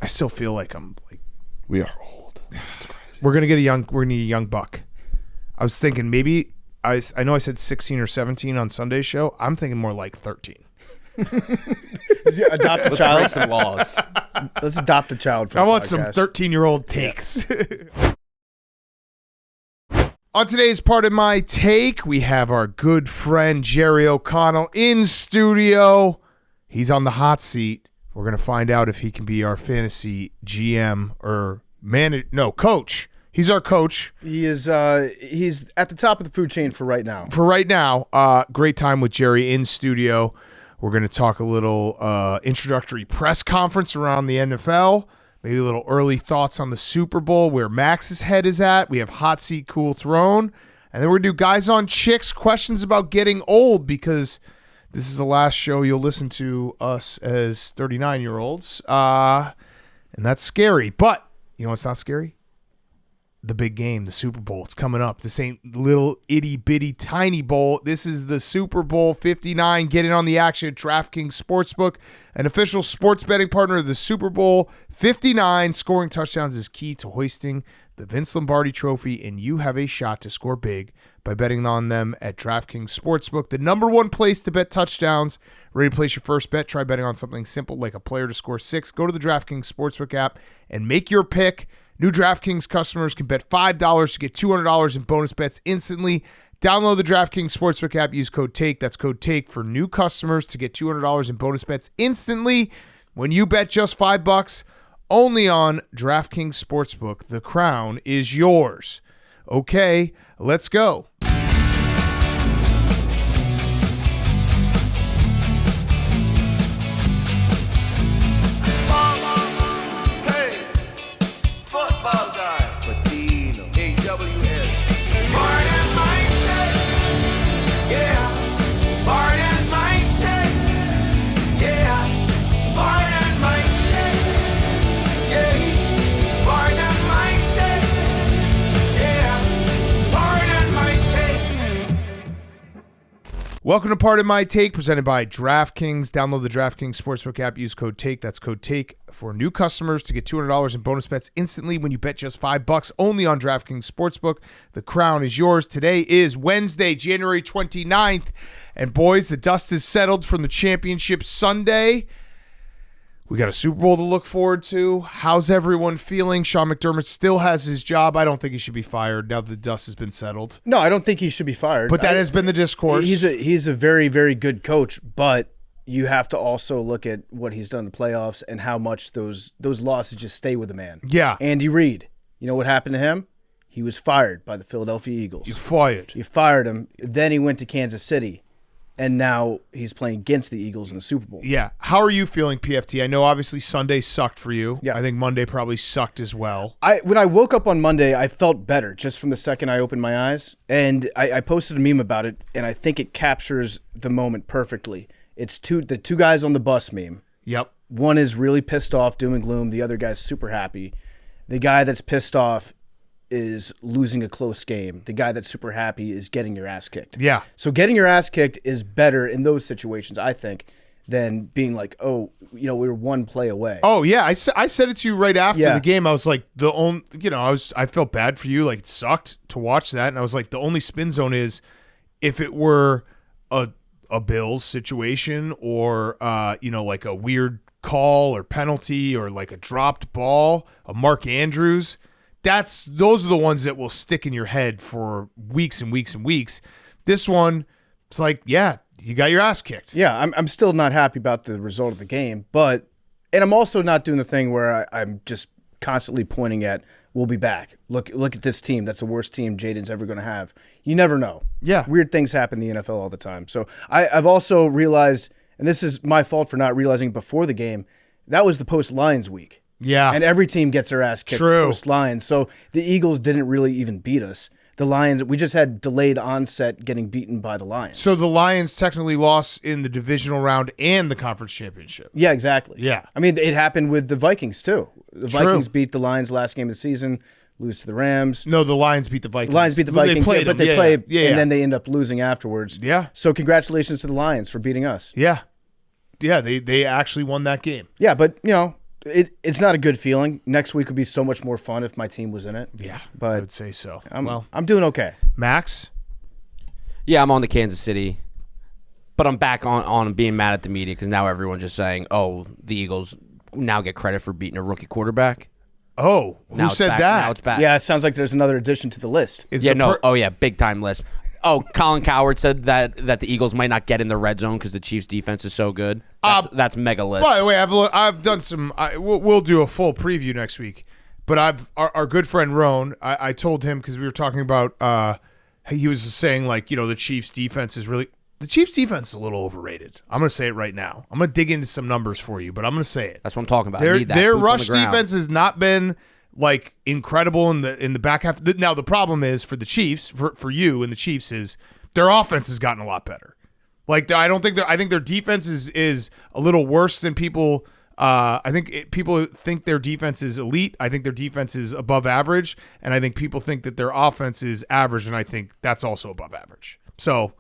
I still feel like we are old. It's crazy. We're gonna need a young buck. I was thinking maybe I know I said 16 or 17 on Sunday's show. I'm thinking more like 13. Adopt a Let's child. break some laws. Let's adopt a child for I the want podcast. some 13-year-old takes. On today's part of my take, we have our good friend Jerry O'Connell in studio. He's on the hot seat. We're going to find out if he can be our fantasy GM or coach. He's our coach. He is. He's at the top of the food chain for right now. Great time with Jerry in studio. We're going to talk a little introductory press conference around the NFL, maybe a little early thoughts on the Super Bowl, where Max's head is at. We have hot seat, cool throne. And then we're going to do guys on chicks, questions about getting old, because this is the last show you'll listen to us as 39-year-olds. And that's scary. But you know what's not scary? The big game, the Super Bowl. It's coming up. This ain't little itty-bitty tiny bowl. This is the Super Bowl 59. Get in on the action at DraftKings Sportsbook, an official sports betting partner of the Super Bowl 59. Scoring touchdowns is key to hoisting the Vince Lombardi Trophy, and you have a shot to score big by betting on them at DraftKings Sportsbook, the number one place to bet touchdowns. Ready to place your first bet? Try betting on something simple like a player to score 6. Go to the DraftKings Sportsbook app and make your pick. New DraftKings customers can bet $5 to get $200 in bonus bets instantly. Download the DraftKings Sportsbook app. Use code TAKE. That's code TAKE for new customers to get $200 in bonus bets instantly when you bet just $5 only on DraftKings Sportsbook. The crown is yours. Okay, let's go. Welcome to Part of My Take, presented by DraftKings. Download the DraftKings Sportsbook app. Use code TAKE. That's code TAKE for new customers to get $200 in bonus bets instantly when you bet just $5 only on DraftKings Sportsbook. The crown is yours. Today is Wednesday, January 29th. And boys, the dust is settled from the championship Sunday. We got a Super Bowl to look forward to. How's everyone feeling? Sean McDermott still has his job. I don't think he should be fired now that the dust has been settled. No, I don't think he should be fired. But that has been the discourse. He's a very, very good coach, but you have to also look at what he's done in the playoffs and how much those losses just stay with the man. Yeah. Andy Reid, you know what happened to him? He was fired by the Philadelphia Eagles. You fired him. Then he went to Kansas City. And now he's playing against the Eagles in the Super Bowl. Yeah. How are you feeling, PFT? I know obviously Sunday sucked for you. Yeah. I think Monday probably sucked as well. When I woke up on Monday, I felt better just from the second I opened my eyes. And I posted a meme about it, and I think it captures the moment perfectly. It's the two guys on the bus meme. Yep. One is really pissed off, doom and gloom. The other guy's super happy. The guy that's pissed off is losing a close game. The guy that's super happy is getting your ass kicked. Yeah. So getting your ass kicked is better in those situations, I think, than being like, oh, we were one play away. Oh yeah, I said it to you right after the game. I was like, I felt bad for you. Like, it sucked to watch that, and I was like, the only spin zone is if it were a Bills situation or like a weird call or penalty or like a dropped ball, a Mark Andrews. Those are the ones that will stick in your head for weeks and weeks and weeks. This one, it's like, yeah, you got your ass kicked. Yeah, I'm still not happy about the result of the game, and I'm also not doing the thing where I'm just constantly pointing at, we'll be back. Look at this team. That's the worst team Jaden's ever going to have. You never know. Yeah. Weird things happen in the NFL all the time. So I've also realized, and this is my fault for not realizing before the game, that was the post-Lions week. Yeah. And every team gets their ass kicked True. post-Lions. So the Eagles didn't really even beat us. The Lions, we just had delayed onset getting beaten by the Lions. So the Lions technically lost in the divisional round and the conference championship. Yeah, exactly. Yeah. I mean, it happened with the Vikings, too. The True. Vikings beat the Lions last game of the season, lose to the Rams. No, the Lions beat the Vikings. The Lions beat the Vikings, but they played, and then they end up losing afterwards. Yeah. So congratulations to the Lions for beating us. Yeah. Yeah, they actually won that game. Yeah, but, It's not a good feeling. Next week would be so much more fun if my team was in it. Yeah, but I would say so. I'm doing okay. Max? Yeah, I'm on the Kansas City, but I'm back on being mad at the media because now everyone's just saying, "Oh, the Eagles now get credit for beating a rookie quarterback." Oh, Now who it's said back. that? Now it's back. Yeah, it sounds like there's another addition to the list. Is Yeah, the no. Oh, yeah, big time list. Oh, Colin Cowherd said that the Eagles might not get in the red zone because the Chiefs' defense is so good. That's mega list. By the way, I've done some. We'll do a full preview next week. But our good friend Roan. I told him because we were talking about. He was saying like the Chiefs' defense is really. The Chiefs' defense is a little overrated. I'm going to say it right now. I'm going to dig into some numbers for you, but I'm going to say it. That's what I'm talking about. I need that. Their Boots on rush the ground. defense has not been like incredible in the back half. Now the problem is for the Chiefs, for you and the Chiefs is their offense has gotten a lot better. Like I think their defense is a little worse than people. I think people think their defense is elite. I think their defense is above average, and I think people think that their offense is average, and I think that's also above average. So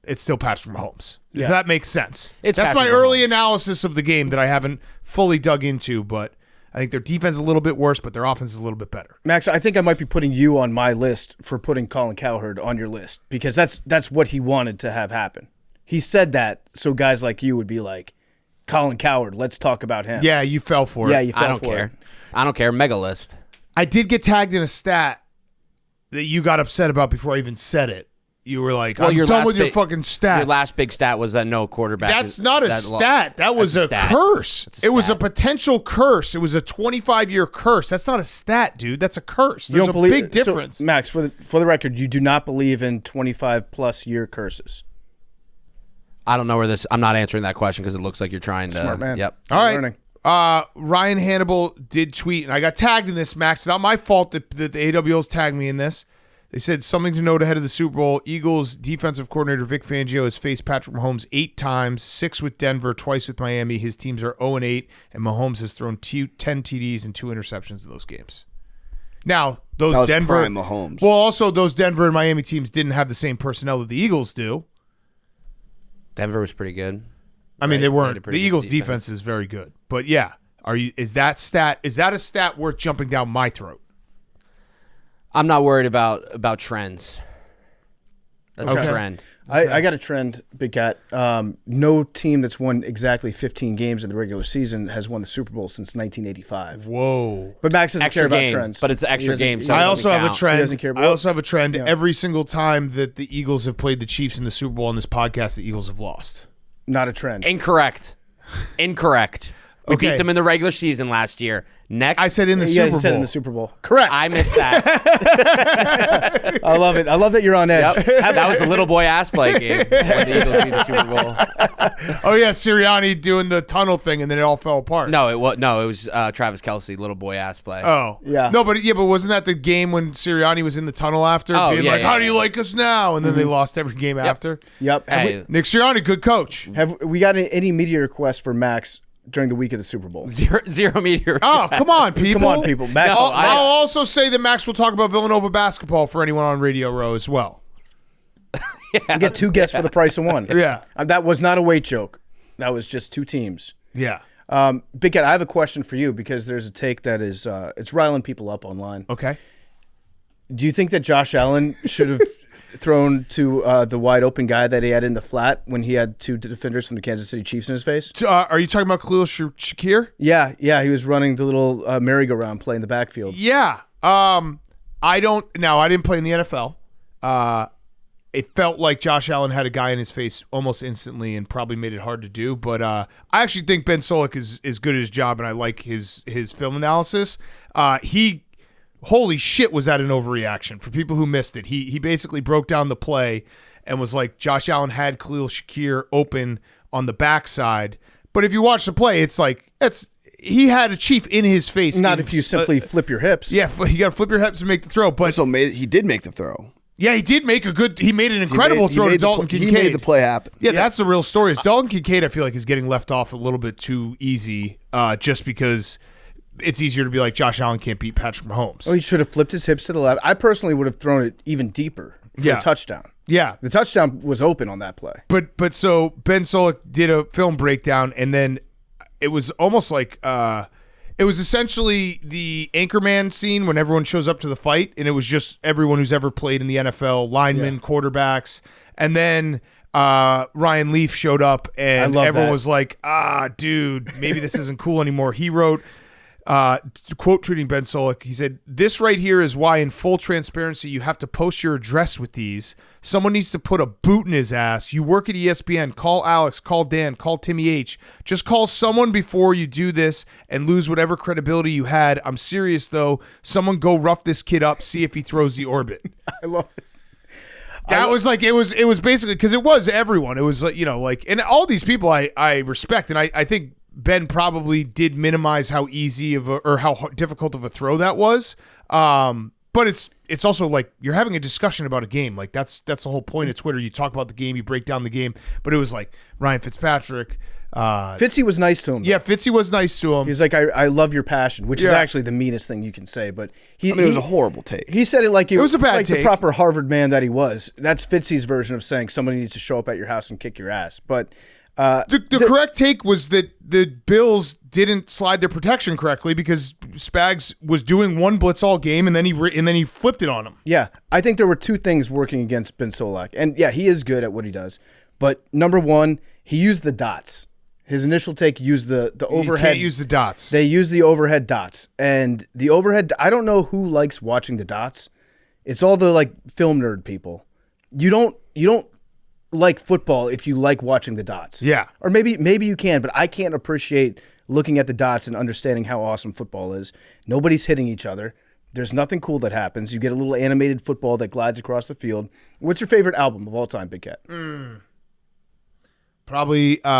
it's still Patrick Mahomes. Yeah. If that makes sense. It's That's Patrick my early Mahomes. analysis of the game that I haven't fully dug into, but I think their defense is a little bit worse, but their offense is a little bit better. Max, I think I might be putting you on my list for putting Colin Cowherd on your list because that's what he wanted to have happen. He said that so guys like you would be like, Colin Cowherd, let's talk about him. Yeah, you fell for it. Yeah, you fell I don't for care. it. I don't care. Mega list. I did get tagged in a stat that you got upset about before I even said it. You were like, Well, I'm your done last with your big- fucking stats. Your last big stat was that no quarterback. That's not a stat. That was that's a stat. curse. That's a It was a stat. potential curse. It was a 25-year curse. That's not a stat, dude. That's a curse. There's a big difference. So, Max, for the record, you do not believe in 25+ year curses. I don't know where this. I'm not answering that question because it looks like you're trying to. Smart man. Yep. All right. Learning. Ryan Hannibal did tweet, and I got tagged in this, Max. It's not my fault that the AWLs tagged me in this. They said something to note ahead of the Super Bowl. Eagles defensive coordinator Vic Fangio has faced Patrick Mahomes 8 times, 6 with Denver, twice with Miami. His teams are 0-8, and Mahomes has thrown 10 TDs and 2 interceptions in those games. Now, those That was Denver prime Mahomes. Well, also those Denver and Miami teams didn't have the same personnel that the Eagles do. Denver was pretty good. I mean, Right, they had a weren't. pretty The good Eagles' defense is very good. But yeah, is that a stat worth jumping down my throat? I'm not worried about trends. That's Okay. a trend. I got a trend, Big Cat. No team that's won exactly 15 games in the regular season has won the Super Bowl since 1985. Whoa. But Max doesn't care Extra about game, trends. but it's an extra He doesn't- game, he so I doesn't also have a count. He trend. doesn't care. I also have a trend. Yeah. Every single time that the Eagles have played the Chiefs in the Super Bowl on this podcast, the Eagles have lost. Not a trend. Incorrect. We Okay. beat them in the regular season last year. Next, I said in the Yeah, Super you said Bowl. in the Super Bowl. Correct. I missed that. I love it. I love that you're on edge. Yep. That was a little boy ass play game when the Eagles beat the Super Bowl. Oh yeah, Sirianni doing the tunnel thing, and then it all fell apart. No, it was Travis Kelce, little boy ass play. Oh Yeah. No, but wasn't that the game when Sirianni was in the tunnel after Oh, being yeah, like, yeah, "How do you yeah. like us now?" And then they lost every game after. Yep. Hey, Nick Sirianni, good coach. Have we got any media requests for Max during the week of the Super Bowl? zero meter. Oh, come on, people. Come on, people. Max, No, I'll also say that Max will talk about Villanova basketball for anyone on Radio Row as well. you get 2 guests for the price of 1. Yeah. That was not a weight joke. That was just 2 teams. Yeah. Big Cat, I have a question for you because there's a take that is it's riling people up online. Okay. Do you think that Josh Allen should have thrown to the wide open guy that he had in the flat when he had 2 defenders from the Kansas City Chiefs in his face? Are you talking about Khalil Shakir? Yeah, he was running the little merry-go-round play in the backfield. Yeah. I didn't play in the NFL. It felt like Josh Allen had a guy in his face almost instantly and probably made it hard to do. But I actually think Ben Solak is good at his job, and I like his film analysis. Holy shit, was that an overreaction for people who missed it. He basically broke down the play and was like, Josh Allen had Khalil Shakir open on the backside. But if you watch the play, it's like he had a Chief in his face. Not if you simply flip your hips. Yeah, you got to flip your hips and make the throw. But So he did make the throw. yeah, he did make he made an incredible throw to Dalton Kincaid. He made the play happen. Yeah, that's the real story. Is Dalton Kincaid, I feel like, is getting left off a little bit too easy just because it's easier to be like Josh Allen can't beat Patrick Mahomes. Oh, he should have flipped his hips to the left. I personally would have thrown it even deeper for a touchdown. Yeah. The touchdown was open on that play. But so Ben Solak did a film breakdown, and then it was almost like it was essentially the Anchorman scene when everyone shows up to the fight, and it was just everyone who's ever played in the NFL, linemen, quarterbacks, and then Ryan Leaf showed up, and everyone was like, dude, maybe this isn't cool anymore. He wrote, quote tweeting Ben Solik, he said, "This right here is why in full transparency you have to post your address with these. Someone needs to put a boot in his ass. You work at ESPN, call Alex, call Dan, call Timmy H. Just call someone before you do this and lose whatever credibility you had. I'm serious though. Someone go rough this kid up, see if he throws the orbit." I love it. That was like, it was basically, because it was everyone. It was like, and all these people I respect, and I think Ben probably did minimize how easy or how difficult of a throw that was. But it's also like you're having a discussion about a game. Like that's the whole point of Twitter. You talk about the game, you break down the game. But it was like Ryan Fitzpatrick. Fitzy was nice to him. Yeah, Fitzy was nice to him. He's like, I love your passion, which is actually the meanest thing you can say. But it was a horrible take. He said it like it was a bad like take. The proper Harvard man that he was. That's Fitzy's version of saying somebody needs to show up at your house and kick your ass. But the correct take was that the Bills didn't slide their protection correctly because Spags was doing one blitz all game, and then he flipped it on him. Yeah, I think there were two things working against Ben Solak. And yeah, he is good at what he does. But number one, he used the dots. His initial take used the overhead. You can't use the dots. They use the overhead dots. And the overhead, I don't know who likes watching the dots. It's all the like film nerd people. You don't like football if you like watching the dots. Yeah. Or maybe you can, but I can't appreciate looking at the dots and understanding how awesome football is. Nobody's hitting each other. There's nothing cool that happens. You get a little animated football that glides across the field. What's your favorite album of all time, Big Cat? Probably Third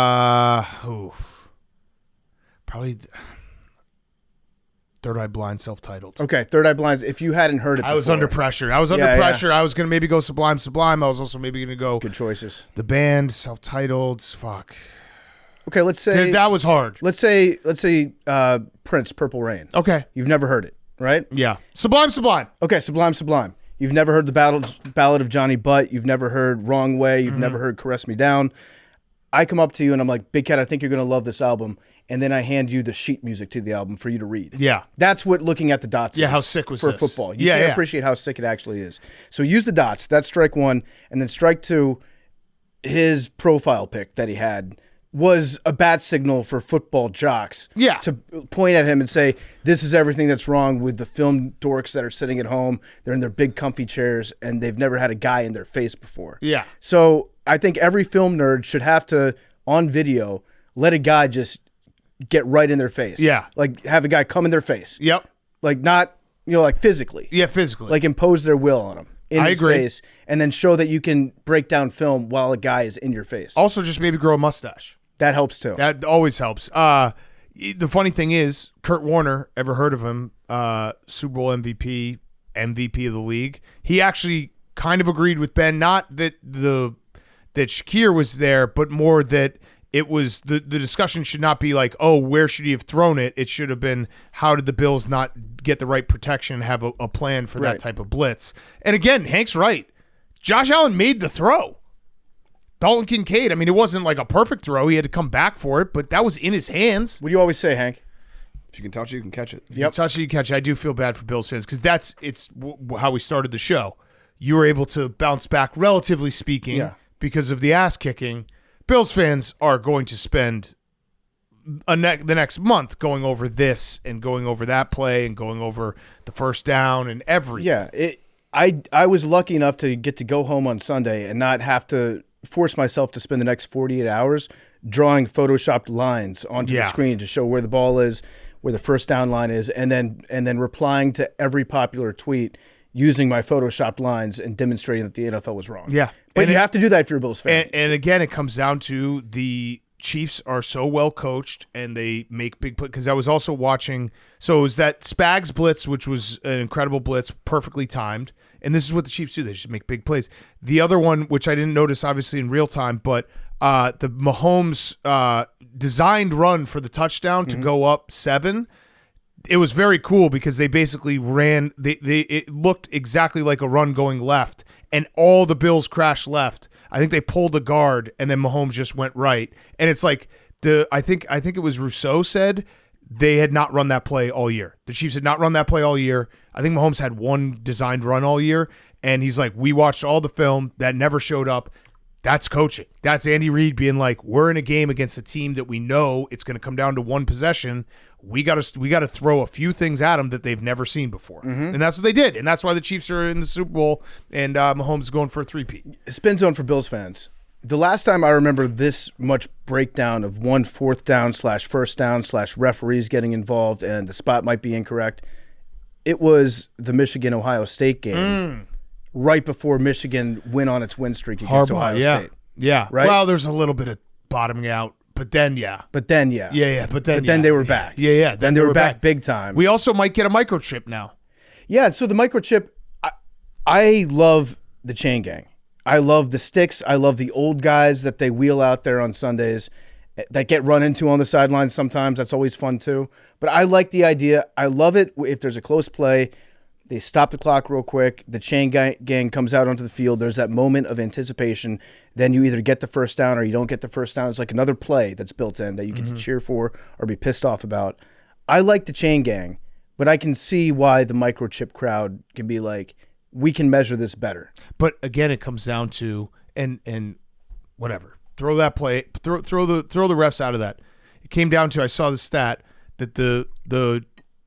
Eye Blind, self-titled. Okay, Third Eye Blind. If you hadn't heard it before. I was under pressure. I was under pressure. I was going to maybe go Sublime. I was also maybe going to go Good choices. The Band, self-titled. Fuck. Okay, let's say that was hard. Let's say Prince, Purple Rain. Okay. You've never heard it, right? Yeah. Sublime. Okay, Sublime. You've never heard the Ballad of Johnny Butt. You've never heard Wrong Way. You've never heard Caress Me Down. I come up to you and I'm like, Big Cat, I think you're going to love this album. And then I hand you the sheet music to the album for you to read. Yeah. That's what looking at the dots is. Yeah, how sick was for this? football. You can't appreciate how sick it actually is. So use the dots. That's strike one. And then strike two, his profile pic that he had was a bad signal for football jocks. Yeah. To point at him and say, this is everything that's wrong with the film dorks that are sitting at home. They're in their big comfy chairs and they've never had a guy in their face before. Yeah. So I think every film nerd should have to, on video, let a guy just get right in their face. Yeah. Like have a guy come in their face. Yep. Like not, like physically. Yeah, physically. Like impose their will on him in I his agree. face and then show that you can break down film while a guy is in your face. Also, just maybe grow a mustache. That helps too. That always helps. The funny thing is, Kurt Warner, ever heard of him? Super Bowl MVP of the league. He actually kind of agreed with Ben, not that that Shakir was there, but more that it was the discussion should not be like, oh, where should he have thrown it? It should have been, how did the Bills not get the right protection and have a plan for that type of blitz? And again, Hank's right. Josh Allen made the throw. Dalton Kincaid, I mean, it wasn't like a perfect throw. He had to come back for it, but that was in his hands. What do you always say, Hank? If you can touch it, you can catch it. You touch it, you catch it. I do feel bad for Bills fans because it's how we started the show. You were able to bounce back, relatively speaking, because of the ass kicking. Bills fans are going to spend the next month going over this and going over that play and going over the first down and everything. Yeah, I was lucky enough to get to go home on Sunday and not have to force myself to spend the next 48 hours drawing photoshopped lines onto the screen to show where the ball is, where the first down line is, and then replying to every popular tweet using my photoshopped lines and demonstrating that the NFL was wrong. Yeah. But you have to do that if you're a Bills fan. And again, it comes down to the Chiefs are so well coached and they make big plays. Because I was also watching, so it was that Spags blitz, which was an incredible blitz, perfectly timed. And this is what the Chiefs do. They just make big plays. The other one, which I didn't notice obviously in real time, but the Mahomes designed run for the touchdown to go up 7. It was very cool because they basically ran. It looked exactly like a run going left, and all the Bills crashed left. I think they pulled a guard, and then Mahomes just went right. And it's like I think it was Rousseau said they had not run that play all year. The Chiefs had not run that play all year. I think Mahomes had one designed run all year, and he's like, we watched all the film that never showed up. That's coaching. That's Andy Reid being like, we're in a game against a team that we know it's going to come down to one possession. We got to throw a few things at them that they've never seen before, and that's what they did, and that's why the Chiefs are in the Super Bowl, and Mahomes is going for a three-peat. Spin zone for Bills fans. The last time I remember this much breakdown of 1 4th down / 1st down / referees getting involved and the spot might be incorrect, it was the Michigan-Ohio State game right before Michigan went on its win streak against Ohio State. Yeah. Right? Well, there's a little bit of bottoming out. But then, yeah. But then they were back. Yeah. Then they were back big time. We also might get a microchip now. Yeah, so the microchip, I love the chain gang. I love the sticks. I love the old guys that they wheel out there on Sundays that get run into on the sidelines sometimes. That's always fun too. But I like the idea. I love it if there's a close play. They stop the clock real quick. The chain gang comes out onto the field. There's that moment of anticipation. Then you either get the first down or you don't get the first down. It's like another play that's built in that you get to cheer for or be pissed off about. I like the chain gang, but I can see why the microchip crowd can be like, we can measure this better. But again, it comes down to and whatever. Throw that play. Throw the refs out of that. It came down to, I saw the stat that the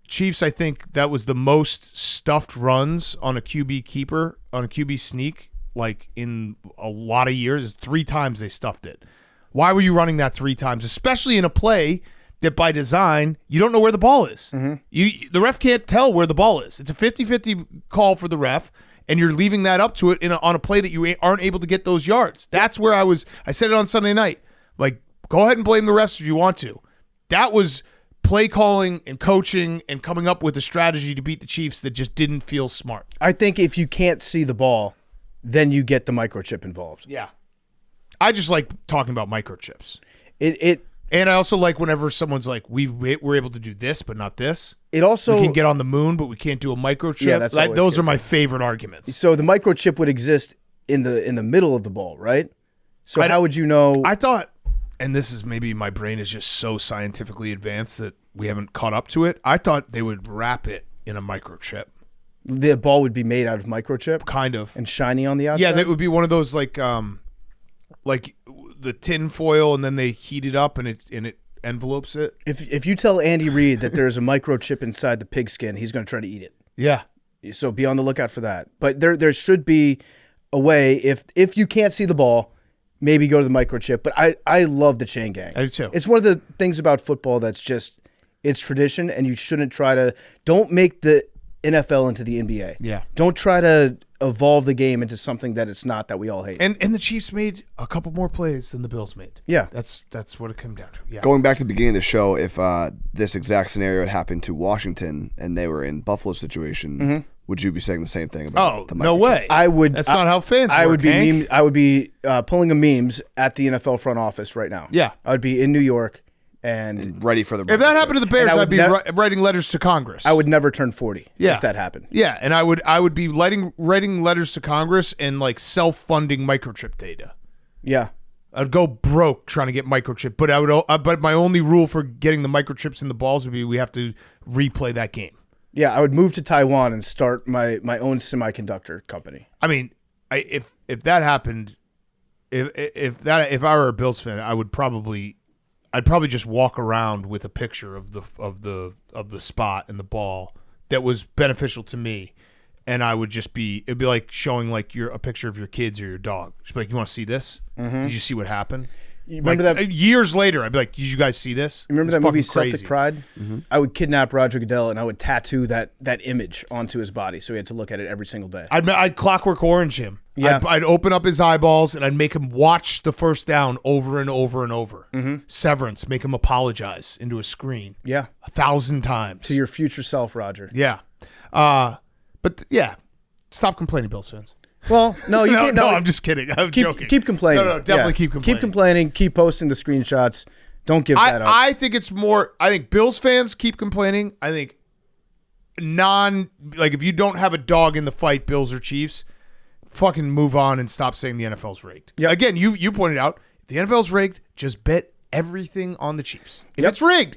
Chiefs, I think that was the most stuffed runs on a QB keeper, on a QB sneak, like in a lot of years. 3 times they stuffed it. Why were you running that 3 times, especially in a play that by design you don't know where the ball is? The ref can't tell where the ball is. It's a 50-50 call for the ref, and you're leaving that up to it on a play that you aren't able to get those yards. That's where I said it on Sunday night. Like, go ahead and blame the refs if you want to. That was play calling and coaching and coming up with a strategy to beat the Chiefs that just didn't feel smart. I think if you can't see the ball, then you get the microchip involved. Yeah. I just like talking about microchips. And I also like whenever someone's like, we're able to do this, but not this. It also, we can get on the moon, but we can't do a microchip. Yeah, that's always those are good my stuff. favorite arguments. So the microchip would exist in the middle of the ball, right? So how would you know? I thought, and this is maybe my brain is just so scientifically advanced that we haven't caught up to it. I thought they would wrap it in a microchip. The ball would be made out of microchip, Kind of. and shiny on the outside. Yeah, that would be one of those like the tin foil, and then they heat it up and it envelopes it. If you tell Andy Reid that there's a microchip inside the pigskin, he's going to try to eat it. Yeah. So be on the lookout for that. But there should be a way, if you can't see the ball, maybe go to the microchip. But I love the chain gang. I do too. It's one of the things about football that's just, it's tradition, and you shouldn't don't make the NFL into the NBA. Yeah. Don't try to evolve the game into something that it's not, that we all hate. And the Chiefs made a couple more plays than the Bills made. Yeah. That's what it came down to. Yeah. Going back to the beginning of the show, if this exact scenario had happened to Washington and they were in Buffalo's situation, would you be saying the same thing about the no microchip? way. I would. That's not how fans I work, would be Hank. I would be pulling a memes at the NFL front office right now. Yeah. I would be in New York, and Ready for the If that happened to the Bears, And I I'd would be writing letters to Congress. I would never turn 40 Yeah. if that happened. Yeah, and I would be writing letters to Congress and like self-funding microchip data. Yeah. I'd go broke trying to get microchip, but but my only rule for getting the microchips in the balls would be we have to replay that game. Yeah, I would move to Taiwan and start my own semiconductor company. I mean, if that happened, if I were a Bills fan, I'd probably just walk around with a picture of the spot and the ball that was beneficial to me, and I would just it'd be like showing like a picture of your kids or your dog. Just be like, you want to see this? Did you see what happened? You remember that? Years later, I'd be like, did you guys see this? Remember It's that movie fucking crazy. Celtic Pride? I would kidnap Roger Goodell and I would tattoo that image onto his body, so he had to look at it every single day. I'd Clockwork Orange him. Yeah. I'd open up his eyeballs and I'd make him watch the first down over and over and over. Severance, make him apologize into a screen. Yeah. 1,000 times. To your future self, Roger. Yeah. But yeah, stop complaining, Bills fans. Well, no, you can't. No, I'm just kidding. I'm joking. Keep complaining. No, definitely Yeah. keep complaining. Keep complaining. Keep posting the screenshots. Don't give that up. I think it's more. I think Bills fans keep complaining. I think if you don't have a dog in the fight, Bills or Chiefs, fucking move on and stop saying the NFL's rigged. Yeah. Again, you pointed out if the NFL's rigged, just bet everything on the Chiefs. If it's rigged,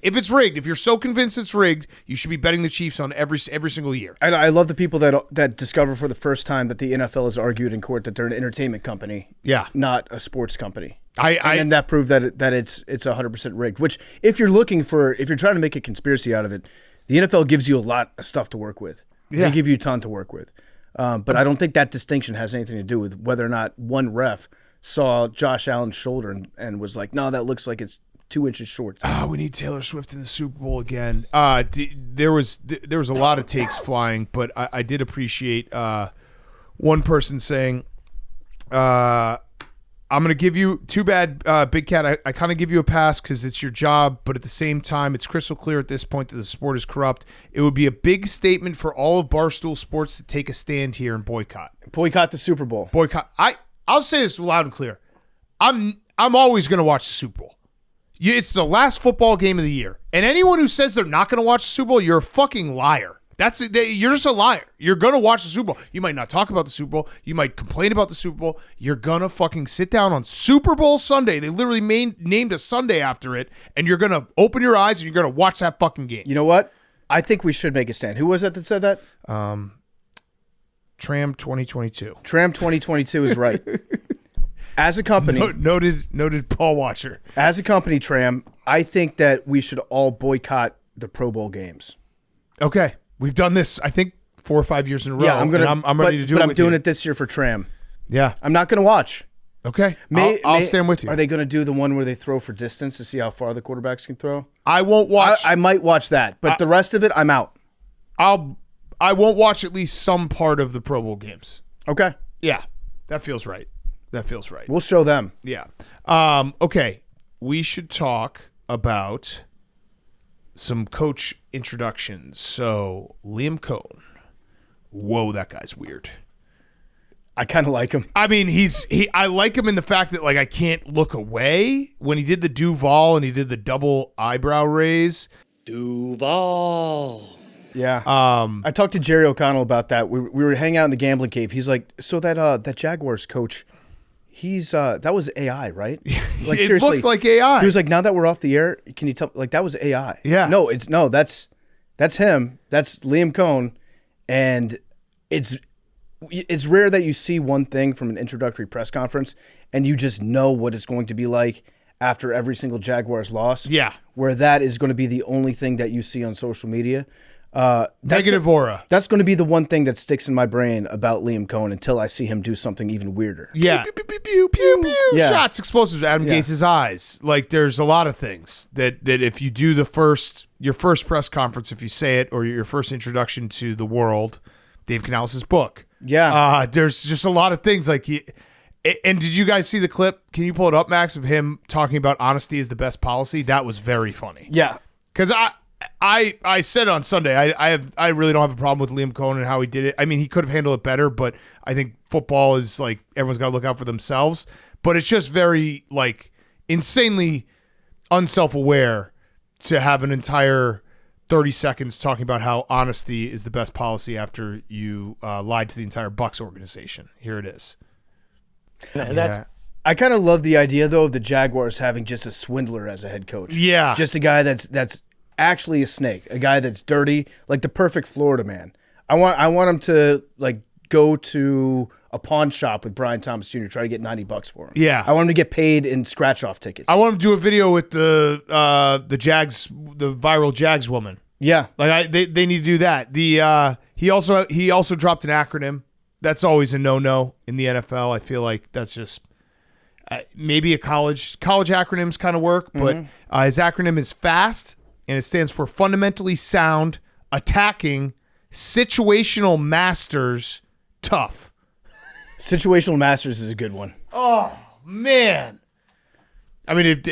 if you're so convinced it's rigged, you should be betting the Chiefs on every single year. And I love the people that discover for the first time that the NFL has argued in court that they're an entertainment company, not a sports company. And that proved that it's 100% rigged. Which, if you're trying to make a conspiracy out of it, the NFL gives you a lot of stuff to work with. They give you a ton to work with. But I don't think that distinction has anything to do with whether or not one ref saw Josh Allen's shoulder and was like, no, that looks like it's 2 inches short. We need Taylor Swift in the Super Bowl again. There was a lot of takes flying, but I did appreciate one person saying, I'm going to give you, too bad, Big Cat, I kind of give you a pass because it's your job, but at the same time, it's crystal clear at this point that the sport is corrupt. It would be a big statement for all of Barstool Sports to take a stand here and boycott. Boycott the Super Bowl. Boycott. I'll say this loud and clear. I'm always going to watch the Super Bowl. It's the last football game of the year. And anyone who says they're not going to watch the Super Bowl, you're a fucking liar. You're just a liar. You're going to watch the Super Bowl. You might not talk about the Super Bowl. You might complain about the Super Bowl. You're going to fucking sit down on Super Bowl Sunday. They literally named a Sunday after it. And you're going to open your eyes and you're going to watch that fucking game. You know what? I think we should make a stand. Who was that said that? Tram 2022. Tram 2022 is right. As a company, noted Paul Watcher. As a company, Tram, I think that we should all boycott the Pro Bowl games. Okay, we've done this. I think 4 or 5 years in a row. Yeah, I'm ready to do it. But I'm with doing you. it this year for Tram. Yeah, I'm not going to watch. Okay, I'll stand with you. Are they going to do the one where they throw for distance to see how far the quarterbacks can throw? I won't watch. I might watch that, but the rest of it, I'm out. I won't watch at least some part of the Pro Bowl games. Okay. Yeah, that feels right. We'll show them. Yeah. Okay. We should talk about some coach introductions. So Liam Coen. Whoa, that guy's weird. I kind of like him. I mean, I like him in the fact that I can't look away. When he did the Duval and he did the double eyebrow raise. Duval. Yeah. I talked to Jerry O'Connell about that. We were hanging out in the gambling cave. He's like, so that Jaguars coach, that was AI, right? It seriously, looked like AI. He was like, now that we're off the air, can you tell? That was AI. Yeah. That's him. That's Liam Coen, and it's rare that you see one thing from an introductory press conference and you just know what it's going to be like after every single Jaguars loss. Yeah. Where that is going to be the only thing that you see on social media. Negative aura. That's going to be the one thing that sticks in my brain about Liam Coen until I see him do something even weirder. Yeah. Pew, pew, pew, pew, pew, pew. Yeah. Shots, explosives, Adam Gase's eyes. There's a lot of things that if you do your first press conference, if you say it, or your first introduction to the world, Dave Canales' book. Yeah. There's just a lot of things and did you guys see the clip? Can you pull it up, Max, of him talking about honesty is the best policy? That was very funny. Yeah. Because I said on Sunday, I really don't have a problem with Liam Coen and how he did it. I mean, he could have handled it better, but I think football is everyone's got to look out for themselves. But it's just very insanely unself-aware to have an entire 30 seconds talking about how honesty is the best policy after you lied to the entire Bucs organization. Here it is. I kind of love the idea, though, of the Jaguars having just a swindler as a head coach. Yeah. Just a guy that's actually a snake, a guy that's dirty, like the perfect Florida man. I want him to go to a pawn shop with Brian Thomas Jr. try to get $90 for him. Yeah. I want him to get paid in scratch-off tickets. I want him to do a video with the Jags, the viral Jags woman. Yeah. They need to do that. He also dropped an acronym. That's always a no-no in the NFL. I feel like that's just maybe a college acronyms kind of work, but his acronym is FAST, and it stands for Fundamentally Sound, Attacking, Situational Masters, Tough. Situational Masters is a good one. Oh man! I mean,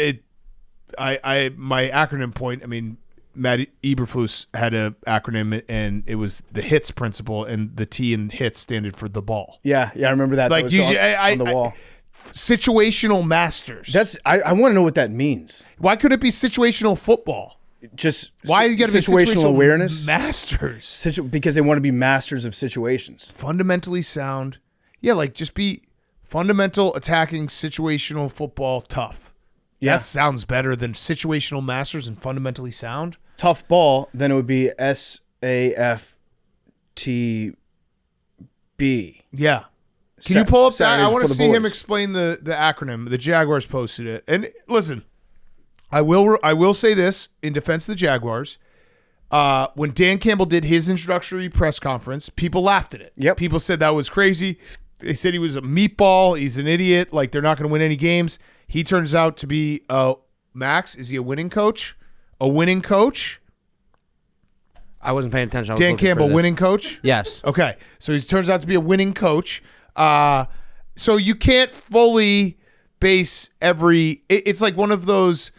my acronym point. I mean, Matt Eberflus had an acronym, and it was the HITS principle, and the T in HITS standard for the ball. Yeah, I remember that. On the wall. Situational masters. I want to know what that means. Why could it be situational football? Just why you got to be situational awareness? Masters. Because they want to be masters of situations. Fundamentally sound. Yeah, just be fundamental, attacking, situational football, tough. Yeah. That sounds better than situational masters and fundamentally sound. Tough ball, then it would be SAFTB. Yeah. Can you pull up that? Saturdays I want for to the see him boys. explain the acronym. The Jaguars posted it. And listen, I will say this in defense of the Jaguars. When Dan Campbell did his introductory press conference, people laughed at it. Yep. People said that was crazy. They said he was a meatball. He's an idiot. Like, they're not going to win any games. He turns out to be Max, is he a winning coach? A winning coach? I wasn't paying attention. I was Dan looking for Campbell, this. winning coach? Yes. Okay. So he turns out to be a winning coach. So you can't fully base it's like one of those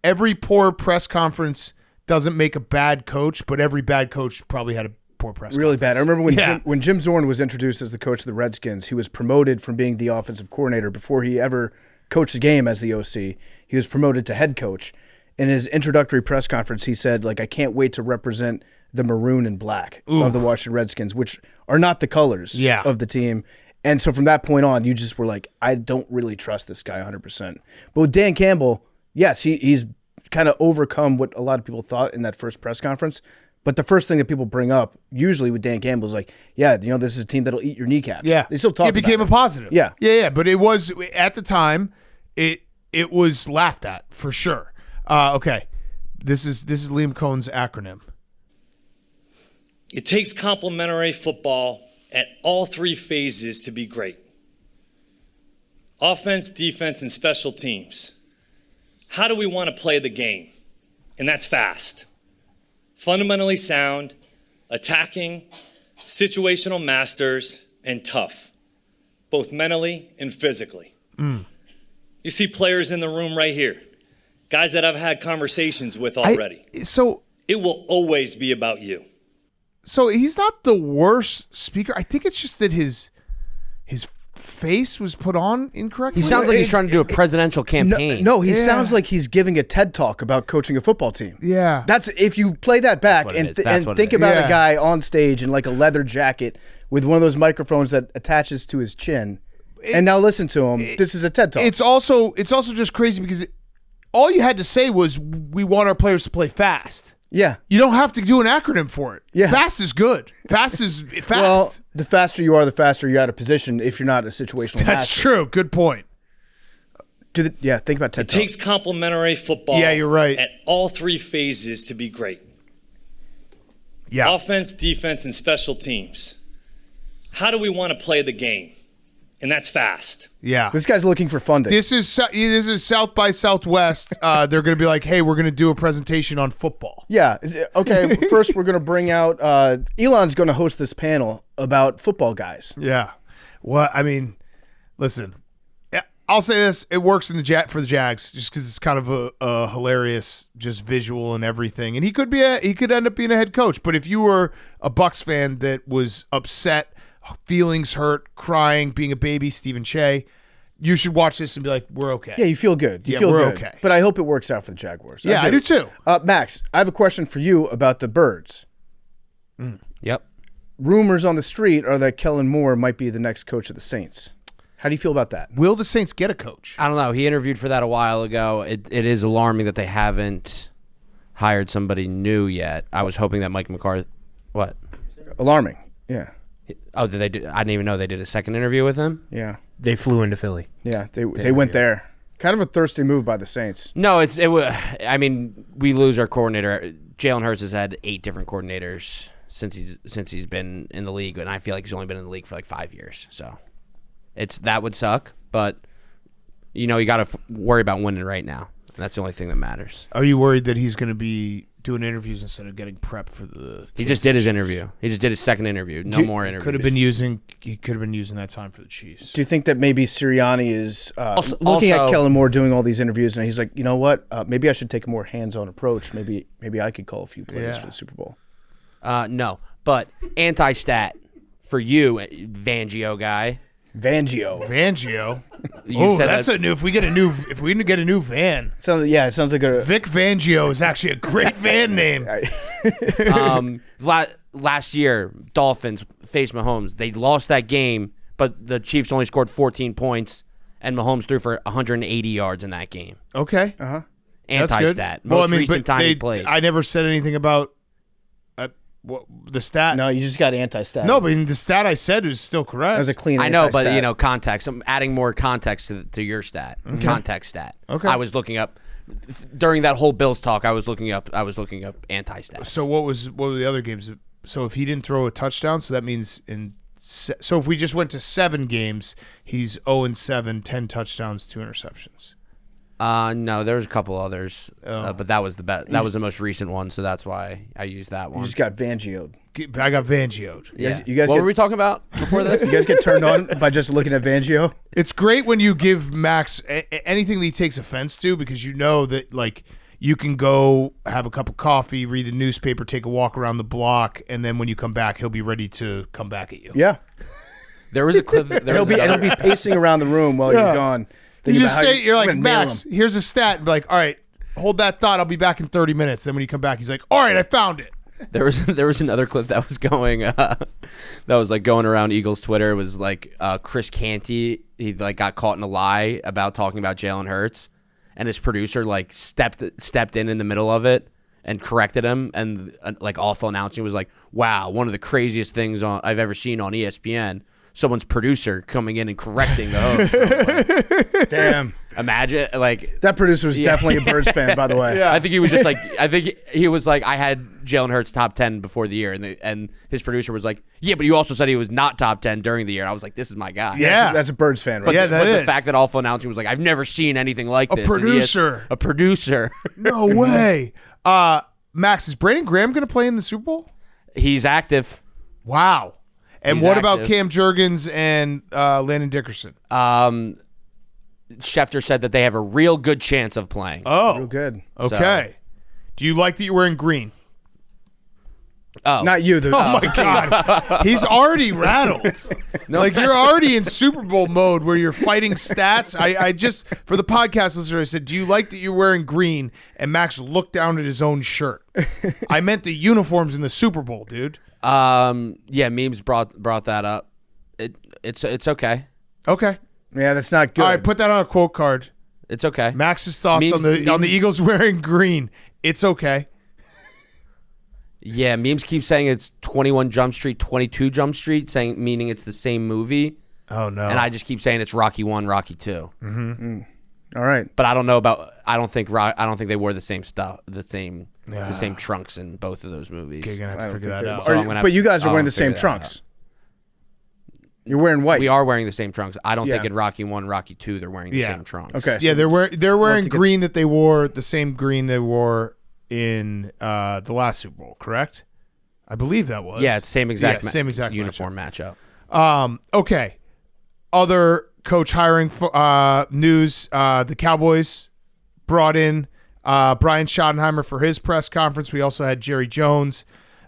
every poor press conference doesn't make a bad coach, but every bad coach probably had a poor press Really bad. I remember when Yeah. when Jim Zorn was introduced as the coach of the Redskins, he was promoted from being the offensive coordinator before he ever coached a game as the OC. He was promoted to head coach. In his introductory press conference, he said, like, I can't wait to represent the maroon and black of the Washington Redskins, which are not the colors Yeah. of the team. And so from that point on, you just were like, I don't really trust this guy 100%. But with Dan Campbell, yes, he's kind of overcome what a lot of people thought in that first press conference. But the first thing that people bring up, usually with Dan Campbell, is like, yeah, this is a team that'll eat your kneecaps. Yeah. They still talk It became about a positive. Yeah. Yeah. But it was, at the time, it was laughed at for sure. Okay. This is Liam Cohen's acronym. It takes complementary football at all three phases to be great. Offense, defense, and special teams. How do we want to play the game? And that's fast. Fundamentally sound, attacking, situational masters, and tough, both mentally and physically. You see players in the room right here, guys that I've had conversations with already. So It will always be about you. he's not the worst speaker. I think it's just that his face was put on incorrectly. He sounds like he's trying to do a presidential campaign. No, he Yeah. sounds like he's giving a TED talk about coaching a football team. Yeah. That's if you play that back That's what it and, is. That's and what it think is. about Yeah. a guy on stage in like a leather jacket with one of those microphones that attaches to his chin, and now listen to him. This is a TED talk. It's also just crazy because all you had to say was we want our players to play fast. yeah. You don't have to do an acronym for it. Yeah. Fast is good. Fast is fast. Well, the faster you are, the faster you're out of position. If you're not a situational That's master. true. Good point. Think about TED It talk. takes complementary football Yeah, you're right. at all three phases to be great. Yeah. Offense, defense, and special teams. How do we want to play the game? And that's fast. Yeah. This guy's looking for funding. This is South by Southwest. They're going to be like, hey, we're going to do a presentation on football. Yeah. Okay. First, we're going to bring out. Elon's going to host this panel about football guys. Yeah. Well, I mean, listen, I'll say this: it works in the for the Jags just because it's kind of a hilarious, just visual and everything. And he could end up being a head coach. But if you were a Bucs fan that was upset, feelings hurt, crying, being a baby, Stephen Che, you should watch this and be like, we're okay. Yeah, you feel good. You Yeah, feel we're good. okay. But I hope it works out for the Jaguars. Yeah, I do too. Max, I have a question for you about the Birds. Yep. Rumors on the street are that Kellen Moore might be the next coach of the Saints. How do you feel about that? Will the Saints get a coach? I don't know. He interviewed for that a while ago. It is alarming that they haven't hired somebody new yet. I was hoping that Mike McCarthy. What? Alarming. Yeah. Oh, did they do? I didn't even know they did a second interview with him. Yeah. They flew into Philly. Yeah. They went there. Kind of a thirsty move by the Saints. No, I mean, we lose our coordinator. Jalen Hurts has had 8 different coordinators since he's been in the league, and I feel like he's only been in the league for like 5 years. So that would suck, but you got to worry about winning right now. That's the only thing that matters. Are you worried that he's going to be doing interviews instead of getting prep for the? He just did his interview. He just did his second interview. No more interviews. He could have been using that time for the Chiefs. Do you think that maybe Sirianni is looking also- at Kellen Moore doing all these interviews, and he's like, you know what? Maybe I should take a more hands-on approach. Maybe I could call a few plays Yeah. for the Super Bowl. No, but anti-stat for you, Vangio guy. Vangio. Vangio. You said that's that- a new. If we get a new van, It sounds like a. Vic Vangio is actually a great van name. Last year, Dolphins faced Mahomes. They lost that game, but the Chiefs only scored 14 points, and Mahomes threw for 180 yards in that game. Okay. That's good. Anti-stat. Most recent time he played. I never said anything about the stat. No, you just got anti-stat. No, but the stat I said is still correct. That was a clean I know, anti-stat. but context. I'm adding more context to your stat. Context stat. Okay. I was looking up during that whole Bills talk. I was looking up anti-stats. So what were the other games? So if he didn't throw a touchdown, so that means so if we just went to 7 games, he's 0-7, 10 touchdowns, 2 interceptions. No, there's a couple others, but that was the best. That was the most recent one, so that's why I used that one. You just got Vangio'd. I got Vangio'd. Yeah. You guys what get- were we talking about before this? You guys get turned on by just looking at Vangio? It's great when you give Max anything that he takes offense to, because you know that you can go have a cup of coffee, read the newspaper, take a walk around the block, and then when you come back, he'll be ready to come back at you. Yeah. There was a clip. He'll be pacing around the room while you're gone. You thinking just about how say, you're I'm like, gonna nail Max, him. here's a stat. And be like, all right, hold that thought. I'll be back in 30 minutes. Then when you come back, he's like, all right, I found it. There was another clip that was going going around Eagles Twitter. It was like Chris Canty. He got caught in a lie about talking about Jalen Hurts, and his producer stepped in the middle of it and corrected him. And awful announcing was like, "Wow, one of the craziest things I've ever seen on ESPN." Someone's producer coming in and correcting the host. I was like, Damn. imagine That producer was definitely a Birds fan, by the way. Yeah. I think he was just I think he was like, I had Jalen Hurts top 10 before the year, and his producer was like, yeah, but you also said he was not top 10 during the year. And I was like, this is my guy. Yeah. That's a Birds fan, right? But, Yeah, but that the is. fact that awful announcing was like, I've never seen anything like this. And he has- producer. a producer. No way. Max, is Brandon Graham going to play in the Super Bowl? He's active. Wow. And He's what about active. Cam Jurgens and Landon Dickerson? Schefter said that they have a real good chance of playing. Oh, Real good. okay. Do you like that you're wearing green? Oh, Not you. Oh my God, he's already rattled. You're already in Super Bowl mode where you're fighting stats. I just, for the podcast listener, I said, do you like that you're wearing green? And Max looked down at his own shirt. I meant the uniforms in the Super Bowl, dude. yeah, memes brought that up. It's okay. Okay. Yeah, that's not good. All right, put that on a quote card. It's okay. Max's thoughts Memes- on the memes- Eagles wearing green. It's okay. Yeah, memes keep saying it's 21 Jump Street, 22 Jump Street, meaning it's the same movie. Oh no. And I just keep saying it's Rocky 1, Rocky 2. All right. But I don't know about. I don't think they wore the same stuff, the same trunks in both of those movies. Okay, you're gonna have to I don't figure think that they're- out. So I'm gonna have But you guys are I'll wearing the figure same that trunks. You're wearing white. We are wearing the same trunks. I don't think Yeah. in Rocky 1, Rocky 2 they're wearing the Yeah. same trunks. Okay. Yeah, so they're wearing to get- green that they wore, the same green they wore in the last Super Bowl, correct? I believe that was. Yeah, it's same exact same exact uniform matchup. Okay. Other coach hiring news. The Cowboys brought in Brian Schottenheimer for his press conference. We also had Jerry Jones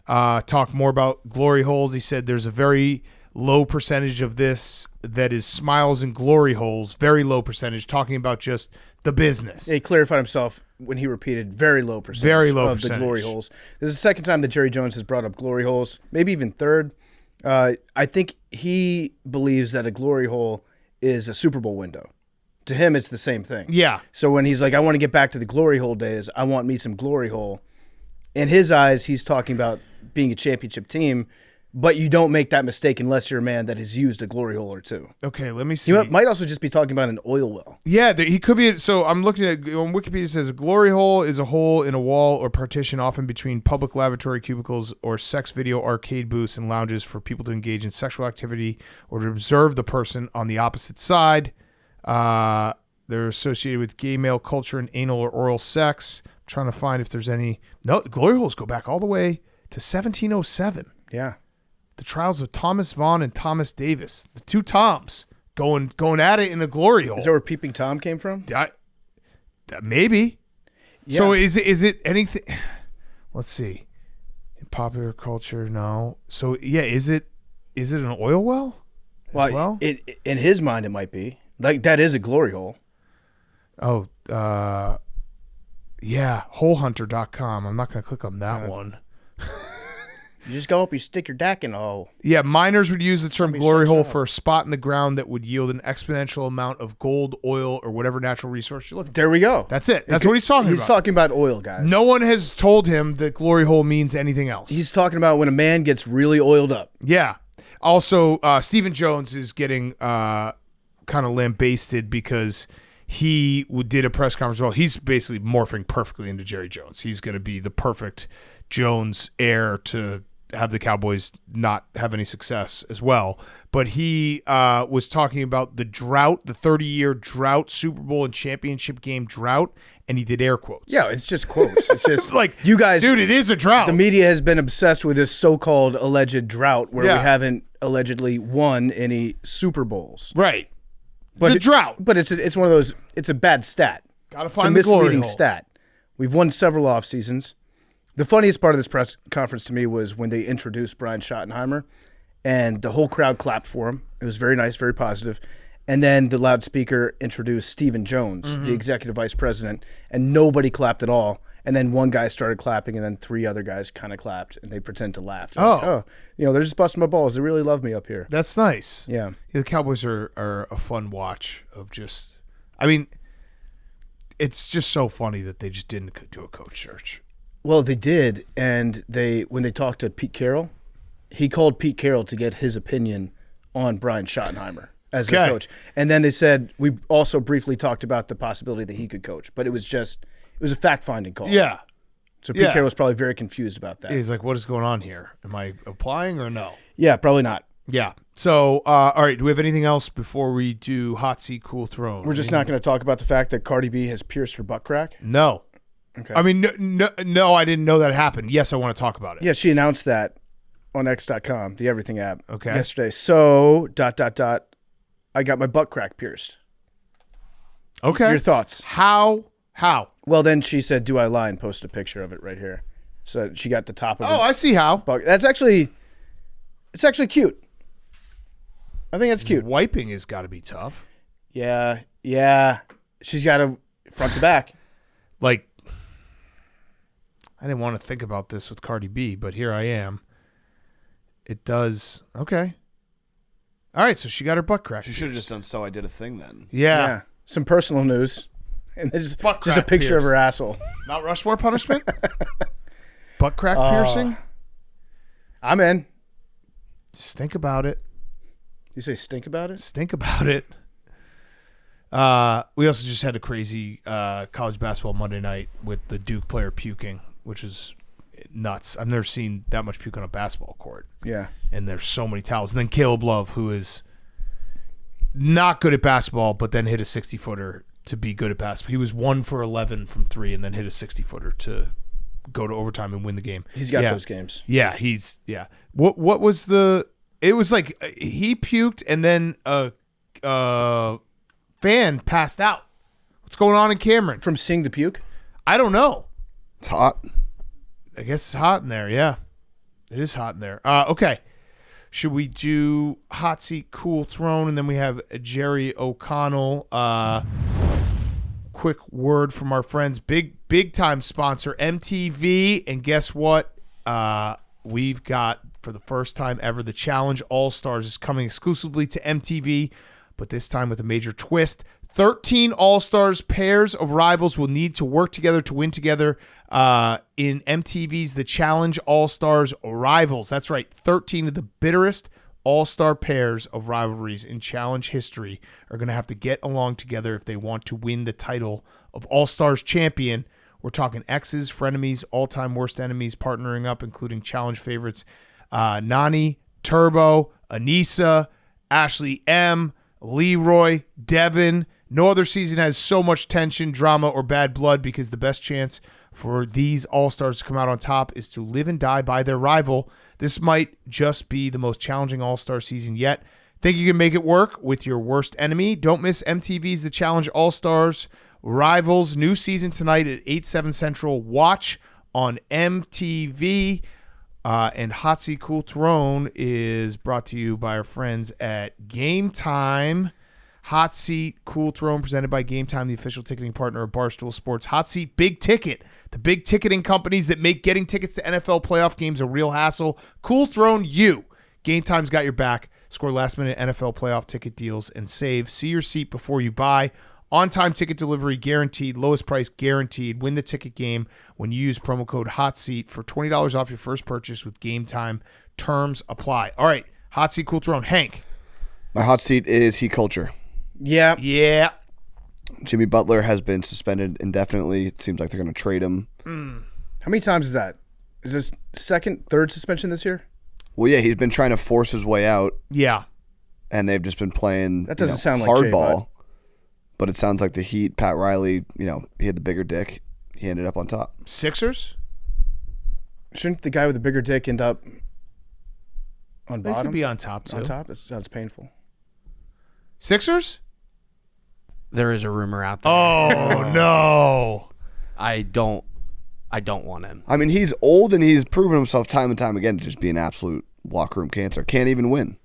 talk more about glory holes. He said there's a very low percentage of this that is smiles and glory holes, very low percentage, talking about just the business. He clarified himself when he repeated very low percentage Very low of the glory percentage. holes. This is the second time that Jerry Jones has brought up glory holes, maybe even third. I think he believes that a glory hole is a Super Bowl window. To him, it's the same thing. Yeah. So when he's like, I want to get back to the glory hole days, I want me some glory hole. In his eyes, he's talking about being a championship team, but you don't make that mistake unless you're a man that has used a glory hole or two. Okay, let me see. He might also just be talking about an oil well. Yeah, he could be. So I'm looking at on Wikipedia. It says a glory hole is a hole in a wall or partition, often between public lavatory cubicles or sex video arcade booths and lounges for people to engage in sexual activity or to observe the person on the opposite side. They're associated with gay male culture and anal or oral sex. I'm trying to find if there's any. No, glory holes go back all the way to 1707. Yeah. The trials of Thomas Vaughn and Thomas Davis, the two Toms going at it in the glory hole. Is that where Peeping Tom came from? Maybe. Yeah. So is it anything? Let's see. In popular culture, no. So yeah, is it an oil well? As well? It in his mind, it might be. Like, that is a glory hole. Oh, yeah, holehunter.com. I'm not going to click on that one. You just go up, you stick your deck in the hole. Yeah, miners would use the term be glory so hole tough. for a spot in the ground that would yield an exponential amount of gold, oil, or whatever natural resource you're looking for. There we go. That's it. That's what he's talking He's about. talking about oil, guys. No one has told him that glory hole means anything else. He's talking about when a man gets really oiled up. Yeah. Also, Stephen Jones is getting kind of lambasted because he did a press conference. Well, he's basically morphing perfectly into Jerry Jones. He's going to be the perfect Jones heir to have the Cowboys not have any success as well. But he was talking about the drought, the 30-year drought, Super Bowl and championship game drought, and he did air quotes. Yeah, it's just quotes. It's just like, you guys, dude, it is a drought. the media has been obsessed with this so-called alleged drought where Yeah. we haven't allegedly won any Super Bowls. Right. But the drought. But it's one of those. It's a bad stat. Gotta It's a find the glory misleading hole. stat. We've won several off seasons. The funniest part of this press conference to me was when they introduced Brian Schottenheimer, and the whole crowd clapped for him. It was very nice, very positive. And then the loudspeaker introduced Stephen Jones, the executive vice president, and nobody clapped at all. And then one guy started clapping, and then three other guys kind of clapped, and they pretend to laugh. They're like, Oh. they're just busting my balls. They really love me up here. That's nice. Yeah. The Cowboys are a fun watch of just, I mean, it's just so funny that they just didn't do a coach search. Well, they did, and when they talked to Pete Carroll, he called Pete Carroll to get his opinion on Brian Schottenheimer as the Okay. coach. And then they said we also briefly talked about the possibility that he could coach, but it was a fact-finding call. Yeah. So Pete yeah. Carroll was probably very confused about that. He's like, what is going on here? Am I applying or no? Yeah, probably not. Yeah. So, all right, do we have anything else before we do Hot Seat Cool Throne? We're just not going to talk about the fact that Cardi B has pierced her butt crack. No. Okay. I mean, no, I didn't know that happened. Yes, I want to talk about it. Yeah, she announced that on X.com, the Everything app, Okay. yesterday. So, ... I got my butt crack pierced. Okay. Your thoughts? How? Well, then she said, "Do I lie?" and posted a picture of it right here. So she got the top of Oh, it. I see how. That's actually, it's actually cute. I think that's cute. Wiping has got to be tough. Yeah. She's got a front to back. Like, I didn't want to think about this with Cardi B, but here I am. It does. Okay. All right, so she got her butt cracked. She should have just done So I Did a Thing then. Yeah. Some personal news, and then just Butt a crack picture of pierced. her asshole. Mount Rushmore punishment? Butt crack piercing? I'm in. Just think about it. You say stink about it? Just think about it. We also just had a crazy college basketball Monday night with the Duke player puking, which is nuts. I've never seen that much puke on a basketball court. Yeah. And there's so many towels. And then Caleb Love, who is not good at basketball, but then hit a 60-footer to be good at basketball. He was 1 for 11 from 3 and then hit a 60-footer to go to overtime and win the game. He's got those games. Yeah, What was the? It was like he puked and then a fan passed out. What's going on in Cameron? From seeing the puke? I don't know. It's hot. I guess it's hot in there. Yeah, it is hot in there. Okay. Should we do Hot Seat Cool Throne, and then we have Jerry O'Connell? Quick word from our friends, big time sponsor MTV, and guess what? We've got, for the first time ever, the Challenge All Stars is coming exclusively to MTV, but this time with a major twist. 13 All-Stars pairs of rivals will need to work together to win together in MTV's The Challenge All-Stars Rivals. That's right, 13 of the bitterest all-star pairs of rivalries in Challenge history are going to have to get along together if they want to win the title of All-Stars champion. We're talking exes, frenemies, all-time worst enemies partnering up, including Challenge favorites Nani, Turbo, Anissa, Ashley M., Leroy, Devin. No other season has so much tension, drama, or bad blood because the best chance for these all-stars to come out on top is to live and die by their rival. This might just be the most challenging all-star season yet. Think you can make it work with your worst enemy? Don't miss MTV's The Challenge All-Stars Rivals. New season tonight at 8/7 Central. Watch on MTV. And Hot Seat Cool Throne is brought to you by our friends at Game Time. Hot Seat Cool Throne presented by Game Time, the official ticketing partner of Barstool Sports. Hot Seat Big Ticket, The big ticketing companies that make getting tickets to NFL playoff games a real hassle. Cool Throne you. Game Time's got your back. Score last-minute NFL playoff ticket deals and save. See your seat before you buy. On-time ticket delivery guaranteed. Lowest price guaranteed. Win the ticket game when you use promo code HOTSEAT for $20 off your first purchase with Game Time. Terms apply. All right, Hot Seat Cool Throne. Hank. My hot seat is heat culture. Yeah. Yeah. Jimmy Butler has been suspended indefinitely. It seems like they're going to trade him. How many times is that? Is this second, third suspension this year? Well, yeah, he's been trying to force his way out, Yeah. and they've just been playing That doesn't sound like Jay hardball. But it sounds like the Heat, Pat Riley, he had the bigger dick. He ended up on top. Sixers? Shouldn't the guy with the bigger dick end up on They bottom? could be on top, too. On top? It sounds painful. Sixers? There is a rumor out there. Oh, no. I don't want him. I mean, he's old, and he's proven himself time and time again to just be an absolute locker room cancer. Can't even win.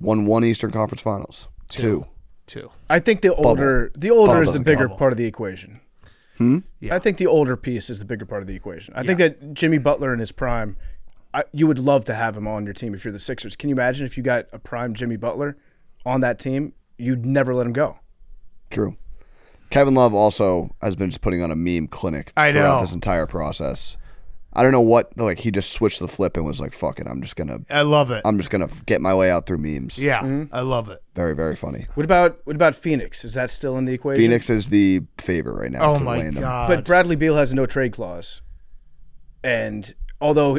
Won one Eastern Conference Finals. Two. I think the older is the doesn't bigger count. part of the equation. Yeah. I think the older piece is the bigger part of the equation. I think that Jimmy Butler in his prime, you would love to have him on your team if you're the Sixers. Can you imagine if you got a prime Jimmy Butler on that team? You'd never let him go. True. Kevin Love also has been just putting on a meme clinic I throughout know. this entire process. I don't know what, he just switched the flip and was like, fuck it, I'm just gonna get my way out through memes. Yeah, I love it. Very, very funny. What about Phoenix? Is that still in the equation? Phoenix is the favorite right now Oh, to my land him. God. But Bradley Beal has a no trade clause. And although,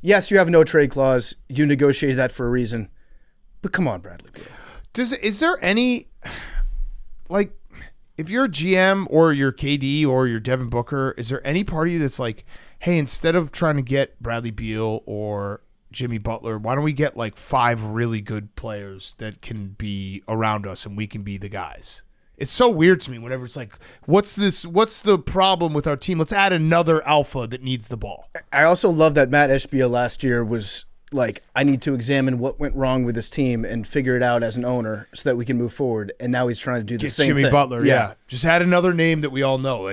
yes, you have a no trade clause, you negotiated that for a reason. But come on, Bradley Beal. Is there any, if you're a GM or you're KD or you're Devin Booker, is there any part of you that's like, hey, instead of trying to get Bradley Beal or Jimmy Butler, why don't we get 5 really good players that can be around us and we can be the guys? It's so weird to me whenever it's like, what's the problem with our team? Let's add another alpha that needs the ball. I also love that Matt Ishbia last year was like, I need to examine what went wrong with this team and figure it out as an owner so that we can move forward. And now he's trying to do the Get same Jimmy thing. Butler, yeah. Just add another name that we all know.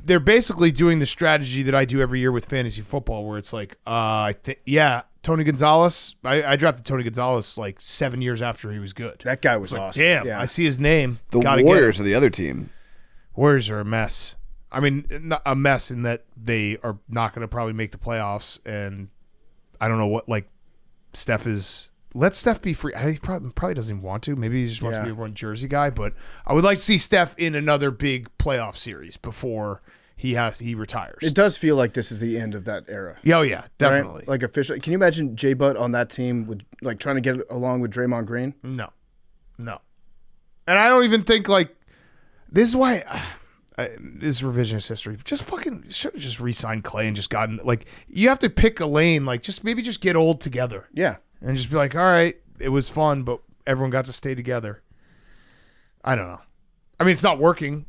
They're basically doing the strategy that I do every year with fantasy football, where it's like, Tony Gonzalez. I drafted Tony Gonzalez 7 years after he was good. That guy was It's like, awesome. damn, Yeah. I see his name. The Gotta Warriors get are the other team. Warriors are a mess. I mean, not a mess in that they are not going to probably make the playoffs, and I don't know what Steph is. Let Steph be free. He probably doesn't even want to. Maybe he just wants to be a one jersey guy. But I would like to see Steph in another big playoff series before he retires. It does feel like this is the end of that era. Oh yeah, definitely. Right? Officially. Can you imagine J Butt on that team with trying to get along with Draymond Green? No. And I don't even think this is why this is revisionist history. Just should have just re-signed Clay and just gotten you have to pick a lane. Maybe just get old together. Yeah. And just be like, all right, it was fun, but everyone got to stay together. I don't know. I mean, it's not working.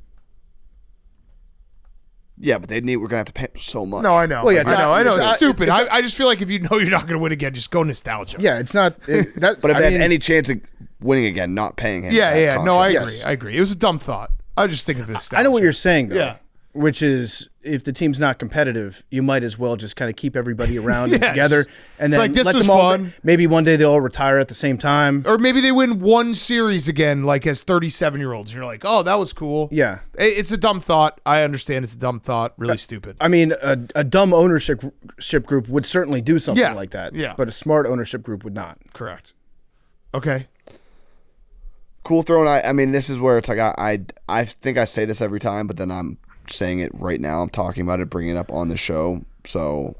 Yeah, but we're going to have to pay so much. No, I know. Well, yeah, I know. It's it's stupid. I just feel like if you know you're not going to win again, just go nostalgia. Yeah, it's not. That, But if I they mean, had any chance of winning again, not paying him. Yeah. No, I contract. agree. Yes. I agree. It was a dumb thought. I was just thinking of nostalgia. I know what you're saying, though. Yeah. Which is, if the team's not competitive, you might as well just kind of keep everybody around and Yes. together, and then This let was them all. fun. Maybe one day they'll all retire at the same time. Or maybe they win one series again, as 37-year-olds. You're like, oh, that was cool. Yeah. It's a dumb thought. I understand it's a dumb thought. Really stupid. I mean, a dumb ownership group would certainly do something Yeah. like that. Yeah. But a smart ownership group would not. Correct. Okay. Cool Throne. I mean, this is where it's like I think I say this every time, but then I'm saying it right now. I'm talking about it, bringing it up on the show. So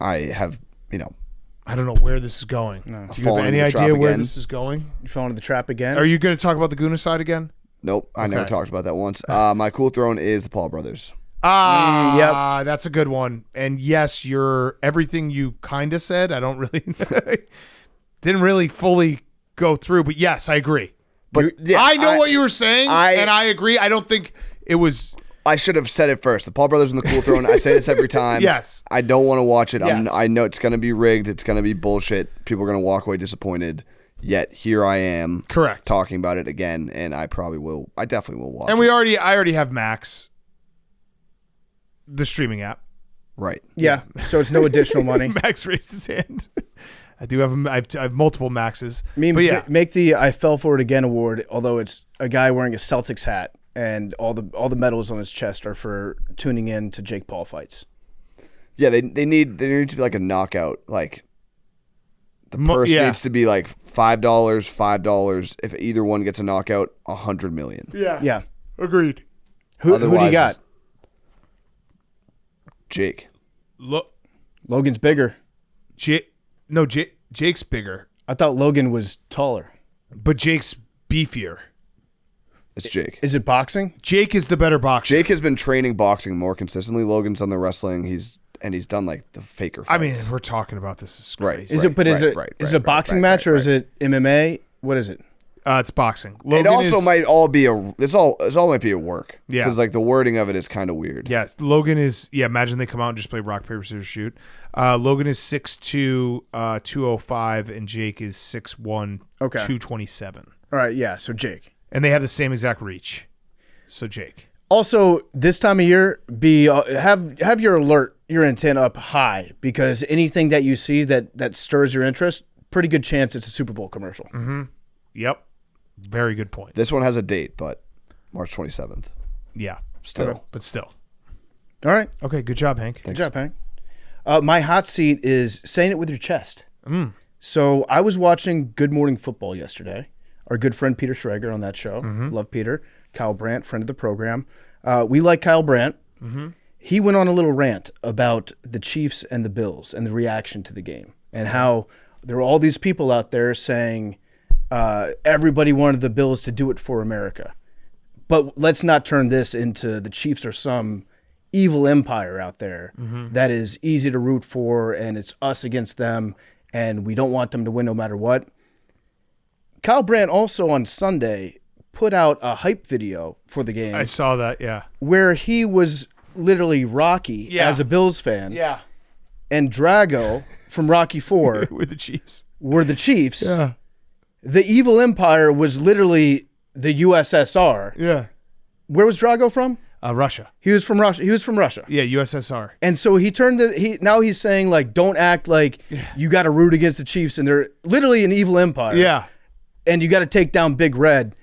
I have, I don't know where this is going. Do you have Falling any into the trap idea where again. this is going? You fell into the trap again. Are you going to talk about the Guna side again? nope, I never Okay. talked about that once. My Cool Throne is the Paul brothers. That's a good one. And yes, everything you kind of said, I don't really didn't really fully go through, but yes, I agree. But yeah, I know what you were saying, I- and I agree. I don't think it was. I should have said it first. The Paul brothers and the Cool Throne. I say this every time. Yes. I don't want to watch it. Yes. I know it's going to be rigged. It's going to be bullshit. People are going to walk away disappointed. Yet here I am, Correct. talking about it again, and I probably will. I definitely will watch. And it. I already have Max. The streaming app. Right. Yeah. So it's no additional money. Max raised his hand. I do have I have multiple Maxes. Memes But yeah. make the I Fell For It Again award, although it's a guy wearing a Celtics hat and all the medals on his chest are for tuning in to Jake Paul fights. Yeah, they need to be like a knockout. Like the purse yeah. needs to be like $5. If either one gets a knockout, $100 million. Yeah. Agreed. Who do Otherwise, you got? Jake. Logan's bigger. Jake's bigger, I thought Logan was taller. but Jake's beefier. It's Jake. Is it boxing? Jake is the better boxer. Jake has been training boxing more consistently. Logan's done the wrestling. He's done like the faker fights. I mean, we're talking about this. It's Right. crazy. Is it? But is it? right, Is it a right, boxing right, match or right, is it MMA? What is it? It's boxing. It Logan also is, might all be it all might be a work. Yeah. Because like the wording of it is kind of weird. Yes, Logan is. Yeah, imagine they come out and just play rock paper scissors shoot. Logan is 6'2", 205, and Jake is 6'1", Okay. 227, All right. Yeah. So Jake. and they have the same exact reach. So Jake. Also, this time of year, have your intent up high, because anything that you see that stirs your interest, pretty good chance it's a Super Bowl commercial. Mm-hmm. Yep. Very good point. This one has a date, but March 27th. Yeah. Still. But still. All right. Okay. Good job, Hank. Good job, Hank. My hot seat is saying it with your chest. So I was watching Good Morning Football yesterday. Our good friend Peter Schrager on that show. Love Peter. Kyle Brandt, friend of the program. We like Kyle Brandt. He went on a little rant about the Chiefs and the Bills and the reaction to the game, and how there were all these people out there saying everybody wanted the Bills to do it for America. But let's not turn this into the Chiefs are some evil empire out there that is easy to root for, and it's us against them, and we don't want them to win no matter what. Kyle Brandt also on Sunday put out a hype video for the game I saw that. Yeah. where he was literally Rocky Yeah. as a Bills fan, Yeah. and Drago from Rocky 4 With the Chiefs. were the Chiefs. Yeah. The evil empire was literally the USSR. Yeah. Where was Drago from? Russia. He was from Russia. He was from Russia. Yeah. USSR. And so he turned now he's saying like, don't act like you got to root against the Chiefs and they're literally an evil empire. Yeah. And you got to take down Big Red.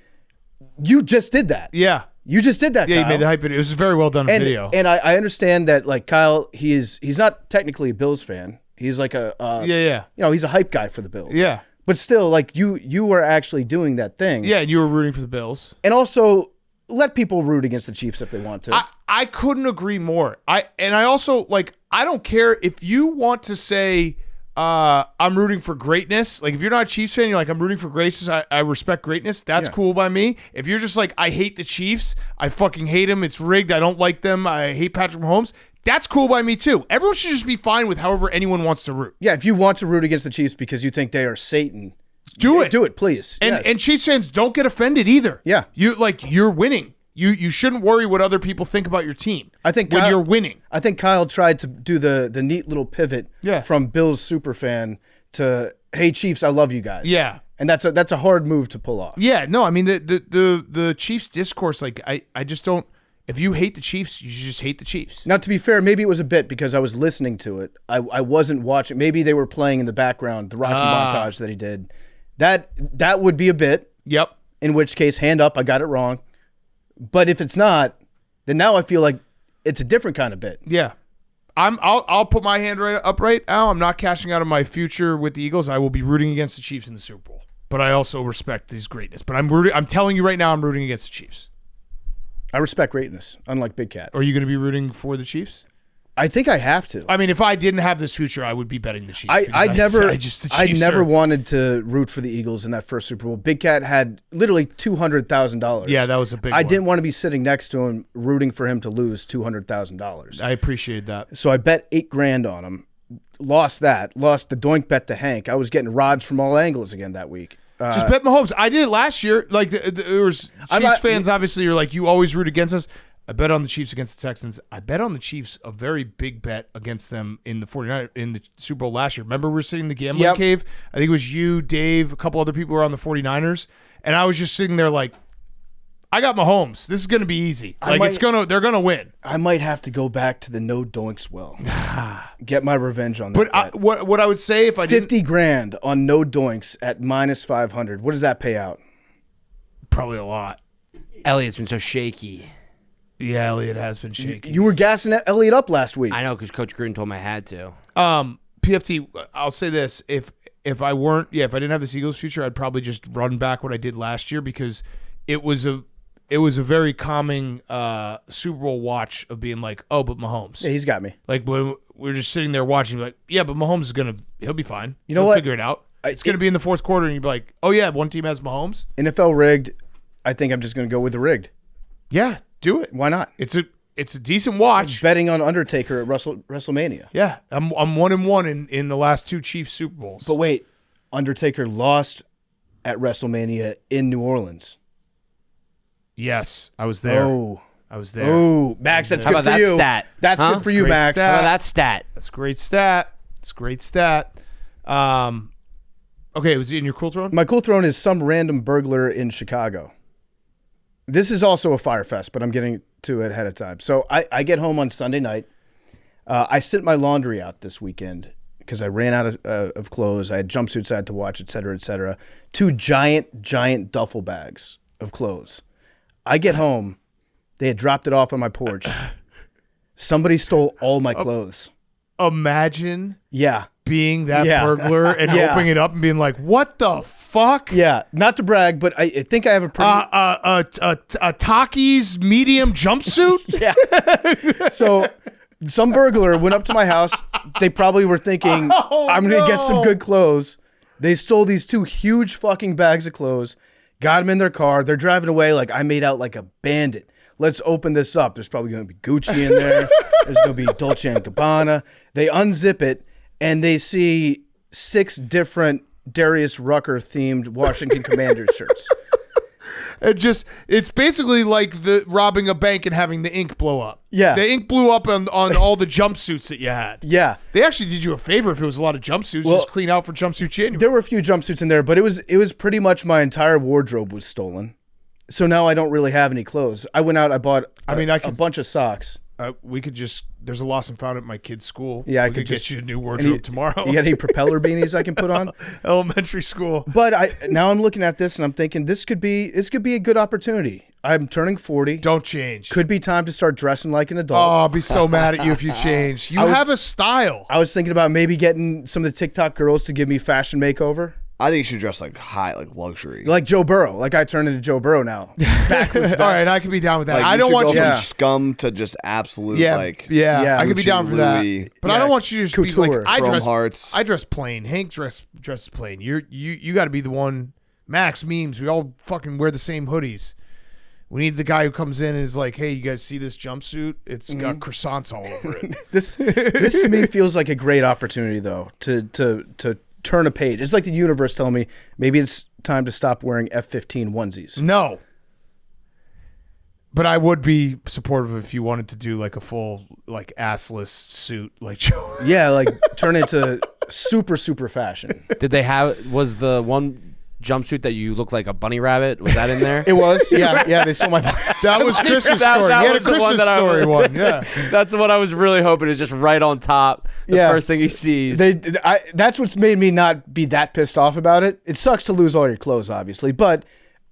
You just did that. Yeah. You just did that. Yeah. Kyle. He made the hype video. It was a very well done video. And I understand that like Kyle, he's not technically a Bills fan. He's like yeah. he's a hype guy for the Bills. Yeah. But still, like you were actually doing that thing. Yeah. And you were rooting for the Bills. And also let people root against the Chiefs if they want to. I couldn't agree more. I also like, I don't care if you want to say I'm rooting for greatness. Like if you're not a Chiefs fan, you're like, I'm rooting for greatness. I respect greatness. That's cool by me. If you're just like, I hate the Chiefs, I fucking hate them, it's rigged, I don't like them, I hate Patrick Mahomes, that's cool by me too. Everyone should just be fine with however anyone wants to root. Yeah, if you want to root against the Chiefs because you think they are Satan, Do it. Do it, please. And Yes. and Chiefs fans, don't get offended either. Yeah. You're winning. You shouldn't worry what other people think about your team. I think when Kyle- you're winning. I think Kyle tried to do the neat little pivot from Bills superfan to, hey Chiefs, I love you guys. Yeah. And that's a hard move to pull off. Yeah, no, I mean the Chiefs discourse, like I just don't. If you hate the Chiefs, you should just hate the Chiefs. Now, to be fair, maybe it was a bit because I was listening to it. I wasn't watching. Maybe they were playing in the background the Rocky montage that he did. That would be a bit. Yep. In which case, hand up, I got it wrong. But if it's not, then now I feel like it's a different kind of bit. Yeah. I'll put my hand up right now. I'm not cashing out of my future with the Eagles. I will be rooting against the Chiefs in the Super Bowl. But I also respect his greatness. But I'm telling you right now, I'm rooting against the Chiefs. I respect greatness, unlike Big Cat. Are you going to be rooting for the Chiefs? I think I have to. I mean, if I didn't have this future, I would be betting the Chiefs. I never Chiefs wanted to root for the Eagles in that first Super Bowl. Big Cat had literally $200,000. Yeah, that was a big I one. didn't want to be sitting next to him rooting for him to lose $200,000. I appreciated that. So I bet $8,000 on him. Lost the doink bet to Hank. I was getting rods from all angles again that week. Just bet Mahomes. I did it last year. Like there was Chiefs fans. Obviously, you're like, you always root against us. I bet on the Chiefs against the Texans. I bet on the Chiefs a very big bet against them in the 49 in the Super Bowl last year. Remember we were sitting in the gambling cave? I think it was you, Dave, a couple other people were on the 49ers. And I was just sitting there like, I got Mahomes. This is going to be easy. They're going to win. I might have to go back to the no doinks well. Get my revenge on that. But what I would say if I didn't 50 grand on no doinks at minus 500. What does that pay out? probably a lot. Elliot's been so shaky. Yeah, Elliot has been shaky. You were gassing Elliot up last week. I know because Coach Gruden told me I had to. PFT, I'll say this. If I didn't have this Eagles future, I'd probably just run back what I did last year because it was a very calming Super Bowl watch of being like, oh, but Mahomes. Yeah, he's got me. Like when we were just sitting there watching, like, yeah, but Mahomes he'll be fine. You know he'll what? Figure it out. It's going to be in the fourth quarter, and you'd be like, oh yeah, one team has Mahomes. NFL rigged. I think I'm just going to go with the rigged. Yeah, do it. Why not? It's a decent watch. Betting on Undertaker at WrestleMania. Yeah, I'm 1-1 in the last 2 Chiefs Super Bowls. But wait, Undertaker lost at WrestleMania in New Orleans. Yes, I was there. Oh, I was there. oh, Max, that's How good about for that you. stat? That's Huh? good for you, Great Max. stat. How about that stat? That's a great stat. It's a great stat. Okay, was it in your cool throne? My cool throne is some random burglar in Chicago. This is also a fire fest, but I'm getting to it ahead of time. So I get home on Sunday night. I sent my laundry out this weekend because I ran out of clothes. I had jumpsuits I had to watch, et cetera, et cetera. 2 giant duffel bags of clothes. I get home. They had dropped it off on my porch. Somebody stole all my clothes. Imagine Yeah. being that Yeah. burglar and Yeah. opening it up and being like, what the fuck? Yeah. Not to brag, but I think I have a pretty... A Takis medium jumpsuit? Yeah. So some burglar went up to my house. They probably were thinking, I'm going to get some good clothes. They stole these 2 huge fucking bags of clothes, got them in their car. They're driving away like I made out like a bandit. Let's open this up. There's probably going to be Gucci in there. There's going to be Dolce & Gabbana. They unzip it, and they see 6 different Darius Rucker themed Washington Commanders shirts. It's basically like the robbing a bank and having the ink blow up. Yeah. The ink blew up on all the jumpsuits that you had. Yeah. They actually did you a favor if it was a lot of jumpsuits. Well, just clean out for jumpsuit January. There were a few jumpsuits in there, but it was pretty much my entire wardrobe was stolen. So now I don't really have any clothes. I went out, I bought a bunch of socks. We could just, there's a lost and found at my kid's school. Yeah, I we could get just- you a new wardrobe tomorrow. You got any propeller beanies I can put on? Elementary school. But now I'm looking at this and I'm thinking this could be a good opportunity. I'm turning 40. Don't change. Could be time to start dressing like an Oh, adult. I'll be so mad at you if you change. You have a style. I was thinking about maybe getting some of the TikTok girls to give me fashion makeover. I think you should dress like high, like luxury. Like Joe Burrow. Like I turned into Joe Burrow now. Backless All right, vests. I can be down with that. Like, I you don't should want go you. from Yeah. scum to just absolute Yeah, like Yeah. I could be Gucci, down for that. Louis. But I don't want you to just be Couture. like Chrome hearts. I dress plain. Hank dresses plain. You got to be the one. Max memes. We all fucking wear the same hoodies. We need the guy who comes in and is like, "Hey, you guys see this jumpsuit? It's got croissants all over it." This to me feels like a great opportunity though to turn a page. It's like the universe telling me maybe it's time to stop wearing F-15 onesies. No. But I would be supportive if you wanted to do like a full like assless suit like Joe. Yeah, like turn into super fashion. Did they have? Was the one jumpsuit that you look like a bunny rabbit? Was that in there? It was, yeah. They stole my. That was Christmas That- story. that He had a was the one Christmas that I story was- one. Yeah. That's the one I was really hoping is just right on top. The Yeah. first thing he sees. That's what's made me not be that pissed off about it. It sucks to lose all your clothes, obviously, but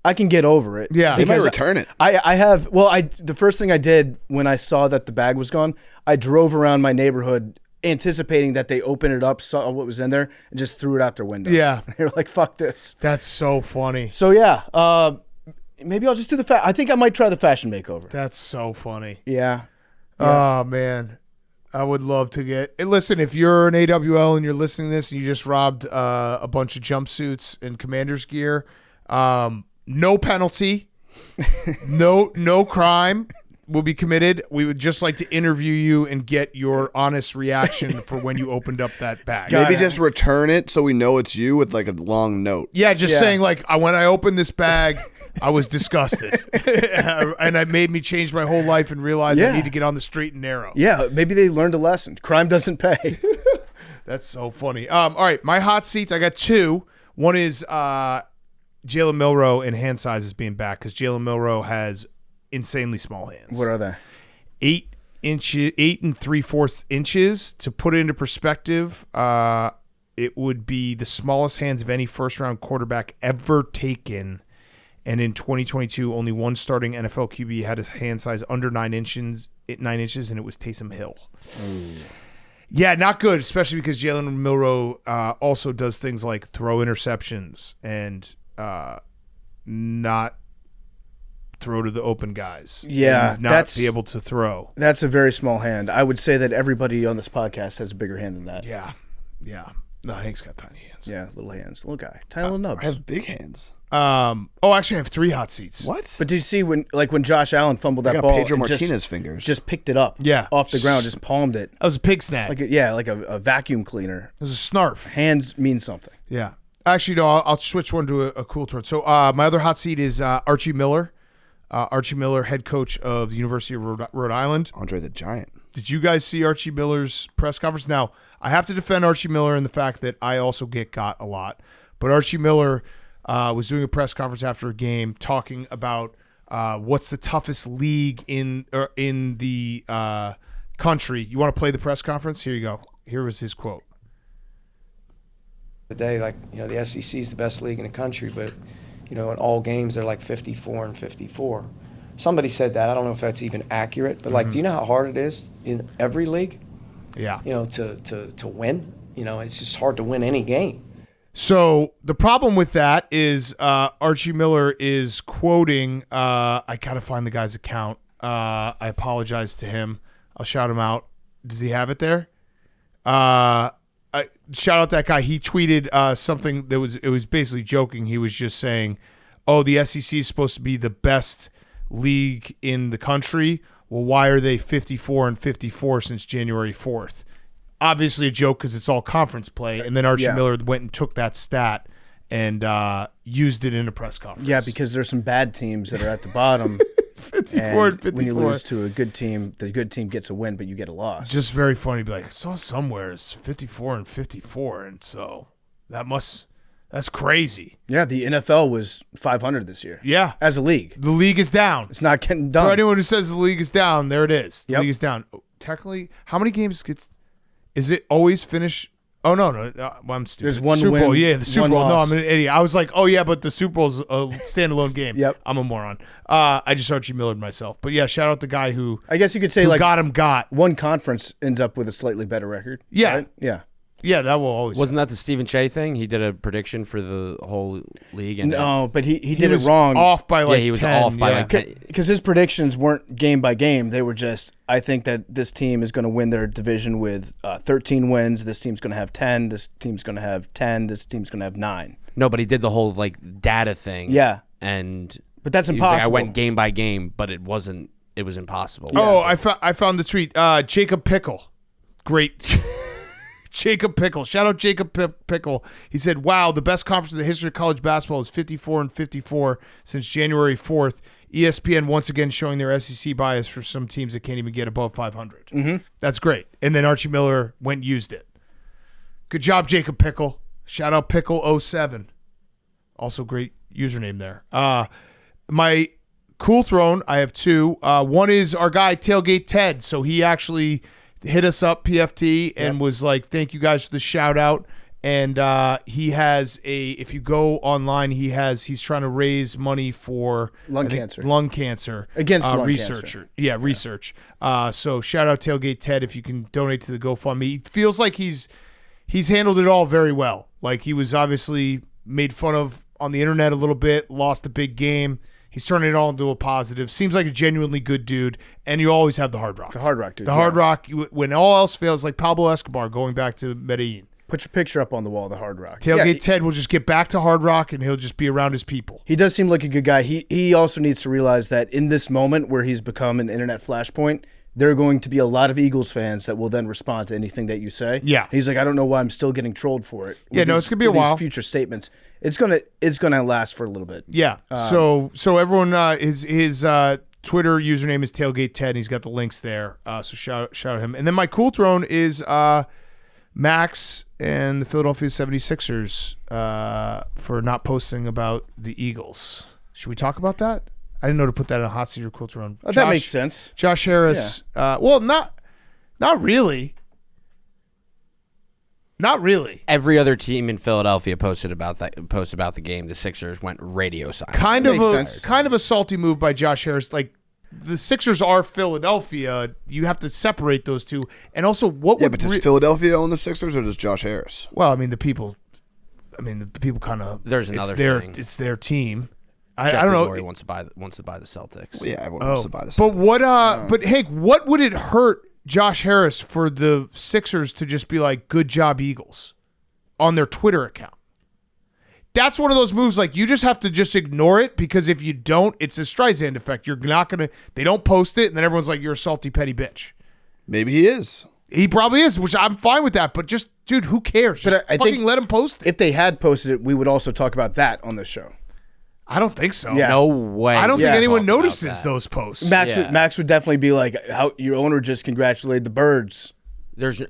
I can get over it. Yeah. They might because return it. I have. Well, the first thing I did when I saw that the bag was gone, I drove around my neighborhood anticipating that they opened it up, saw what was in there, and just threw it out their window. Yeah. They were like, "Fuck this." That's so funny. So yeah, maybe I'll just do I think I might try the fashion makeover. That's so funny. Yeah. Oh man, I would love to get. Hey, listen, if you're an AWL and you're listening to this and you just robbed a bunch of jumpsuits and Commander's gear, no penalty, no crime will be committed. We would just like to interview you and get your honest reaction for when you opened up that bag. Maybe just return it so we know it's you with like a long note. Yeah, just saying like when I opened this bag, I was disgusted, and it made me change my whole life and realize I Yeah. need to get on the straight and narrow. Yeah, maybe they learned a lesson. Crime doesn't pay. That's so funny. All right, my hot seats. I got 2. One is Jalen Milroe and hand sizes being back because Jalen Milroe has insanely small hands. What are they? 8 3/4 inches. To put it into perspective, it would be the smallest hands of any first-round quarterback ever taken. And in 2022, only one starting NFL QB had a hand size under 9 inches, and it was Taysom Hill. Ooh. Yeah, not good, especially because Jalen Milroe also does things like throw interceptions and not throw to the open guys. Yeah, and not be able to throw. That's a very small hand. I would say that everybody on this podcast has a bigger hand than that. Yeah. No, Hank's got tiny hands. Yeah, little hands, little guy, tiny little nubs. I have big hands. Actually, I have 3 hot seats. What? But did you see when Josh Allen fumbled I that got ball? Pedro and Martinez fingers. just picked it up. Yeah. Off the ground, just palmed it. That was a pig snag. Like a vacuum cleaner. It was a snarf. Hands mean something. Yeah. Actually, no, I'll switch one to a cool turn. So my other hot seat is Archie Miller. Archie Miller, head coach of the University of Rhode Island. Andre the Giant. Did you guys see Archie Miller's press conference? Now, I have to defend Archie Miller in the fact that I also get got a lot. But Archie Miller was doing a press conference after a game talking about what's the toughest league in the country. You want to play the press conference? Here you go. Here was his quote. Today, the SEC is the best league in the country, but, in all games, they're like 54-54. Somebody said that. I don't know if that's even accurate, but, do you know how hard it is in every league? Yeah. To win? It's just hard to win any game. So the problem with that is Archie Miller is quoting, I got to find the guy's account. I apologize to him. I'll shout him out. Does he have it there? Shout out that guy. He tweeted something that was basically joking. He was just saying, "Oh, the SEC is supposed to be the best league in the country. Well, why are they 54-54 since January 4th?" Obviously a joke because it's all conference play. And then Archie Miller went and took that stat and used it in a press conference. Yeah, because there's some bad teams that are at the bottom. 54-54. When you lose to a good team, the good team gets a win, but you get a loss. Just very funny to be like, I saw somewhere it's 54-54, and so that's crazy. Yeah, the NFL was 500 this year. Yeah. As a league. The league is down. It's not getting done. For anyone who says the league is down, there it is. The Yep. league is down. Technically, how many games is it always finish? Oh, no. Well, I'm stupid. There's one Super Bowl. win, Yeah, the Super one Bowl. No, loss. I'm an idiot. I was like, oh, yeah, but the Super Bowl's a standalone game. Yep. I'm a moron. I just Archie Millered myself. But, yeah, shout out the guy who I guess you could say got. one conference ends up with a slightly better record. Yeah. Right? Yeah. Yeah, that will always Wasn't that the Stephen Shea thing? He did a prediction for the whole league. And No, but he He did was it wrong. off by like he was 10. off by yeah. like 10. Because his predictions weren't game by game. They were just, I think that this team is going to win their division with 13 wins. This team's going to have 10. This team's going to have 10. This team's going to have 9. No, but he did the whole data thing. Yeah. And But that's he was like, impossible. I went game by game, but it wasn't. It was impossible. Oh, I found the tweet. Jacob Pickle. Great. Jacob Pickle. Shout out Jacob Pickle. He said, wow, the best conference in the history of college basketball is 54-54 since January 4th. ESPN once again showing their SEC bias for some teams that can't even get above 500. Mm-hmm. That's great. And then Archie Miller went and used it. Good job, Jacob Pickle. Shout out Pickle07. Also great username there. My cool throne, I have 2. One is our guy, Tailgate Ted. So he actually hit us up, PFT, and was like, thank you guys for the shout out. And he has if you go online, he's trying to raise money for Lung cancer. Against lung researcher. cancer. Yeah, research. So shout out Tailgate Ted if you can donate to the GoFundMe. It feels like he's handled it all very well. Like he was obviously made fun of on the internet a little bit, lost a big game. He's turning it all into a positive. Seems like a genuinely good dude, and you always have the Hard Rock. The Hard Rock, dude. The Hard Rock, when all else fails, like Pablo Escobar going back to Medellin. Put your picture up on the wall of the Hard Rock. Tailgate Ted will just get back to Hard Rock, and he'll just be around his people. He does seem like a good guy. He also needs to realize that in this moment where he's become an internet flashpoint, there are going to be a lot of Eagles fans that will then respond to anything that you say. Yeah. He's like, I don't know why I'm still getting trolled for it. Yeah, no, it's gonna be a while. These future statements. It's gonna last for a little bit. Yeah. So everyone, his Twitter username is Tailgate Ted, and he's got the links there. So shout out him. And then my cool throne is Max and the Philadelphia 76ers for not posting about the Eagles. Should we talk about that? I didn't know to put that in a hot seat or cool to run. That makes sense. Josh Harris. Well, not really. Not really. Every other team in Philadelphia posted about the game. The Sixers went radio silent. Kind of a salty move by Josh Harris. Like, the Sixers are Philadelphia. You have to separate those two. And also, what would... but does Philadelphia own the Sixers or does Josh Harris? Well, the people kind of... There's another thing. It's their team. Jeffrey I don't know. Lurie wants to buy the Celtics. Well, yeah, everyone wants to buy the Celtics. But what? But Hank, what would it hurt Josh Harris for the Sixers to just be like, "Good job, Eagles," on their Twitter account? That's one of those moves. Like, you just have to just ignore it, because if you don't, it's a Streisand effect. You're not gonna. They don't post it, and then everyone's like, "You're a salty petty bitch." Maybe he is. He probably is, which I'm fine with that. But just, dude, who cares? Just I fucking think let him post it. If they had posted it, we would also talk about that on the show. I don't think so. Yeah. No way. I don't think anyone Talk about notices that. those posts. Max would definitely be like, "How your owner just congratulated the Birds." There's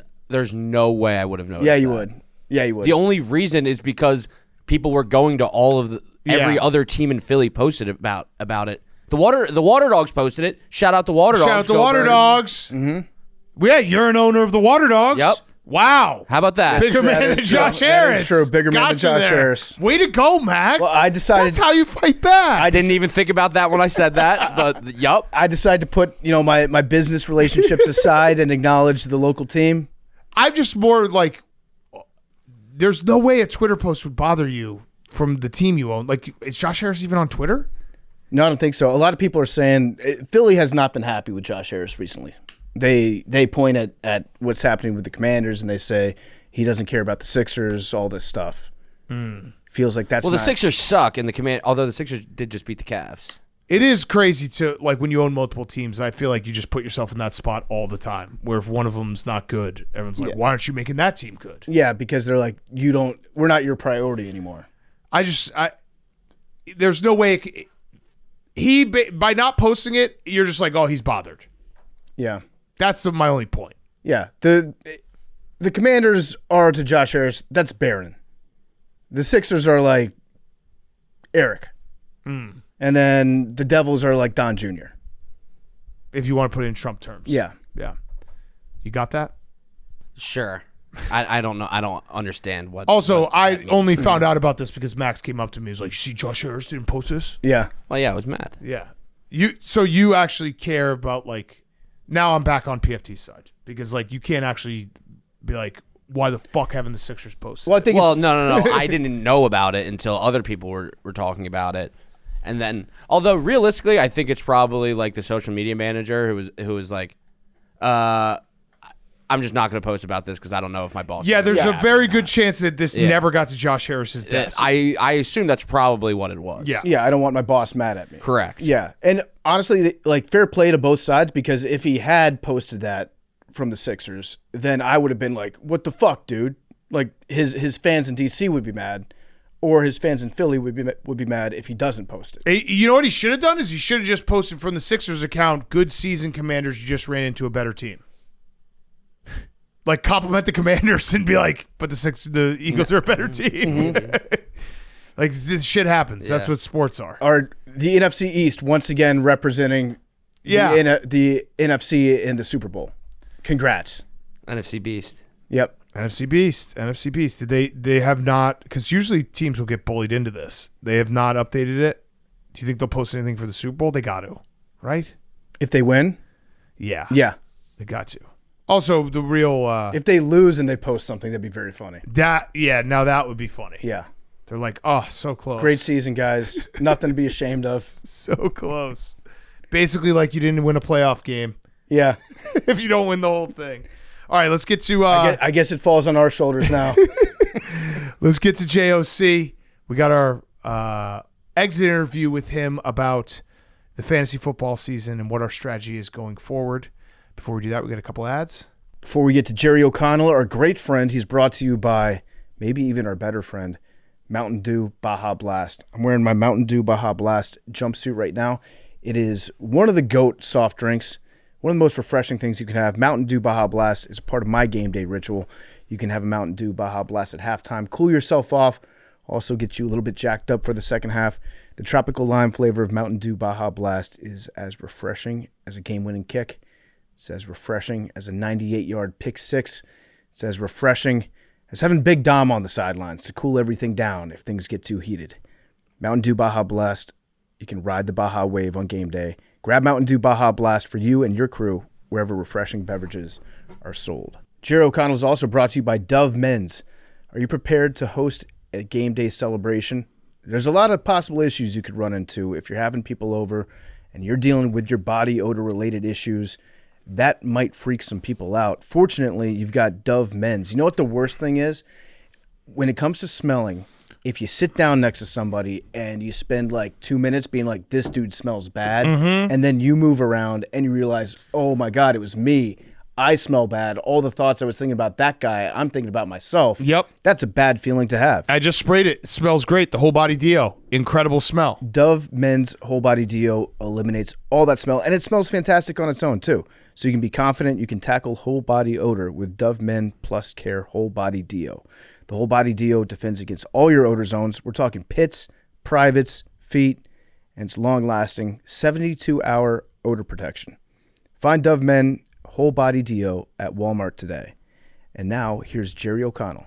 no way I would have noticed. Yeah, you that. would. Yeah, you would. The only reason is because people were going to all of every other team in Philly posted about it. The Water Dogs posted it. Shout out the Water Dogs. Shout out the Go Water Birds. Dogs. Mm-hmm. Yeah, you're an owner of the Water Dogs. Yep. Wow. How about that? Bigger man than Josh Harris. That is true. Bigger man than Gotcha Josh there. Harris. Way to go, Max. Well, I decided- That's how you fight back. I didn't even think about that when I said that, but yup. I decided to put my business relationships aside and acknowledge the local team. I'm just more like, there's no way a Twitter post would bother you from the team you own. Like, is Josh Harris even on Twitter? No, I don't think so. A lot of people are saying Philly has not been happy with Josh Harris recently. They point at what's happening with the Commanders, and they say he doesn't care about the Sixers, all this stuff. Feels like that's Well, not... the Sixers suck, and although the Sixers did just beat the Cavs. It is crazy to, like, when you own multiple teams, I feel like you just put yourself in that spot all the time, where if one of them's not good, everyone's like, why aren't you making that team good? Yeah, because they're like, we're not your priority anymore. There's no way by not posting it, you're just like, oh, he's bothered. Yeah. That's my only point. Yeah. The Commanders are to Josh Harris, that's Barron. The Sixers are like Eric. And then the Devils are like Don Jr. If you want to put it in Trump terms. Yeah. Yeah. You got that? Sure. I don't know. I don't understand what. Also, what I that means. only found out about this because Max came up to me. He was like, see, Josh Harris didn't post this? Yeah. Well, yeah, I was mad. Yeah. So you actually care about, like, now I'm back on PFT's side, because, like, you can't actually be like, why the fuck haven't the Sixers posted? Well, I think Well, no. I didn't know about it until other people were talking about it. And then, although realistically, I think it's probably like the social media manager who was like, I'm just not going to post about this because I don't know if my boss. Yeah, there's a Yeah. very good chance that this never got to Josh Harris's desk. I assume that's probably what it was. Yeah. Yeah, I don't want my boss mad at me. Correct. Yeah. And honestly, like, fair play to both sides, because if he had posted that from the Sixers, then I would have been like, what the fuck, dude? Like, his fans in DC would be mad, or his fans in Philly would be mad if he doesn't post it. Hey, you know what he should have done is he should have just posted from the Sixers account, good season, Commanders, you just ran into a better team. Like, compliment the Commanders and be like, but the Eagles are a better team. Like, this shit happens. That's what sports are. Or the NFC East once again representing the NFC in the Super Bowl. Congrats. NFC Beast. Yep. NFC Beast. Did they have not, because usually teams will get bullied into this. They have not updated it. Do you think they'll post anything for the Super Bowl? They got to, right? If they win? Yeah. Yeah. They got to. Also, the real If they lose and they post something, that'd be very funny. now that would be funny. Yeah. They're like, oh, so close. Great season, guys. Nothing to be ashamed of. So close. Basically like you didn't win a playoff game Yeah. if you don't win the whole thing. All right, let's get to I guess it falls on our shoulders now. let's get to JOC. We got our exit interview with him about the fantasy football season and what our strategy is going forward. Before we do that, we got a couple ads. Before we get to Jerry O'Connell, our great friend, he's brought to you by maybe even our better friend, Mountain Dew Baja Blast. I'm wearing my Mountain Dew Baja Blast jumpsuit right now. It is one of the GOAT soft drinks, one of the most refreshing things you can have. Mountain Dew Baja Blast is a part of my game day ritual. You can have a Mountain Dew Baja Blast at halftime. Cool yourself off. Also get you a little bit jacked up for the second half. The tropical lime flavor of Mountain Dew Baja Blast is as refreshing as a game-winning kick. It's as refreshing as a 98-yard pick six. It's as refreshing as having Big Dom on the sidelines to cool everything down if things get too heated. Mountain Dew Baja Blast. You can ride the Baja wave on game day. Grab Mountain Dew Baja Blast for you and your crew wherever refreshing beverages are sold. Jerry O'Connell is also brought to you by Dove Men's. Are you prepared to host a game day celebration? There's a lot of possible issues you could run into if you're having people over and you're dealing with your body odor-related issues. That might freak some people out. Fortunately, you've got Dove Men's. You know what the worst thing is? When it comes to smelling, if you sit down next to somebody and you spend like 2 minutes being like, this dude smells bad, and then you move around and you realize, oh my God, it was me. I smell bad. All the thoughts I was thinking about that guy, I'm thinking about myself. Yep. That's a bad feeling to have. I just sprayed it. It smells great. The whole body deo. Incredible smell. Dove Men's Whole Body Deo eliminates all that smell, and it smells fantastic on its own too. So you can be confident you can tackle whole body odor with Dove Men Plus Care Whole Body Deo. The Whole Body Deo defends against all your odor zones. We're talking pits, privates, feet, and it's long-lasting 72-hour odor protection. Find Dove Men Whole Body Deo at Walmart today. And now, here's Jerry O'Connell.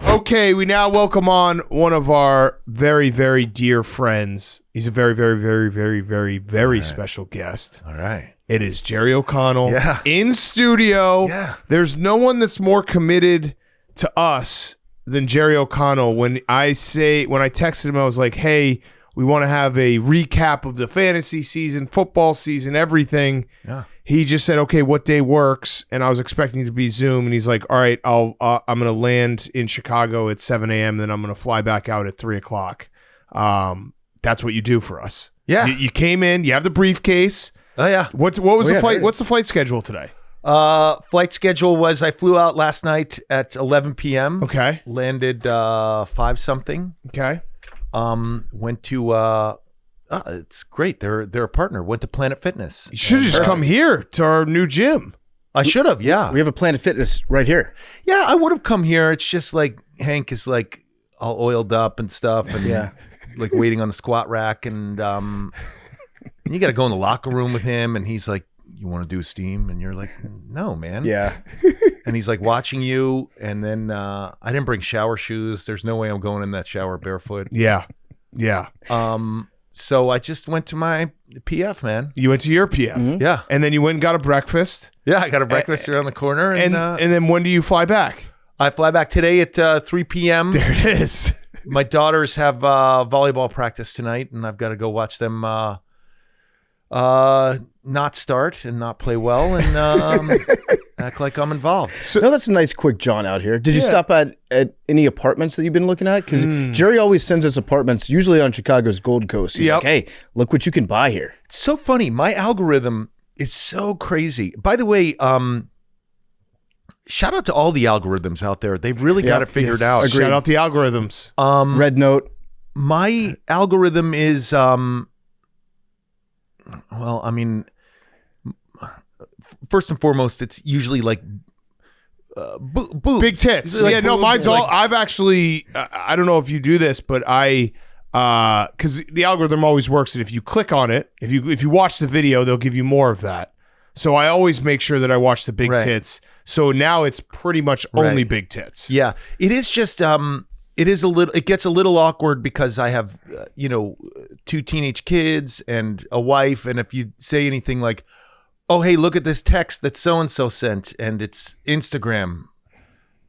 Okay, we now welcome on one of our very, very dear friends. He's a very, very, very, very, very, very special guest. All right. It is Jerry O'Connell in studio. Yeah. There's no one that's more committed to us than Jerry O'Connell. When I texted him, I was like, hey, we want to have a recap of the fantasy season, football season, everything. Yeah. He just said, okay, what day works? And I was expecting it to be Zoom. And he's like, all right, I'm going to land in Chicago at 7 a.m. Then I'm going to fly back out at 3 o'clock. That's what you do for us. Yeah. You came in, you have the briefcase. Oh, yeah. What was the flight? What's the flight schedule today? Flight schedule was I flew out last night at 11 p.m. Okay. Landed 5 something. Okay. Went to it's great. They're a partner. Went to Planet Fitness. You should have just come here to our new gym. I should have. Yeah. We have a Planet Fitness right here. Yeah, I would have come here. It's just like Hank is like all oiled up and stuff, and like waiting on the squat rack, and you got to go in the locker room with him, and he's like, "You want to do steam?" And you're like, "No, man." Yeah. And he's like watching you, and then I didn't bring shower shoes. There's no way I'm going in that shower barefoot. Yeah. Yeah. So I just went to my PF, man. You went to your PF. Mm-hmm. Yeah. And then you went and got a breakfast. Yeah, I got a breakfast around the corner. And then when do you fly back? I fly back today at 3 p.m. There it is. My daughters have volleyball practice tonight, and I've got to go watch them not start and not play well and act like I'm involved. No, that's a nice quick jaunt out here. Did you stop at any apartments that you've been looking at? Because Jerry always sends us apartments, usually on Chicago's Gold Coast. He's like, hey, look what you can buy here. It's so funny. My algorithm is so crazy. By the way, shout out to all the algorithms out there. They've really got it figured out. Shout out the algorithms. Red Note. My algorithm is, well, I mean, first and foremost, it's usually like boobs. Big tits. Like yeah, no, boobs, mine's all. like- I've actually. I don't know if you do this, but because the algorithm always works, and if you click on it, if you watch the video, they'll give you more of that. So I always make sure that I watch the big tits. So now it's pretty much only big tits. Yeah, it is just it is a little. It gets a little awkward because I have 2 teenage kids and a wife, and if you say anything like, "Oh, hey, look at this text that so and so sent," and it's Instagram,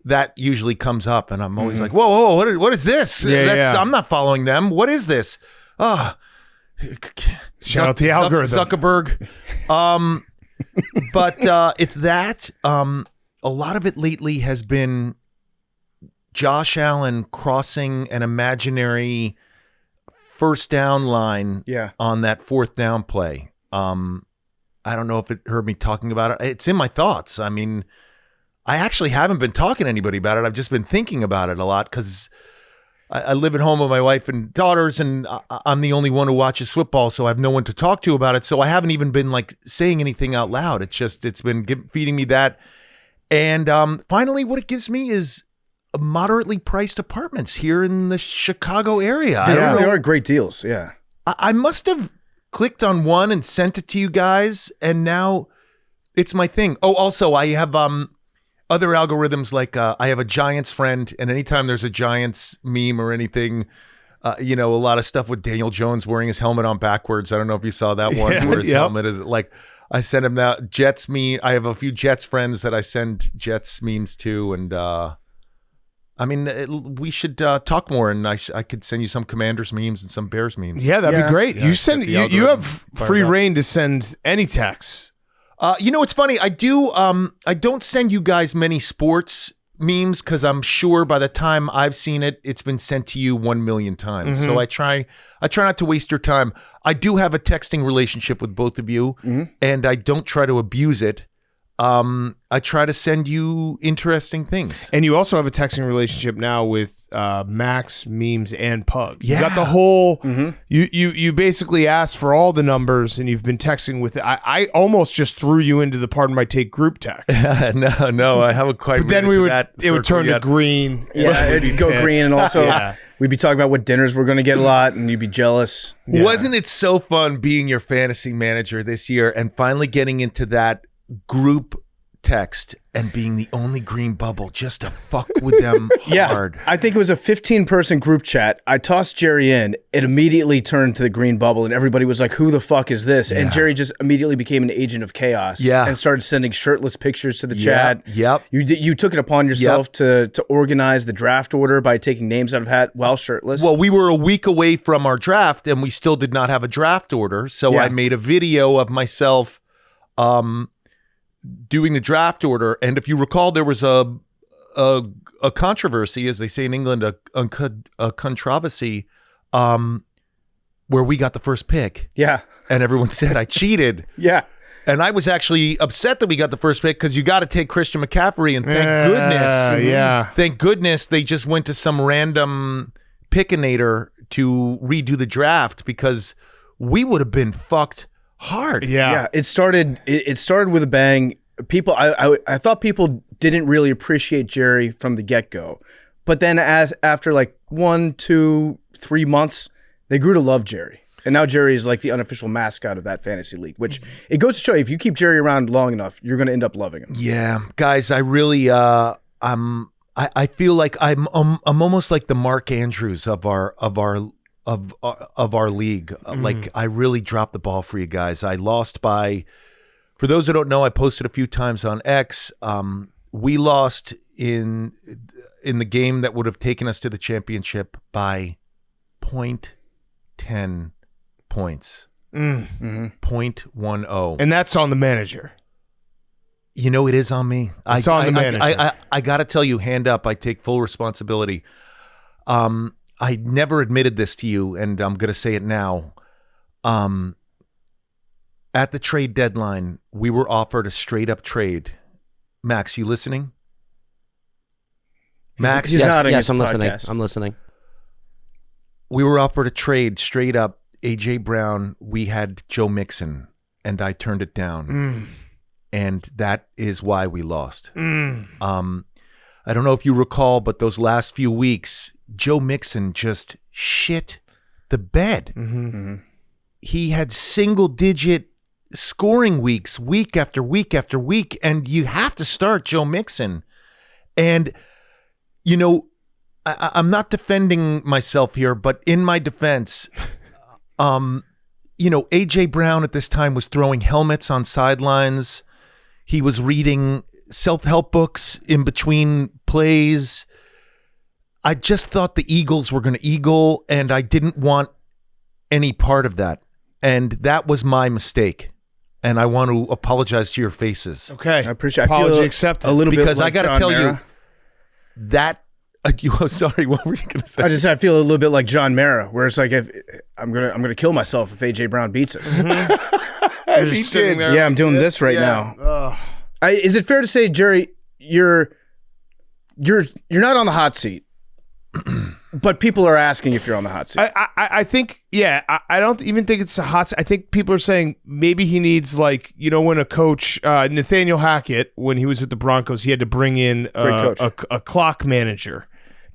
that usually comes up, and I'm always like, "Whoa, what is this? Yeah. I'm not following them. What is this?" Shout out the algorithm. Zuckerberg. But it's that. A lot of it lately has been Josh Allen crossing an imaginary first down line on that 4th down play. I don't know if it heard me talking about it. It's in my thoughts. I mean, I actually haven't been talking to anybody about it. I've just been thinking about it a lot because I live at home with my wife and daughters, and I'm the only one who watches football, so I have no one to talk to about it. So I haven't even been like saying anything out loud. It's been feeding me that. And finally, what it gives me is moderately priced apartments here in the Chicago area. I don't know. They are great deals. Yeah. I must have clicked on one and sent it to you guys, and now it's my thing. Oh, also, I have other algorithms, like I have a Giants friend, and anytime there's a Giants meme or anything, a lot of stuff with Daniel Jones wearing his helmet on backwards. I don't know if you saw that one where his helmet is like, I send him that Jets meme. I have a few Jets friends that I send Jets memes to, and we should talk more, and I could send you some Commanders memes and some Bears memes. Yeah, that'd be great. Yeah, you have free reign to send any texts. It's funny. I don't send you guys many sports memes because I'm sure by the time I've seen it, it's been sent to you 1 million times. So I try not to waste your time. I do have a texting relationship with both of you, and I don't try to abuse it. I try to send you interesting things. And you also have a texting relationship now with Max, Memes, and Pug. Yeah. You got the whole. You basically asked for all the numbers, and you've been texting with. I almost just threw you into the Pardon My Take group text. No, I haven't quite. But then it would turn to green. Yeah, it'd go green, and also we'd be talking about what dinners we're going to get a lot, and you'd be jealous. Yeah. Wasn't it so fun being your fantasy manager this year and finally getting into that group text and being the only green bubble just to fuck with them hard? I think it was a 15-person group chat. I tossed Jerry in. It immediately turned to the green bubble, and everybody was like, who the fuck is this? And Jerry just immediately became an agent of chaos and started sending shirtless pictures to the chat. Yep. You took it upon yourself to organize the draft order by taking names out of hat while shirtless. Well, we were a week away from our draft, and we still did not have a draft order, so I made a video of myself doing the draft order. And if you recall, there was a controversy, as they say in England, a controversy, where we got the first pick. Yeah. And everyone said I cheated. Yeah. And I was actually upset that we got the first pick because you got to take Christian McCaffrey, and thank goodness they just went to some random pickinator to redo the draft, because we would have been fucked hard. Yeah. It started with a bang. People, I thought people didn't really appreciate Jerry from the get-go, but then after like 1, 2, 3 months, they grew to love Jerry. And now Jerry is like the unofficial mascot of that fantasy league, which it goes to show you, if you keep Jerry around long enough, you're going to end up loving him. Yeah, guys, I really, I feel like I'm almost like the Mark Andrews of our league. Like, I really dropped the ball for you guys. I lost by, for those who don't know, I posted a few times on X. We lost in the game that would have taken us to the championship by 0.10 points. 0.10. And that's on the manager. You know, it is on me. It's on the manager. I got to tell you, hand up, I take full responsibility. I never admitted this to you, and I'm going to say it now. At the trade deadline, we were offered a straight-up trade. Max, you listening? Max? He's nodding. Yes, I'm listening. listening. I'm listening. We were offered a trade straight up. A.J. Brown, we had Joe Mixon, and I turned it down. And that is why we lost. I don't know if you recall, but those last few weeks, Joe Mixon just shit the bed. He had single-digit scoring weeks, week after week after week, and you have to start Joe Mixon. And, you know, I'm not defending myself here, but in my defense, you know, A.J. Brown at this time was throwing helmets on sidelines. He was reading self-help books in between plays. I just thought the Eagles were going to eagle, and I didn't want any part of that. And that was my mistake. And I want to apologize to your faces. Okay. I appreciate it. Apology accepted. A little because bit like I got to John tell Mara. you that. Sorry, what were you going to say? I feel a little bit like John Mara, where it's like, if I'm gonna kill myself if A.J. Brown beats us. You're just sitting there Yeah, I'm like doing this right now. Ugh. Is it fair to say, Jerry, you're not on the hot seat? But people are asking if you're on the hot seat. I think, yeah, I don't even think it's a hot seat. I think people are saying maybe he needs, like, you know, when a coach, Nathaniel Hackett, when he was with the Broncos, he had to bring in a clock manager.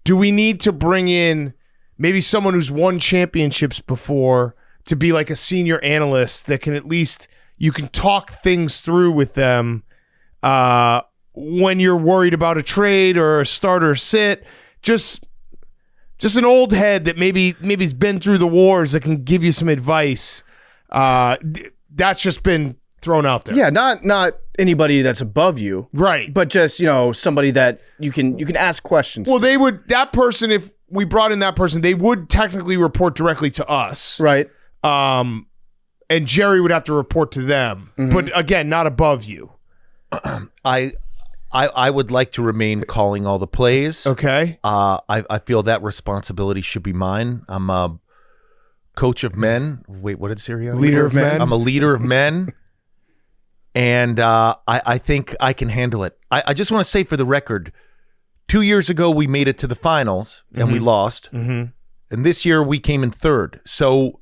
Do we need to bring in maybe someone who's won championships before to be like a senior analyst that can at least, you can talk things through with them when you're worried about a trade or a starter sit? Just an old head that maybe's been through the wars that can give you some advice. That's just been thrown out there. Yeah, not anybody that's above you, right? But just, you know, somebody that you can ask questions. Well, they would, that person, if we brought in that person, they would technically report directly to us, right? And Jerry would have to report to them, but again, not above you. I would like to remain calling all the plays. Okay. I feel that responsibility should be mine. I'm a coach of men. Wait, what did Siri? Leader of men. I'm a leader of men. And I think I can handle it. I just want to say for the record, 2 years ago we made it to the finals and we lost. And this year we came in third. So,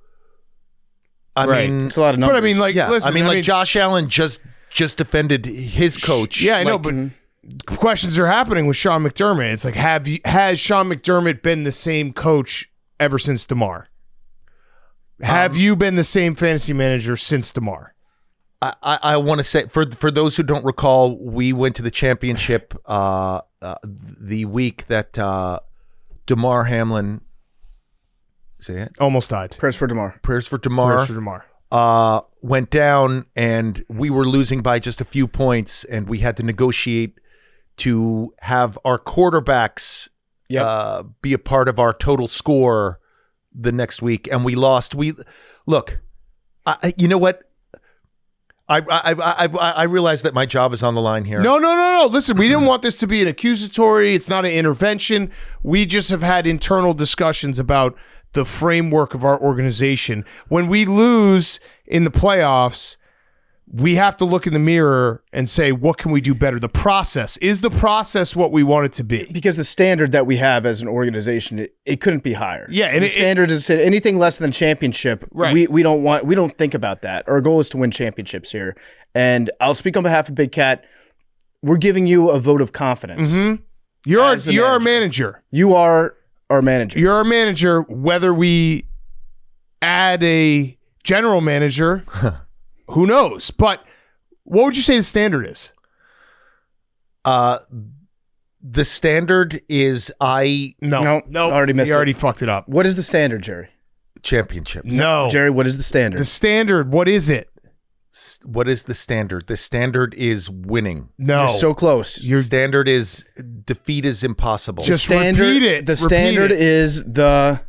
I mean, it's a lot of numbers. But I mean, like, yeah, listen, I mean, Josh Allen just defended his coach. Yeah, I know, but questions are happening with Sean McDermott. It's like, has Sean McDermott been the same coach ever since DeMar? Have you been the same fantasy manager since DeMar? I want to say, for those who don't recall, we went to the championship the week that DeMar Hamlin, say it? Almost died. Prayers for DeMar. Prayers for DeMar. Went down, and we were losing by just a few points, and we had to negotiate to have our quarterbacks be a part of our total score the next week, and we lost. Look, you know what? I realize that my job is on the line here. No. Listen, we didn't want this to be an accusatory. It's not an intervention. We just have had internal discussions about the framework of our organization. When we lose in the playoffs, we have to look in the mirror and say, what can we do better? The process. Is the process what we want it to be? Because the standard that we have as an organization, it couldn't be higher. Yeah, and the standard is anything less than championship. Right. We don't think about that. Our goal is to win championships here. And I'll speak on behalf of Big Cat. We're giving you a vote of confidence. You're our manager. You are our manager. You're our manager, whether we add a general manager, who knows? But what would you say the standard is? The standard is No, already missed you it. already fucked it up. What is the standard, Jerry? championships. No. Jerry, what is the standard? The standard, what is it? What is the standard? The standard is winning. No. You're so close. Your standard is defeat is impossible. Just standard, repeat it. The Repeat standard it. is the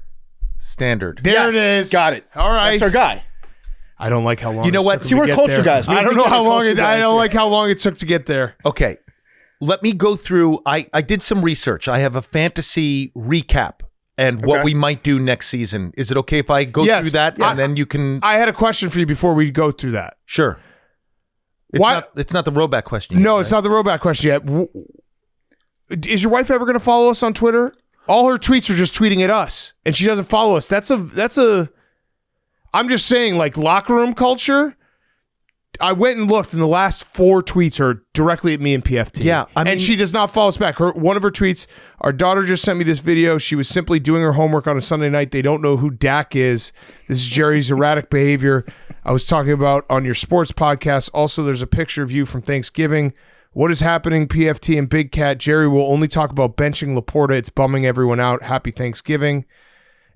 standard. There Yes, it is. got it. All right. That's our guy. I don't like how long. You know it what? took See, him we're to get culture there. guys. I don't know how long. I don't Yeah. like how long it took to get there. Okay. Let me go through. I did some research. I have a fantasy recap and what Okay. we might do next season. Is it okay if I go Yes. through that and then you can? I had a question for you before we go through that. Sure. It's Why- not. It's not the rollback question. No, yet, it's not the rollback question yet. Is your wife ever going to follow us on Twitter? All her tweets are just tweeting at us, and she doesn't follow us. That's a. I'm just saying, like, locker room culture. I went and looked, and the last 4 tweets are directly at me and PFT. Yeah, I mean- and she does not follow us back. One of her tweets, our daughter just sent me this video. She was simply doing her homework on a Sunday night. They don't know who Dak is. This is Jerry's erratic behavior I was talking about on your sports podcast. Also, there's a picture of you from Thanksgiving. What is happening, PFT and Big Cat? Jerry will only talk about benching Laporta. It's bumming everyone out. Happy Thanksgiving.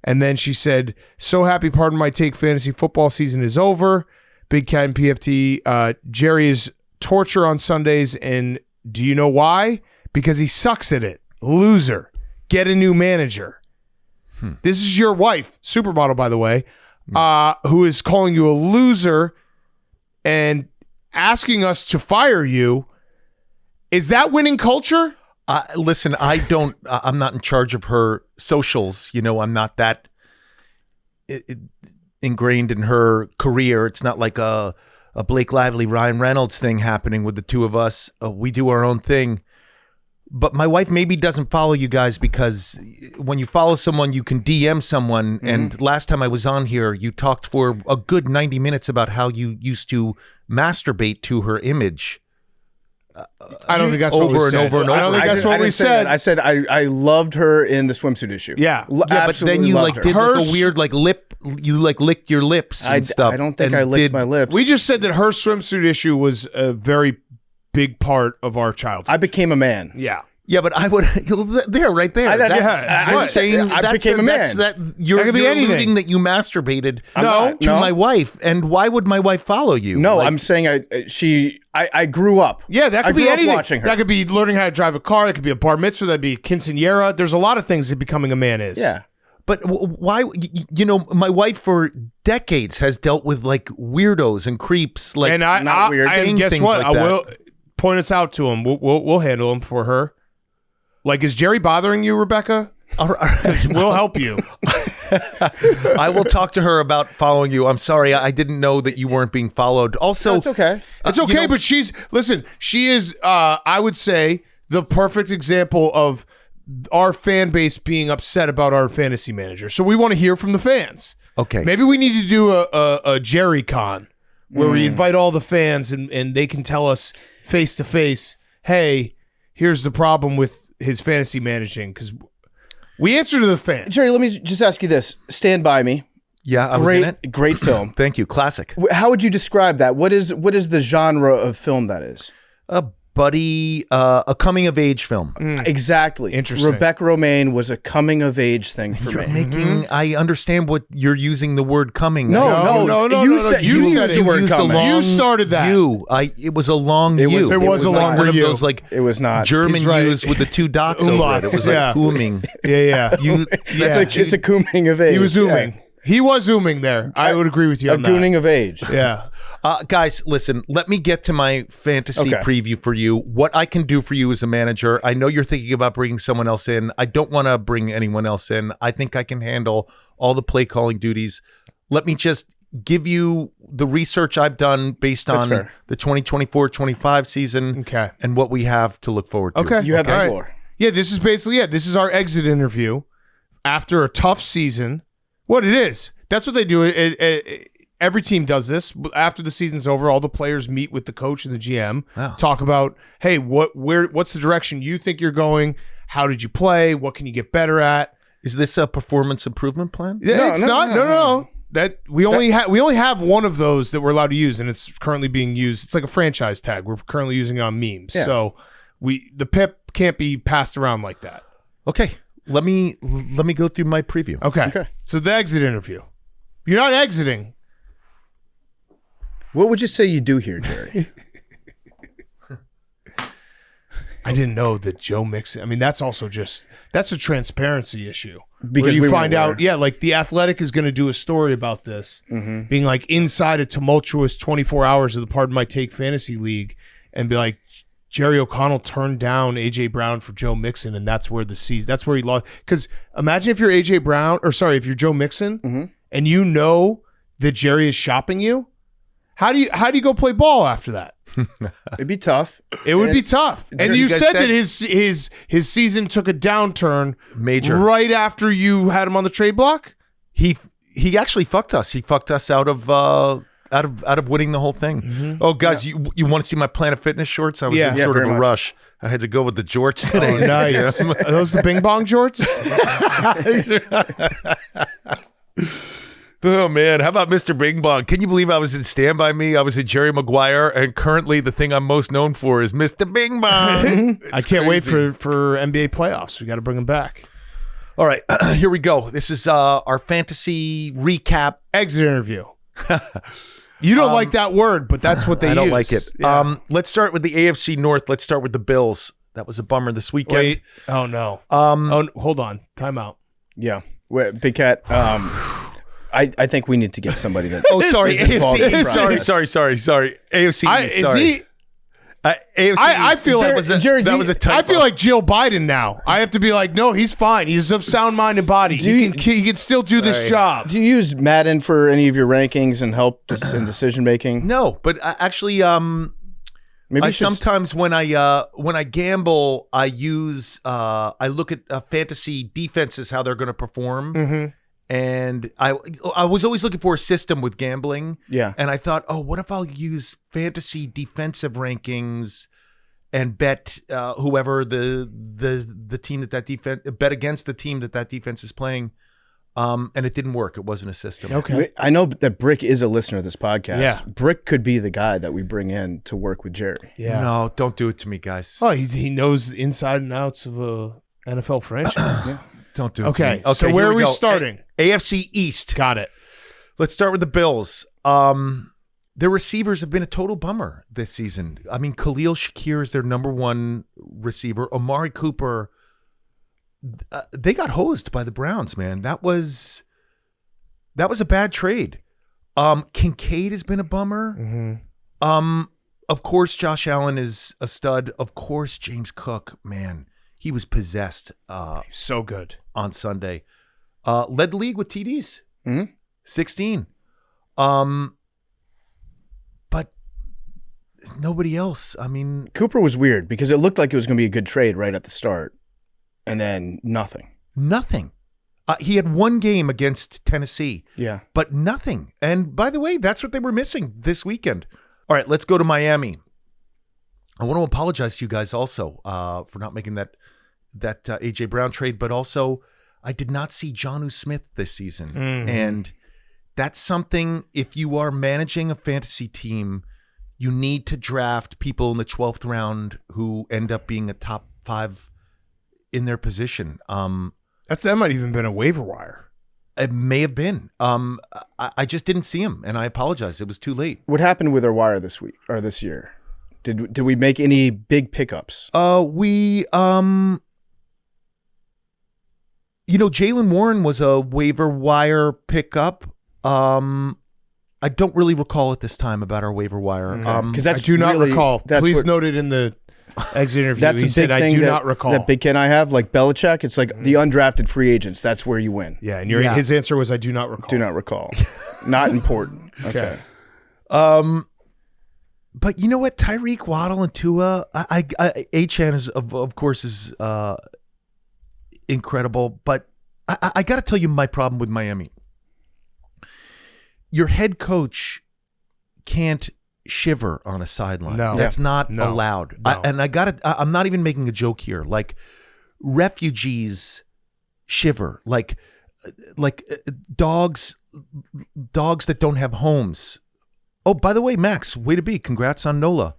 And then she said, so happy, pardon my take, fantasy football season is over. Big Cat and PFT, Jerry is torture on Sundays, and do you know why? Because he sucks at it. Loser. Get a new manager. This is your wife, supermodel, by the way, who is calling you a loser and asking us to fire you. Is that winning culture? Listen, I'm not in charge of her socials. You know, I'm not that ingrained in her career. It's not like a Blake Lively, Ryan Reynolds thing happening with the two of us. We do our own thing. but my wife maybe doesn't follow you guys because when you follow someone, you can DM someone. And last time I was on here, you talked for a good 90 minutes about how you used to masturbate to her image. I don't think that's what we over and said. over and over. I don't think that's what we said. I said I loved her in the swimsuit issue. Yeah. Yeah, but then you like did like a weird like lip. You like licked your lips and stuff. I don't think I licked my lips. We just said that her swimsuit issue was a very big part of our childhood. I became a man. Yeah. Yeah, but I would there, right there. I'm saying I became a man. You're be anything. alluding that you masturbated No. to my wife, and why would my wife follow you? No, Like, I'm saying I grew up. Yeah, that could I be grew up anything. watching her. That could be learning how to drive a car. That could be a bar mitzvah. That'd be quinceañera. There's a lot of things that becoming a man is. Yeah. But why? You know, my wife for decades has dealt with like weirdos and creeps. Like, And not weird. and saying guess things what? like I that. will point us out to him. We'll handle him for her. Like, is Jerry bothering you, Rebecca? 'Cause we'll help you. I will talk to her about following you. I'm sorry, I didn't know that you weren't being followed. Also, It's okay. It's okay, but she is, I would say, the perfect example of our fan base being upset about our fantasy manager. So we want to hear from the fans. Okay. Maybe we need to do a Jerry Con where we invite all the fans and they can tell us face to face, hey, here's the problem with his fantasy managing, because we answer to the fans. Jerry, let me just ask you this. Stand By Me. Yeah, I was in it. Great film. Thank you. Classic. How would you describe that? What is the genre of film that is? A buddy, a coming of age film. Exactly. Interesting. Rebecca Romaine was a coming of age thing for You're me. making. I understand what you're using the word coming. No. You said You you said used it. the word used a coming. long You started that. U. It was a long It U. was- There was a not longer one of U. those like It was not. German He's right. U's with the two dots over it. Umlauts, It was like yeah. booming. Yeah. You, It's a cooming of age. He was zooming. Yeah. He was zooming there. I would agree with you A on that. gooning of age. Yeah. Guys, listen, let me get to my fantasy Okay. preview for you. What I can do for you as a manager. I know you're thinking about bringing someone else in. I don't want to bring anyone else in. I think I can handle all the play calling duties. Let me just give you the research I've done based That's on fair. the 2024-25 season Okay. and what we have to look forward to. Okay. You have the All right. floor. Yeah, this is our exit interview after a tough season. What it is. That's what they do. Every team does this. After the season's over, all the players meet with the coach and the GM, Wow. talk about, hey, what's the direction you think you're going? How did you play? What can you get better at? Is this a performance improvement plan? Yeah, it's not. No. That we only have one of those that we're allowed to use, and it's currently being used. It's like a franchise tag. We're currently using it on memes. Yeah. So the pip can't be passed around like that. Okay. Let me go through my preview. Okay. So the exit interview. You're not exiting. What would you say you do here, Jerry? I didn't know that Joe Mixon. I mean, that's a transparency issue. Because where you we find weren't out, yeah, like The Athletic is going to do a story about this, being like inside a tumultuous 24 hours of the Pardon My Take fantasy league, and be like, Jerry O'Connell turned down AJ Brown for Joe Mixon, and that's where that's where he lost. Because imagine if you're if you're Joe Mixon, and you know that Jerry is shopping you. How do you go play ball after that? It'd be tough. It would be tough. And you guys said said- that his season took a downturn Major. right after you had him on the trade block. He actually fucked us. He fucked us out of winning the whole thing. Oh, guys, you want to see my Planet Fitness shorts? I was in sort of very a much. rush. I had to go with the jorts today. Oh, nice. Are those the Bing Bong jorts? Oh man, how about Mr. Bing Bong? Can you believe I was in Stand By Me? I was in Jerry Maguire, and currently the thing I'm most known for is Mr. Bing Bong. I can't wait for NBA playoffs. We got to bring him back. All right, here we go. This is our fantasy recap. Exit interview. You don't like that word, but that's what they use. I don't like it. Yeah. Let's start with the AFC North. Let's start with the Bills. That was a bummer this weekend. Wait. Oh, no. Hold on. Time out. Yeah. Wait, Big Cat. I think we need to get somebody that. Oh, sorry, is involved in the AFC. process. Sorry. AFC. Is sorry. he? AFC. I feel like that was a typo. I feel like Jill Biden now. I have to be like, no, he's fine. He's of sound mind and body. He can still do this job. Do you use Madden for any of your rankings and help in decision making? No, but actually, Maybe sometimes when I gamble, I use I look at fantasy defenses, how they're going to perform, and I was always looking for a system with gambling. Yeah, and I thought, oh, what if I'll use fantasy defensive rankings and bet whoever the team that defense bet against the team that defense is playing. And it didn't work. It wasn't a system. Okay. I know that Brick is a listener of this podcast. Yeah. Brick could be the guy that we bring in to work with Jerry. Yeah. No, don't do it to me, guys. Oh, he knows the inside and outs of a NFL franchise. Yeah. Don't do it Okay. to me. So where here are we go. starting? AFC East. Got it. Let's start with the Bills. Their receivers have been a total bummer this season. I mean, Khalil Shakir is their number one receiver. Amari Cooper, they got hosed by the Browns, man. That was a bad trade. Kincaid has been a bummer. Of course, Josh Allen is a stud. Of course, James Cook, man, he was possessed. So good on Sunday. Led the league with TDs, 16. But nobody else. I mean, Cooper was weird because it looked like it was going to be a good trade right at the start, and then nothing. Nothing. He had one game against Tennessee. Yeah. But nothing. And by the way, that's what they were missing this weekend. All right, let's go to Miami. I want to apologize to you guys also for not making that A.J. Brown trade, but also I did not see Jonnu Smith this season. And that's something, if you are managing a fantasy team, you need to draft people in the 12th round who end up being a top 5 in their position. That might even been a waiver wire. It may have been. I just didn't see him, and I apologize. It was too late. What happened with our wire this week or this year? Did we make any big pickups? Jaylen Warren was a waiver wire pickup. I don't really recall at this time about our waiver wire. Because I do not recall. Please note it in the exit interview. That's He a said, big thing I do not recall. That Big Ken I have, like Belichick, it's like the undrafted free agents. That's where you win. Yeah, and his answer was, I do not recall. Do not recall. Not important. Okay. But you know what? Tyreek, Waddle, and Tua, Achane is of course is incredible. But I got to tell you my problem with Miami. Your head coach can't shiver on a sideline. No. That's not allowed. No. I'm not even making a joke here. Like refugees shiver. Like dogs that don't have homes. Oh, by the way, Max, way to be. Congrats on NOLA.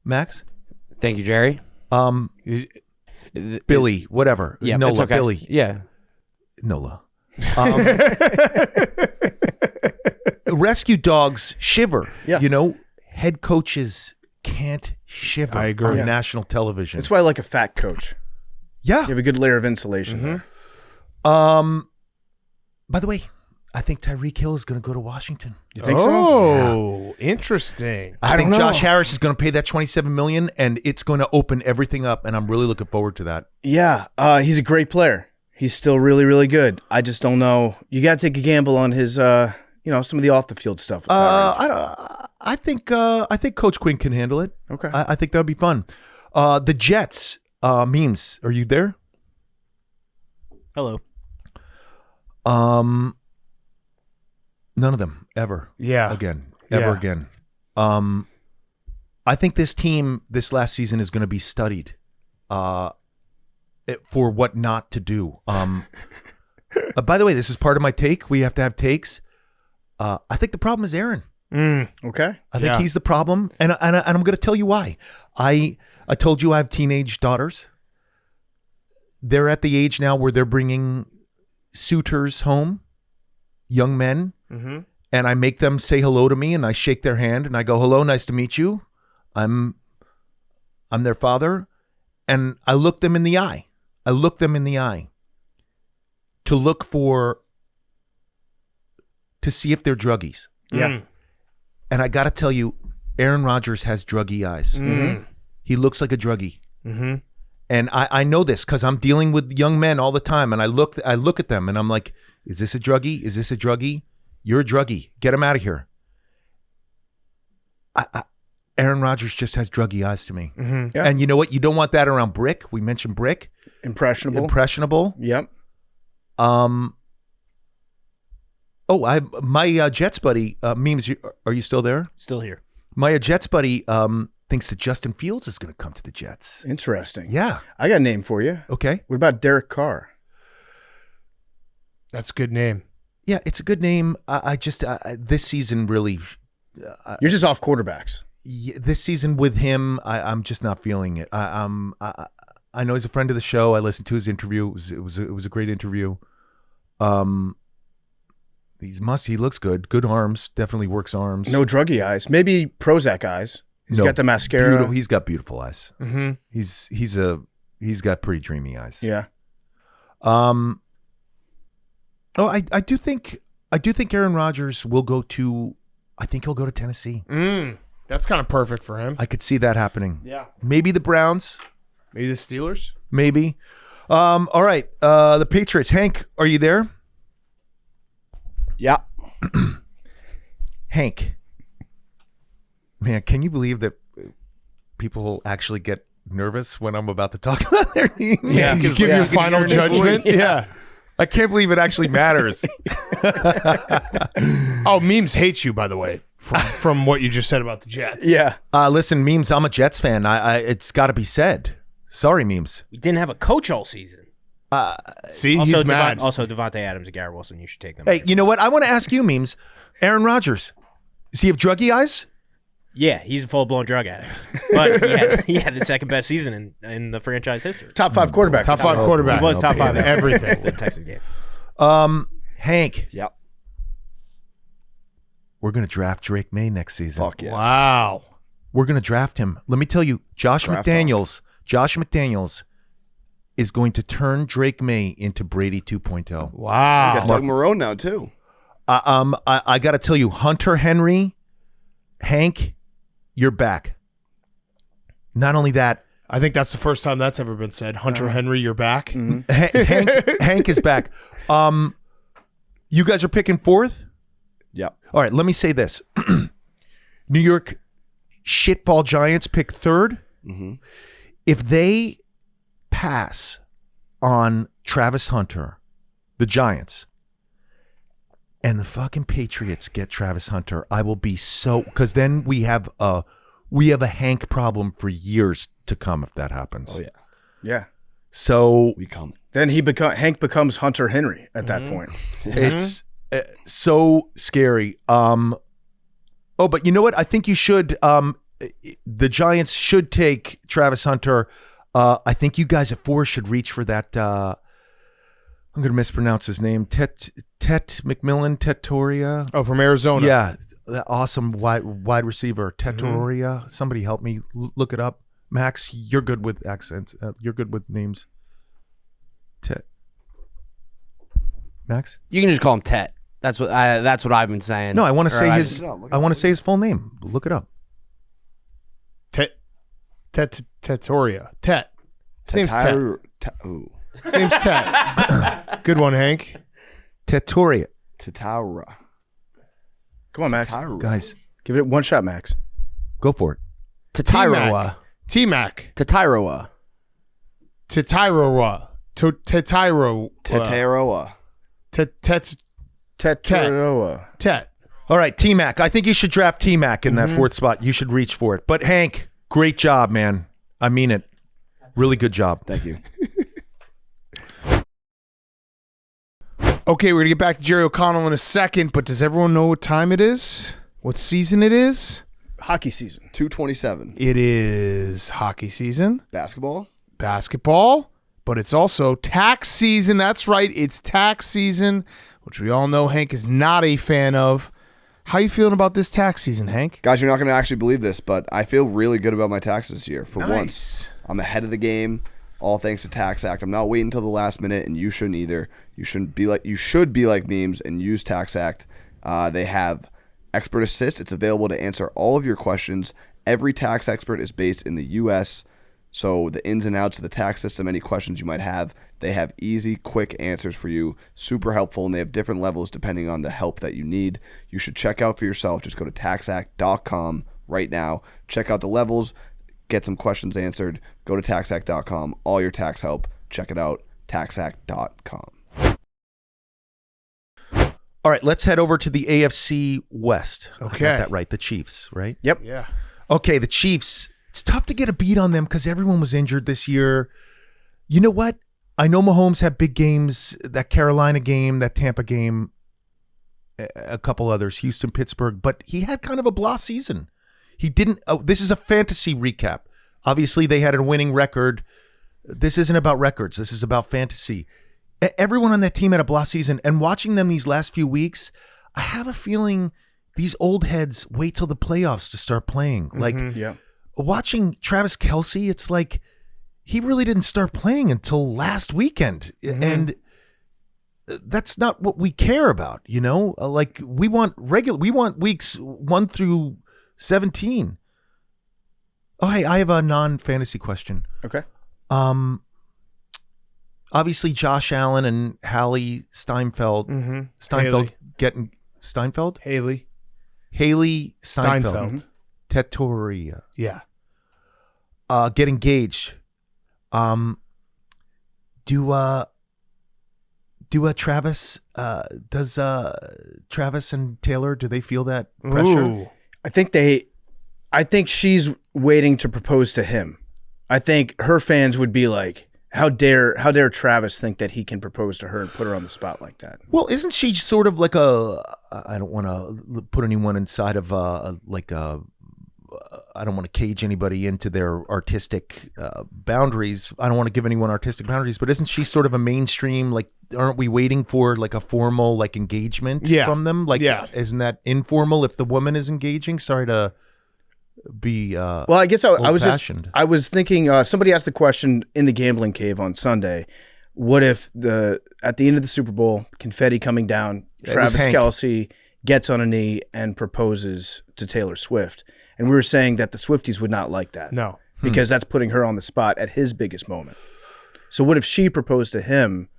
Max? Thank you, Jerry. Billy, whatever. Yeah, NOLA, it's okay. Billy. Yeah. NOLA. Rescue dogs shiver. Yeah. Head coaches can't shiver I agree. on national television. That's why I like a fat coach. Yeah. You have a good layer of insulation there. By the way, I think Tyreek Hill is going to go to Washington. You think so? Oh, interesting. I think don't know. Josh Harris is going to pay that $27 million, and it's going to open everything up, and I'm really looking forward to that. Yeah. He's a great player. He's still really, really good. I just don't know. You got to take a gamble on his, some of the off the field stuff. I think Coach Quinn can handle it. Okay. I think that would be fun. The Jets, Memes, are you there? Hello. None of them ever. Yeah. Again. Yeah. Ever again. I think this team this last season is going to be studied for what not to do. By the way, this is part of my take. We have to have takes. I think the problem is Aaron. Okay. I think he's the problem, and I'm going to tell you why. I told you I have teenage daughters. They're at the age now where they're bringing suitors home, young men, and I make them say hello to me, and I shake their hand, and I go, "Hello, nice to meet you. I'm their father," and I look them in the eye. To see if they're druggies. Yeah. And I got to tell you, Aaron Rodgers has druggy eyes. He looks like a druggie. And I know this because I'm dealing with young men all the time. And I look at them and I'm like, is this a druggie? Is this a druggie? You're a druggie. Get him out of here. Aaron Rodgers just has druggy eyes to me. Yeah. And you know what? You don't want that around Brick. We mentioned Brick. Impressionable. Yep. My Jets buddy, Memes, are you still there? Still here. My Jets buddy thinks that Justin Fields is going to come to the Jets. Interesting. Yeah. I got a name for you. Okay. What about Derek Carr? That's a good name. Yeah, it's a good name. I just this season really. You're just off quarterbacks. This season with him, I'm just not feeling it. I know he's a friend of the show. I listened to his interview. It was a great interview. He looks good. Good arms. Definitely works arms. No druggy eyes. Maybe Prozac eyes. He's got the mascara. He's got beautiful eyes. Mm-hmm. He's got pretty dreamy eyes. Yeah. I do think Aaron Rodgers will go to. I think he'll go to Tennessee. That's kind of perfect for him. I could see that happening. Yeah. Maybe the Browns. Maybe the Steelers. Maybe. All right. The Patriots. Hank, are you there? Yeah. Hank. Man, can you believe that people actually get nervous when I'm about to talk about their team? Yeah. You give your final judgment. Yeah. I can't believe it actually matters. Oh, Memes hates you, by the way, from what you just said about the Jets. Yeah. Listen, Memes, I'm a Jets fan. It's got to be said. Sorry, Memes. We didn't have a coach all season. See, Also, he's mad. Also, Devontae Adams and Garrett Wilson, you should take them. Hey, you know what? I want to ask you, Memes. Aaron Rodgers, does he have druggy eyes? Yeah, he's a full-blown drug addict. But he had the second best season in the franchise history. Top 5 quarterback. Top 5 quarterback. He was top 5 in everything. the Texas game. Hank. Yep. We're going to draft Drake May next season. Fuck yes. Wow. We're going to draft him. Let me tell you, Josh McDaniels is going to turn Drake May into Brady 2.0. Wow. We got Doug Marone now too. I got to tell you, Hunter Henry, Hank, you're back. Not only that, I think that's the first time that's ever been said. Hunter Henry, you're back. Mm-hmm. Hank is back. You guys are picking 4th? Yep. All right, let me say this. New York shitball Giants pick 3rd. Mm-hmm. If they pass on Travis Hunter, the Giants, and the fucking Patriots get Travis Hunter, I will be so, because then we have a Hank problem for years to come if that happens. Oh yeah. Yeah. So We come. Then Hank becomes Hunter Henry at that point. it's so scary. But you know what? I think you should. The Giants should take Travis Hunter. I think you guys at 4 should reach for that. I'm going to mispronounce his name. Tet McMillan Tetoria. Oh, from Arizona. Yeah, that awesome wide receiver Tetoria. Somebody help me look it up. Max, you're good with accents. You're good with names. Max? You can just call him Tet. That's what I've been saying. No, I want to say his. No, look I want to say his full name. Look it up. Tetoria. Tet. His name's Tet. Ooh. His name's Tet. Good one, Hank. Tetoria. Tataura. Come on, Max. Tataura. Guys, Give it one shot, Max. go for it. Tetiroa. T-Mac. Tetiroa. Tetiroa. Tetiroa. Tataroa. Tetaroa. Tet. All right, T-Mac. I think you should draft T-Mac in that 4th spot. You should reach for it. But Hank, great job, man. I mean it. Really good job. Thank you. Okay, we're going to get back to Jerry O'Connell in a second, but does everyone know what time it is? What season it is? Hockey season. 227. It is hockey season, Basketball. basketball, but it's also tax season. That's right, it's tax season, which we all know Hank is not a fan of. How you feeling about this tax season, Hank? Guys, you're not going to actually believe this, but I feel really good about my taxes this year. For Nice. once, I'm ahead of the game, all thanks to Tax Act. I'm not waiting until the last minute, and you shouldn't either. You should be like Memes and use Tax Act. They have Expert Assist. It's available to answer all of your questions. Every tax expert is based in the U.S., so the ins and outs of the tax system, any questions you might have, they have easy, quick answers for you. Super helpful, and they have different levels depending on the help that you need. You should check out for yourself. Just go to taxact.com right now. Check out the levels, get some questions answered. Go to taxact.com. All your tax help. Check it out. taxact.com. All right, let's head over to the AFC West. Okay. I got that right. The Chiefs, right? Yep. Yeah. Okay, the Chiefs. It's tough to get a beat on them because everyone was injured this year. You know what? I know Mahomes had big games, that Carolina game, that Tampa game, a couple others, Houston, Pittsburgh, but he had kind of a blah season. He didn't. Oh, this is a fantasy recap. Obviously, they had a winning record. This isn't about records. This is about fantasy. Everyone on that team had a blah season, and watching them these last few weeks, I have a feeling these old heads wait till the playoffs to start playing. Like, watching Travis Kelce, it's like he really didn't start playing until last weekend. And that's not what we care about, you know? Like, we want weeks 1 through 17. Oh, hey, I have a non-fantasy question. Okay. Obviously Josh Allen and Haley Steinfeld. Haley. Getting Steinfeld? Haley Steinfeld. Tetoria. Yeah. Get engaged. Travis and Taylor, do they feel that pressure? Ooh. I think she's waiting to propose to him. I think her fans would be like, how dare Travis think that he can propose to her and put her on the spot like that? Well, isn't she sort of like I don't want to put anyone inside of I don't want to cage anybody into their artistic boundaries. I don't want to give anyone artistic boundaries, but isn't she sort of a mainstream, like, aren't we waiting for like a formal like engagement from them? Like, isn't that informal if the woman is engaging? Sorry to be well, I guess I was thinking, somebody asked the question in the gambling cave on Sunday, what if at the end of the Super Bowl, confetti coming down, Travis Kelce gets on a knee and proposes to Taylor Swift? And we were saying that the Swifties would not like that. No. Because that's putting her on the spot at his biggest moment. So what if she proposed to him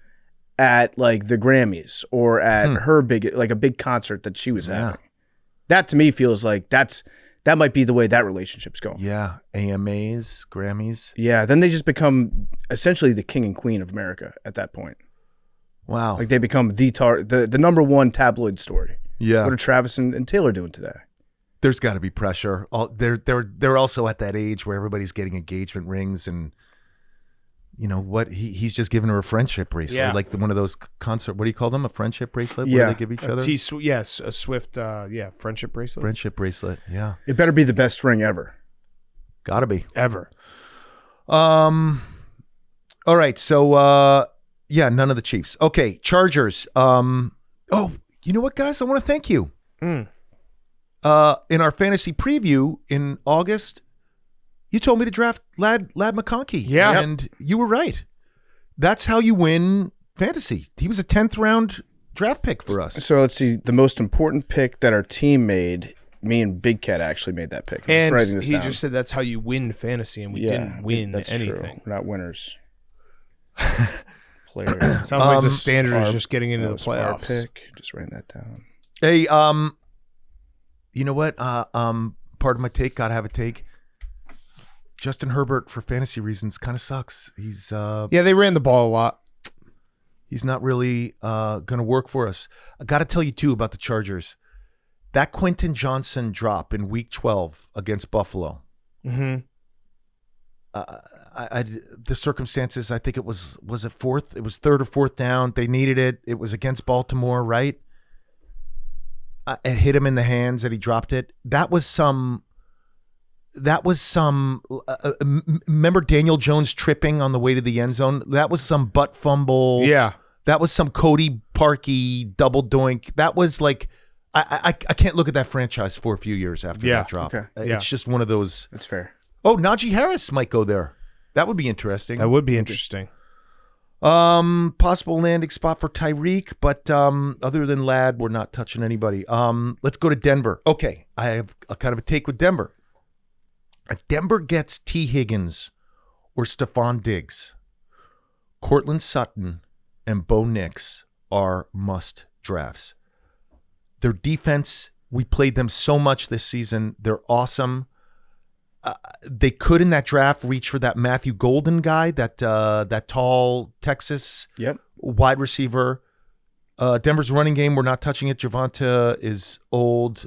at like the Grammys or at her a big concert that she was having? That to me feels like that might be the way that relationship's going. Yeah. AMAs, Grammys. Yeah. Then they just become essentially the king and queen of America at that point. Wow. Like they become the number one tabloid story. Yeah. What are Travis and Taylor doing today? There's got to be pressure. They're also at that age where everybody's getting engagement rings, and you know what? He's just giving her a friendship bracelet, like one of those concert. What do you call them? A friendship bracelet? What do they give each other? Yes, a Swift. Friendship bracelet. Friendship bracelet. Yeah. It better be the best ring ever. Got to be ever. All right. So none of the Chiefs. Okay, Chargers. Oh, you know what, guys? I want to thank you. In our fantasy preview in August, you told me to draft Ladd McConkey. Yeah. And you were right. That's how you win fantasy. He was a 10th round draft pick for us. So let's see. The most important pick that our team made, me and Big Cat actually made that pick. And he just said that's how you win fantasy, and we didn't win anything. True. We're not winners. Players. Sounds like the standard is just getting into the playoffs. Pick. Just writing that down. Hey, you know what? Part of my take, gotta have a take. Justin Herbert, for fantasy reasons, kind of sucks. He's they ran the ball a lot. He's not really gonna work for us. I gotta tell you too about the Chargers. That Quentin Johnson drop in Week 12 against Buffalo. Mm-hmm. The circumstances, I think it was it fourth? It was third or fourth down. They needed it. It was against Baltimore, right? It hit him in the hands and he dropped it. That was some. Remember Daniel Jones tripping on the way to the end zone? That was some butt fumble. Yeah. That was some Cody Parkey double doink. That was like, I can't look at that franchise for a few years after that drop. Okay. It's just one of those. That's fair. Oh, Najee Harris might go there. That would be interesting. That would be interesting. Possible landing spot for Tyreek, but other than Ladd, we're not touching anybody. Let's go to Denver. Okay, I have a kind of a take with Denver. If Denver gets T. Higgins or Stephon Diggs, Cortland Sutton and Bo Nix are must drafts. Their defense We played them so much this season. They're awesome. They could in that draft reach for that Matthew Golden guy, that tall Texas wide receiver. Denver's running game, we're not touching it. Javonte is old.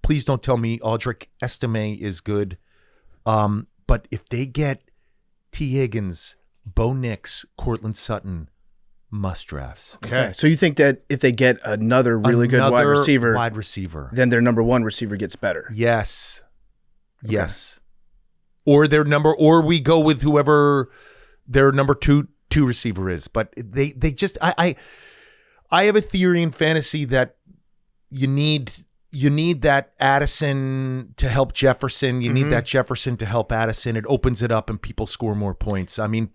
Please don't tell me Audric Estime is good. But if they get T. Higgins, Bo Nix, Cortland Sutton, must drafts. Okay. So you think that if they get another really good wide receiver, then their number one receiver gets better? Yes. Okay. Yes. Or or we go with whoever their number two receiver is. But they just I have a theory in fantasy that you need that Addison to help Jefferson. You need that Jefferson to help Addison. It opens it up and people score more points. I mean,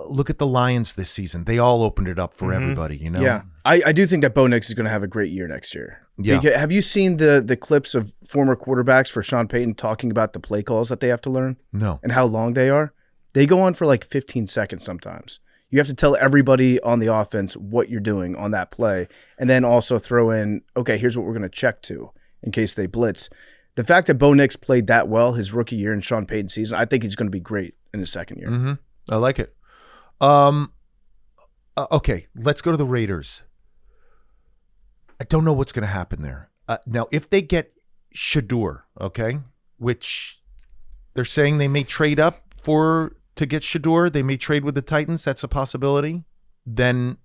look at the Lions this season. They all opened it up for everybody, you know? Yeah. I do think that Bo Nix is going to have a great year next year. Yeah. Have you seen the clips of former quarterbacks for Sean Payton talking about the play calls that they have to learn? No. And how long they are? They go on for like 15 seconds sometimes. You have to tell everybody on the offense what you're doing on that play, and then also throw in, okay, here's what we're going to check to in case they blitz. The fact that Bo Nix played that well his rookie year in Sean Payton's season, I think he's going to be great in his second year. Mm-hmm. I like it. Okay, let's go to the Raiders. I don't know what's going to happen there. Now, if they get Shador, okay, which they're saying they may trade up to get Shador, they may trade with the Titans. That's a possibility. Then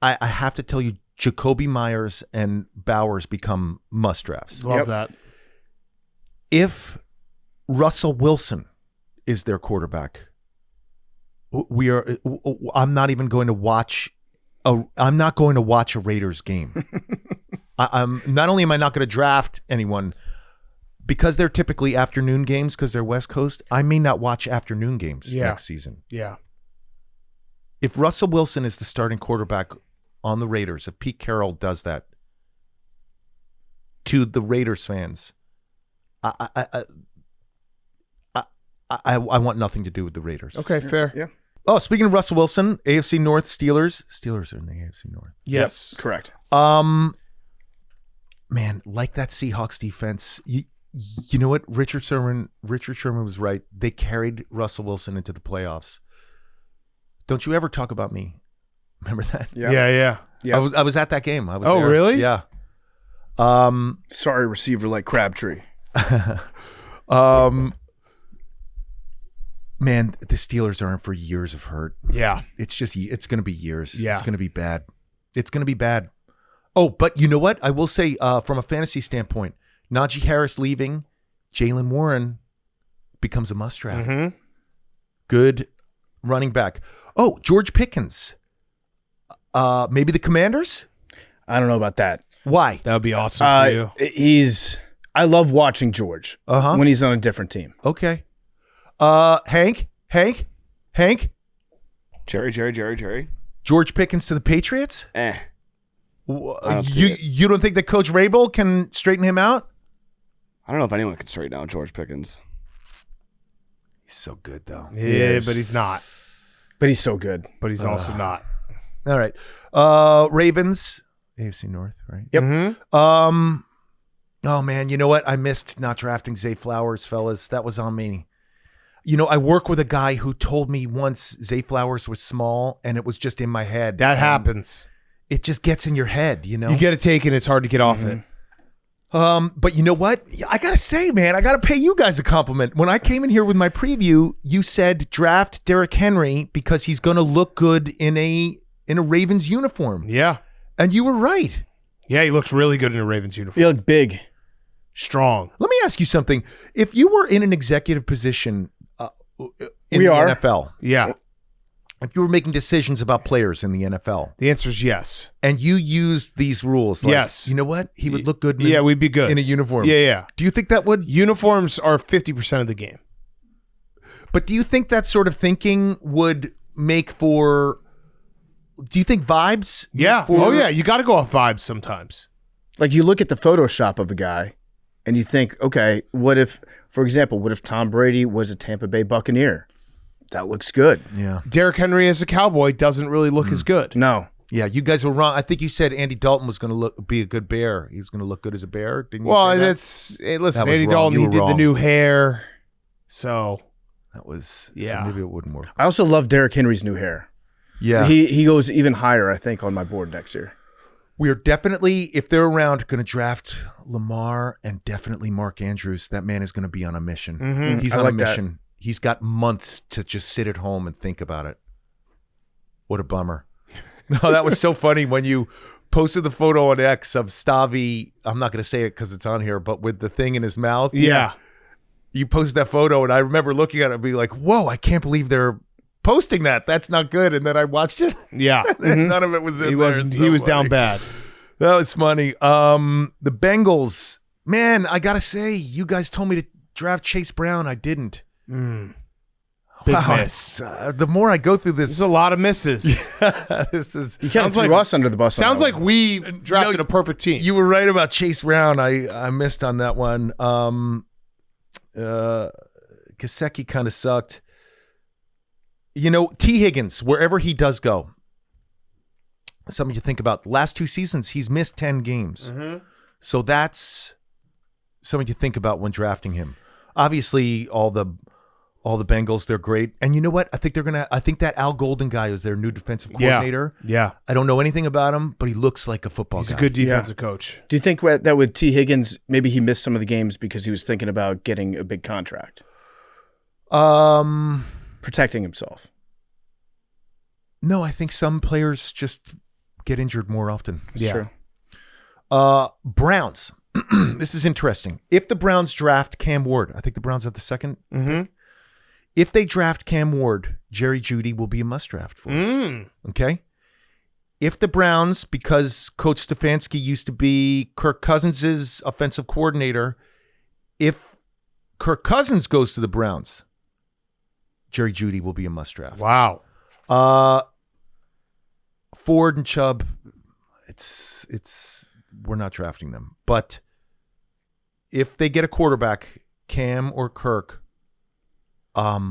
I have to tell you, Jacoby Myers and Bowers become must drafts. Love that. If Russell Wilson is their quarterback, I'm not even going to watch. I'm not going to watch a Raiders game. I'm not only am I not going to draft anyone. Because they're typically afternoon games because they're West Coast, I may not watch afternoon games next season. Yeah. If Russell Wilson is the starting quarterback on the Raiders, if Pete Carroll does that to the Raiders fans, I want nothing to do with the Raiders. Okay, fair. Yeah. Oh, speaking of Russell Wilson, AFC North Steelers. Steelers are in the AFC North. Yes. Yep, correct. Man, like that Seahawks defense, you know what? Richard Sherman was right. They carried Russell Wilson into the playoffs. Don't you ever talk about me. Remember that? Yeah. I was at that game. I was there. Really? Yeah. Sorry, receiver like Crabtree. Man, the Steelers are in for years of hurt. Yeah. It's going to be years. Yeah. It's going to be bad. It's going to be bad. Oh, but you know what? I will say from a fantasy standpoint, Najee Harris leaving, Jaylen Warren becomes a must draft. Mm-hmm. Good running back. Oh, George Pickens. Maybe the Commanders? I don't know about that. Why? That would be awesome for you. I love watching George when he's on a different team. Okay. Hank? Jerry. George Pickens to the Patriots? I don't see it. You don't think that Coach Rabel can straighten him out? I don't know if anyone can straighten out George Pickens. He's so good, though. Yeah, but he's not. But he's so good. But he's also not. All right. Ravens, AFC North, right? Yep. Mm-hmm. Oh, man, you know what? I missed not drafting Zay Flowers, fellas. That was on me. You know, I work with a guy who told me once Zay Flowers was small, and it was just in my head. That happens. It just gets in your head, you know? You get it taken, it's hard to get off it. But you know what? I got to say, man, I got to pay you guys a compliment. When I came in here with my preview, you said draft Derrick Henry because he's going to look good in a Ravens uniform. Yeah. And you were right. Yeah, he looks really good in a Ravens uniform. You look big. Strong. Let me ask you something. If you were in an executive position in the NFL. Yeah. If you were making decisions about players in the NFL. The answer is yes. And you used these rules. Like, yes. You know what? He would look good we'd be good in a uniform. Yeah. Do you think that would? Uniforms are 50% of the game. But do you think that sort of thinking would make for... Do you think vibes? Yeah. You got to go off vibes sometimes. Like you look at the Photoshop of a guy and you think, okay, what if Tom Brady was a Tampa Bay Buccaneer? That looks good. Yeah. Derrick Henry as a Cowboy doesn't really look as good. No. Yeah, you guys were wrong. I think you said Andy Dalton was going to be a good Bear. He was going to look good as a Bear. Didn't you? Well, say that? listen, That was Andy wrong. Dalton, You he were did the wrong. new hair, so That was Yeah. So maybe it wouldn't work. I also love Derrick Henry's new hair. Yeah, He goes even higher, I think, on my board next year. we are definitely, if they're around, going to draft Lamar and definitely Mark Andrews. That man is going to be on a mission. Mhm. He's I on like a that. mission. He's got months to just sit at home and think about it. What a bummer. No, that was so funny when you posted the photo on X of Stavi. I'm not going to say it because it's on here, but with the thing in his mouth. yeah. You posted that photo, and I remember looking at it and being like, whoa, I can't believe they're posting that. That's not good. And then I watched it. Yeah. And none of it was in He there. was It's he so was down funny. bad. That was funny. The Bengals, man, I gotta say, you guys told me to draft Chase Brown. I didn't. Big Wow, miss. the more I go through There's this, a lot of misses. this is. You kind of Sounds threw like- us under the bus. on Sounds that like one. we drafted a perfect team. You were right about Chase Brown. I missed on that one. Kaseki kind of sucked. You know, T. Higgins, wherever he does go, something you think about. The last 2 seasons, he's missed 10 games. So that's something to think about when drafting him. Obviously, all the Bengals, they're great. And you know what? I think that Al Golden guy is their new defensive coordinator. Yeah. I don't know anything about him, but he looks like a football He's guy. a good defensive coach. Do you think that with T. Higgins, maybe he missed some of the games because he was thinking about getting a big contract, protecting himself? No, I think some players just get injured more often. It's true. Browns. This is interesting. If the Browns draft Cam Ward, I think the Browns have the second. Mm-hmm. If they draft Cam Ward, Jerry Jeudy will be a must draft for us. Okay? If the Browns, because Coach Stefanski used to be Kirk Cousins' offensive coordinator, if Kirk Cousins goes to the Browns, Jerry Jeudy will be a must draft. Wow. Ford and Chubb, we're not drafting them. But if they get a quarterback, Cam or Kirk,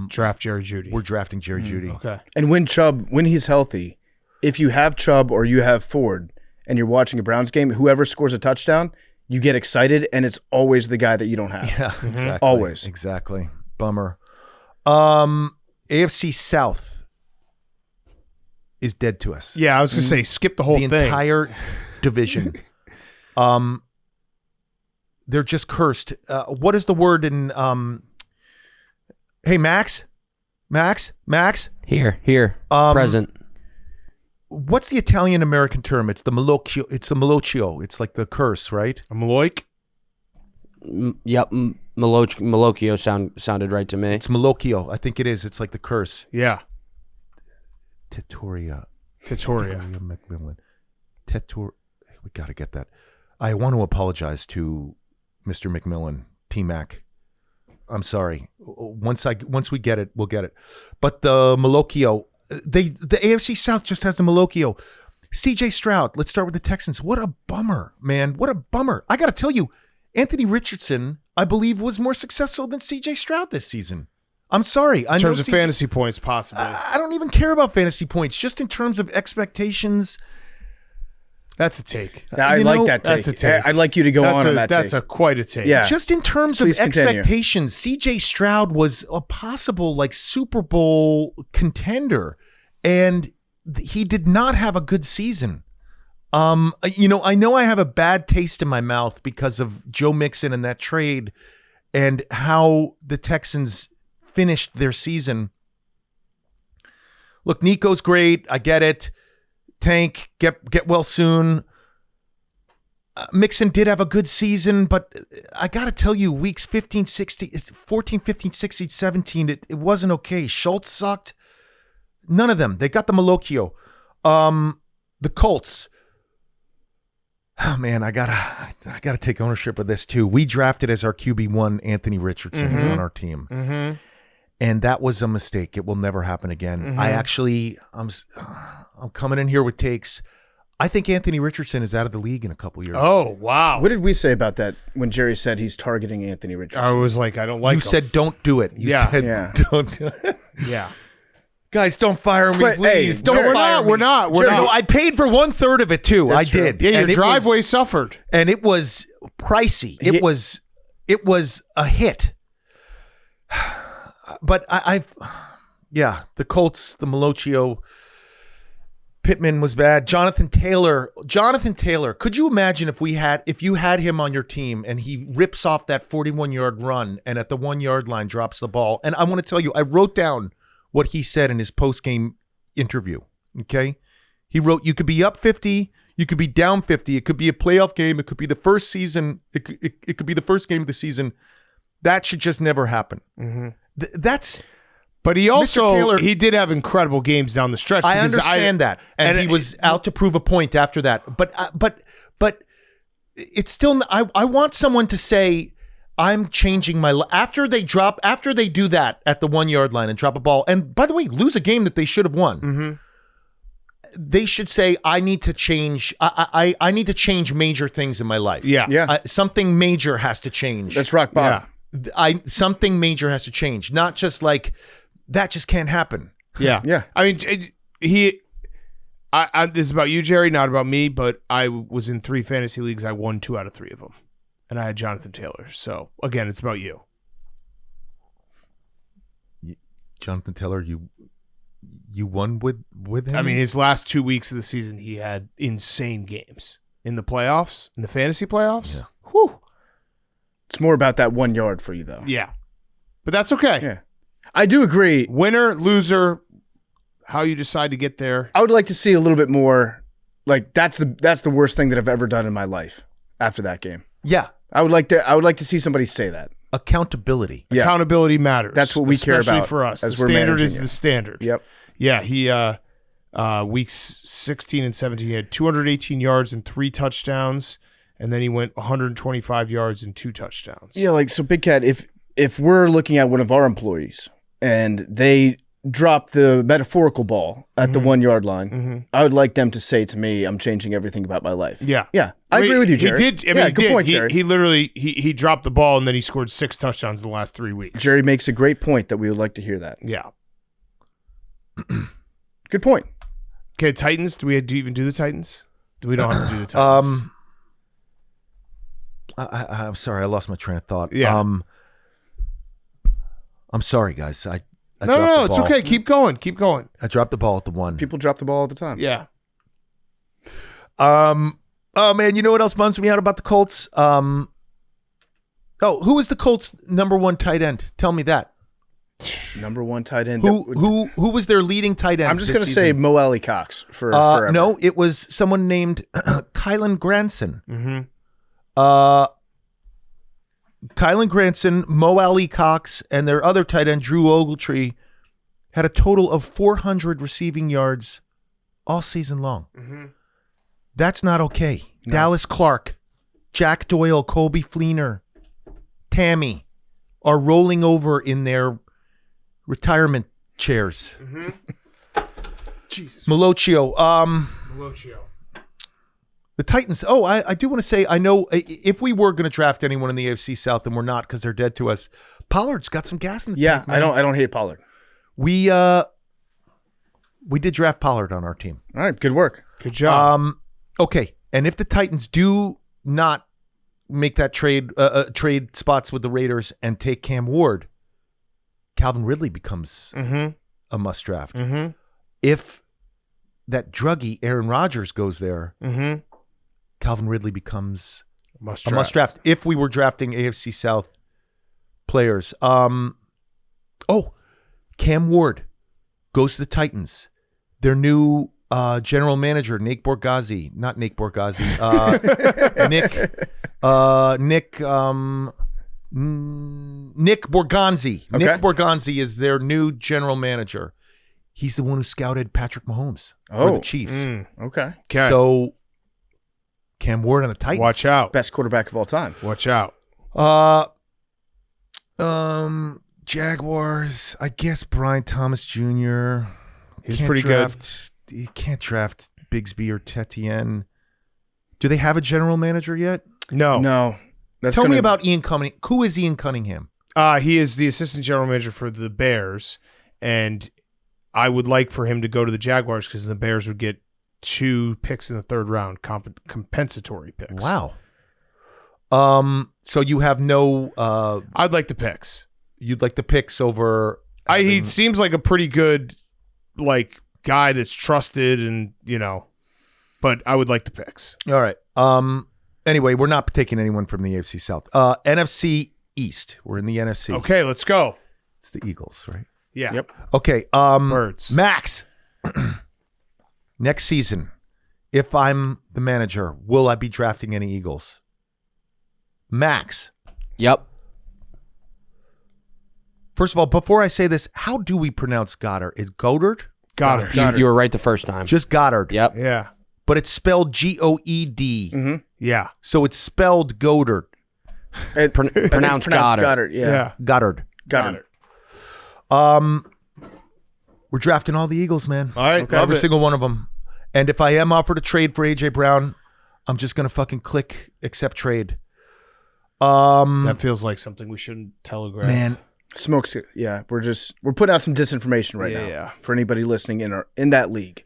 Draft Jerry Jeudy. we're drafting Jerry Jeudy. Okay. And when he's healthy, if you have Chubb or you have Ford and you're watching a Browns game, whoever scores a touchdown, you get excited, and it's always the guy that you don't have. Yeah, exactly. Always. Exactly. Bummer. AFC South is dead to us. Yeah, I was gonna say skip the whole The thing. entire division. They're just cursed. What is the word in hey, Max? Here. Present. What's the Italian American term? It's the malocchio. It's like the curse, right? A Maloik? Yep. Malocchio sounded right to me. It's malocchio. I think it is. It's like the curse. Yeah. Tittoria Tittoria. McMillan. We got to get that. I want to apologize to Mr. McMillan, T-Mac. I'm sorry. Once we get it, we'll get it. But the Malocchio, the AFC South just has the Malocchio. CJ Stroud, let's start with the Texans. What a bummer, man. What a bummer. I got to tell you, Anthony Richardson, I believe, was more successful than CJ Stroud this season. I'm sorry. In terms of fantasy points, possibly. I don't even care about fantasy points. Just in terms of expectations. That's a take. I like that take. That's a take. I'd like you to go on that That's take. quite a take. Yeah. Just in terms Please of continue. expectations, CJ Stroud was a possible Super Bowl contender, and he did not have a good season. I know I have a bad taste in my mouth because of Joe Mixon and that trade and how the Texans finished their season. Look, Nico's great. I get it. Tank, get well soon. Mixon did have a good season, but I got to tell you, weeks 15, 16, 14, 15, 16, 17, it wasn't okay. Schultz sucked. None of them. They got the Malocchio. The Colts. Oh man, I gotta take ownership of this too. We drafted as our QB1 Anthony Richardson on our team. Mm-hmm. And that was a mistake. It will never happen again. I'm coming in here with takes. I think Anthony Richardson is out of the league in a couple years. Oh, wow. What did we say about that when Jerry said he's targeting Anthony Richardson? I was like, I don't like you him. said don't do it. You Yeah. said Yeah. don't do it. Yeah. Guys, don't fire me, But, please. hey, don't Jared, fire me. We're not. No, I paid for 1/3 of it too. I did. Yeah, your And it driveway was- suffered. and it was pricey. It was a hit. But the Colts, the Malocchio, Pittman was bad. Jonathan Taylor. Could you imagine if you had him on your team and he rips off that 41-yard run and at the 1-yard line drops the ball? And I want to tell you, I wrote down what he said in his post-game interview. Okay, he wrote, "You could be up 50, you could be down 50. It could be a playoff game. It could be the first season. It could be the first game of the season. That should just never happen." Mm-hmm. That's. But he also Taylor- he did have incredible games down the stretch. I because understand that, and he was out to prove a point after that. But it's still. I want someone to say, "I'm changing my." After they do that at the 1-yard line and drop a ball, and by the way, lose a game that they should have won. Mm-hmm. They should say, "I need to change. I need to change major things in my life." Yeah. Something major has to change. That's rock bottom. Something major has to change, not just like that. Just can't happen. Yeah. Yeah. I mean, this is about you, Jerry, not about me, but I was in 3 fantasy leagues. I won 2 out of 3 of them. And I had Jonathan Taylor. So, again, it's about you. Jonathan Taylor, you won with him? I mean, his last 2 weeks of the season, he had insane games. In the playoffs, in the fantasy playoffs. Yeah. Whew. It's more about that 1 yard for you, though. Yeah. But that's okay. Yeah. I do agree. Winner, loser, how you decide to get there. I would like to see a little bit more. Like that's the worst thing that I've ever done in my life. After that game, Yeah. I would like to see somebody say that. Accountability. Yeah. Accountability matters. That's what we care especially about for us. The as we're standard managing is it. the standard. Yep. Yeah, he weeks 16 and 17, he had 218 yards and 3 touchdowns, and then he went 125 yards and 2 touchdowns. Yeah, like so, Big Cat. If we're looking at one of our employees and they drop the metaphorical ball at the 1 yard line, I would like them to say to me, "I'm changing everything about my life." Yeah. Yeah, I agree with you, Jerry. He did. I mean, yeah, he good did. point, Jerry. He literally he dropped the ball and then he scored 6 touchdowns in the last 3 weeks. Jerry makes a great point that we would like to hear that. Yeah. Good point. Okay, Titans. Do you even do the Titans? We don't have to do the Titans. I'm sorry, I lost my train of thought. Yeah. I'm sorry, guys. I No, dropped the it's ball. okay. Keep going. Keep going. I dropped the ball at the 1. People drop the ball all the time. Yeah. Oh man, you know what else bums me out about the Colts? Who was the Colts' number 1 tight end? Tell me that. Number 1 tight end. Who was their leading tight end? I'm just this going to say season? Mo Alley Cox for forever. No, it was someone named Kylan Granson. Mm-hmm. Kylan Granson, Mo Alley Cox, and their other tight end, Drew Ogletree, had a total of 400 receiving yards all season long. Mm-hmm. That's not okay. No. Dallas Clark, Jack Doyle, Colby Fleener, Tammy are rolling over in their retirement chairs. Mm-hmm. Jesus. Malocchio. Malocchio. The Titans. Oh, I do want to say, I know if we were going to draft anyone in the AFC South, and we're not because they're dead to us, Pollard's got some gas in the tank, man. I don't hate Pollard. We did draft Pollard on our team. All right, good work. Good job. Okay, and if the Titans do not make that trade spots with the Raiders and take Cam Ward, Calvin Ridley becomes a must draft. Mm-hmm. If that druggie Aaron Rodgers goes there, Calvin Ridley becomes a must draft. If we were drafting AFC South players, Cam Ward goes to the Titans. Their new general manager, Nick Borgazzi. Nick Borgonzi. Okay. Nick Borgonzi is their new general manager. He's the one who scouted Patrick Mahomes for the Chiefs. Okay. So Cam Ward on the Titans. Watch out. Best quarterback of all time. Watch out. Jaguars, I guess Brian Thomas Jr. He's pretty good. You can't draft Bigsby or Tetienne. Do they have a general manager yet? No. Tell me about Ian Cunningham. Who is Ian Cunningham? He is the assistant general manager for the Bears, and I would like for him to go to the Jaguars because the Bears would get 2 picks in the 3rd round, compensatory picks. Wow. So you have no. I'd like the picks. You'd like the picks over. He seems like a pretty good, like, guy that's trusted, and but I would like the picks. All right. Anyway, we're not taking anyone from the AFC South. NFC East. We're in the NFC. Okay, let's go. It's the Eagles, right? Yeah. Yep. Okay. Birds. Max. Next season, if I'm the manager, will I be drafting any Eagles? Max. Yep. First of all, before I say this, how do we pronounce Goddard? Is Goddard? Goddard. You were right the first time. Just Goddard. Yep. Yeah. But it's spelled Goed. Mm-hmm. Yeah. So it's spelled Goddard. Pronounced Goddard. Yeah. Goddard. Goddard. We're drafting all the Eagles, man. All right. Okay. Love Every it. single one of them. And if I am offered a trade for AJ Brown, I'm just gonna fucking click accept trade. That feels like something we shouldn't telegraph. Man, Smokes. Yeah. We're putting out some disinformation right now. Yeah. For anybody listening in that league.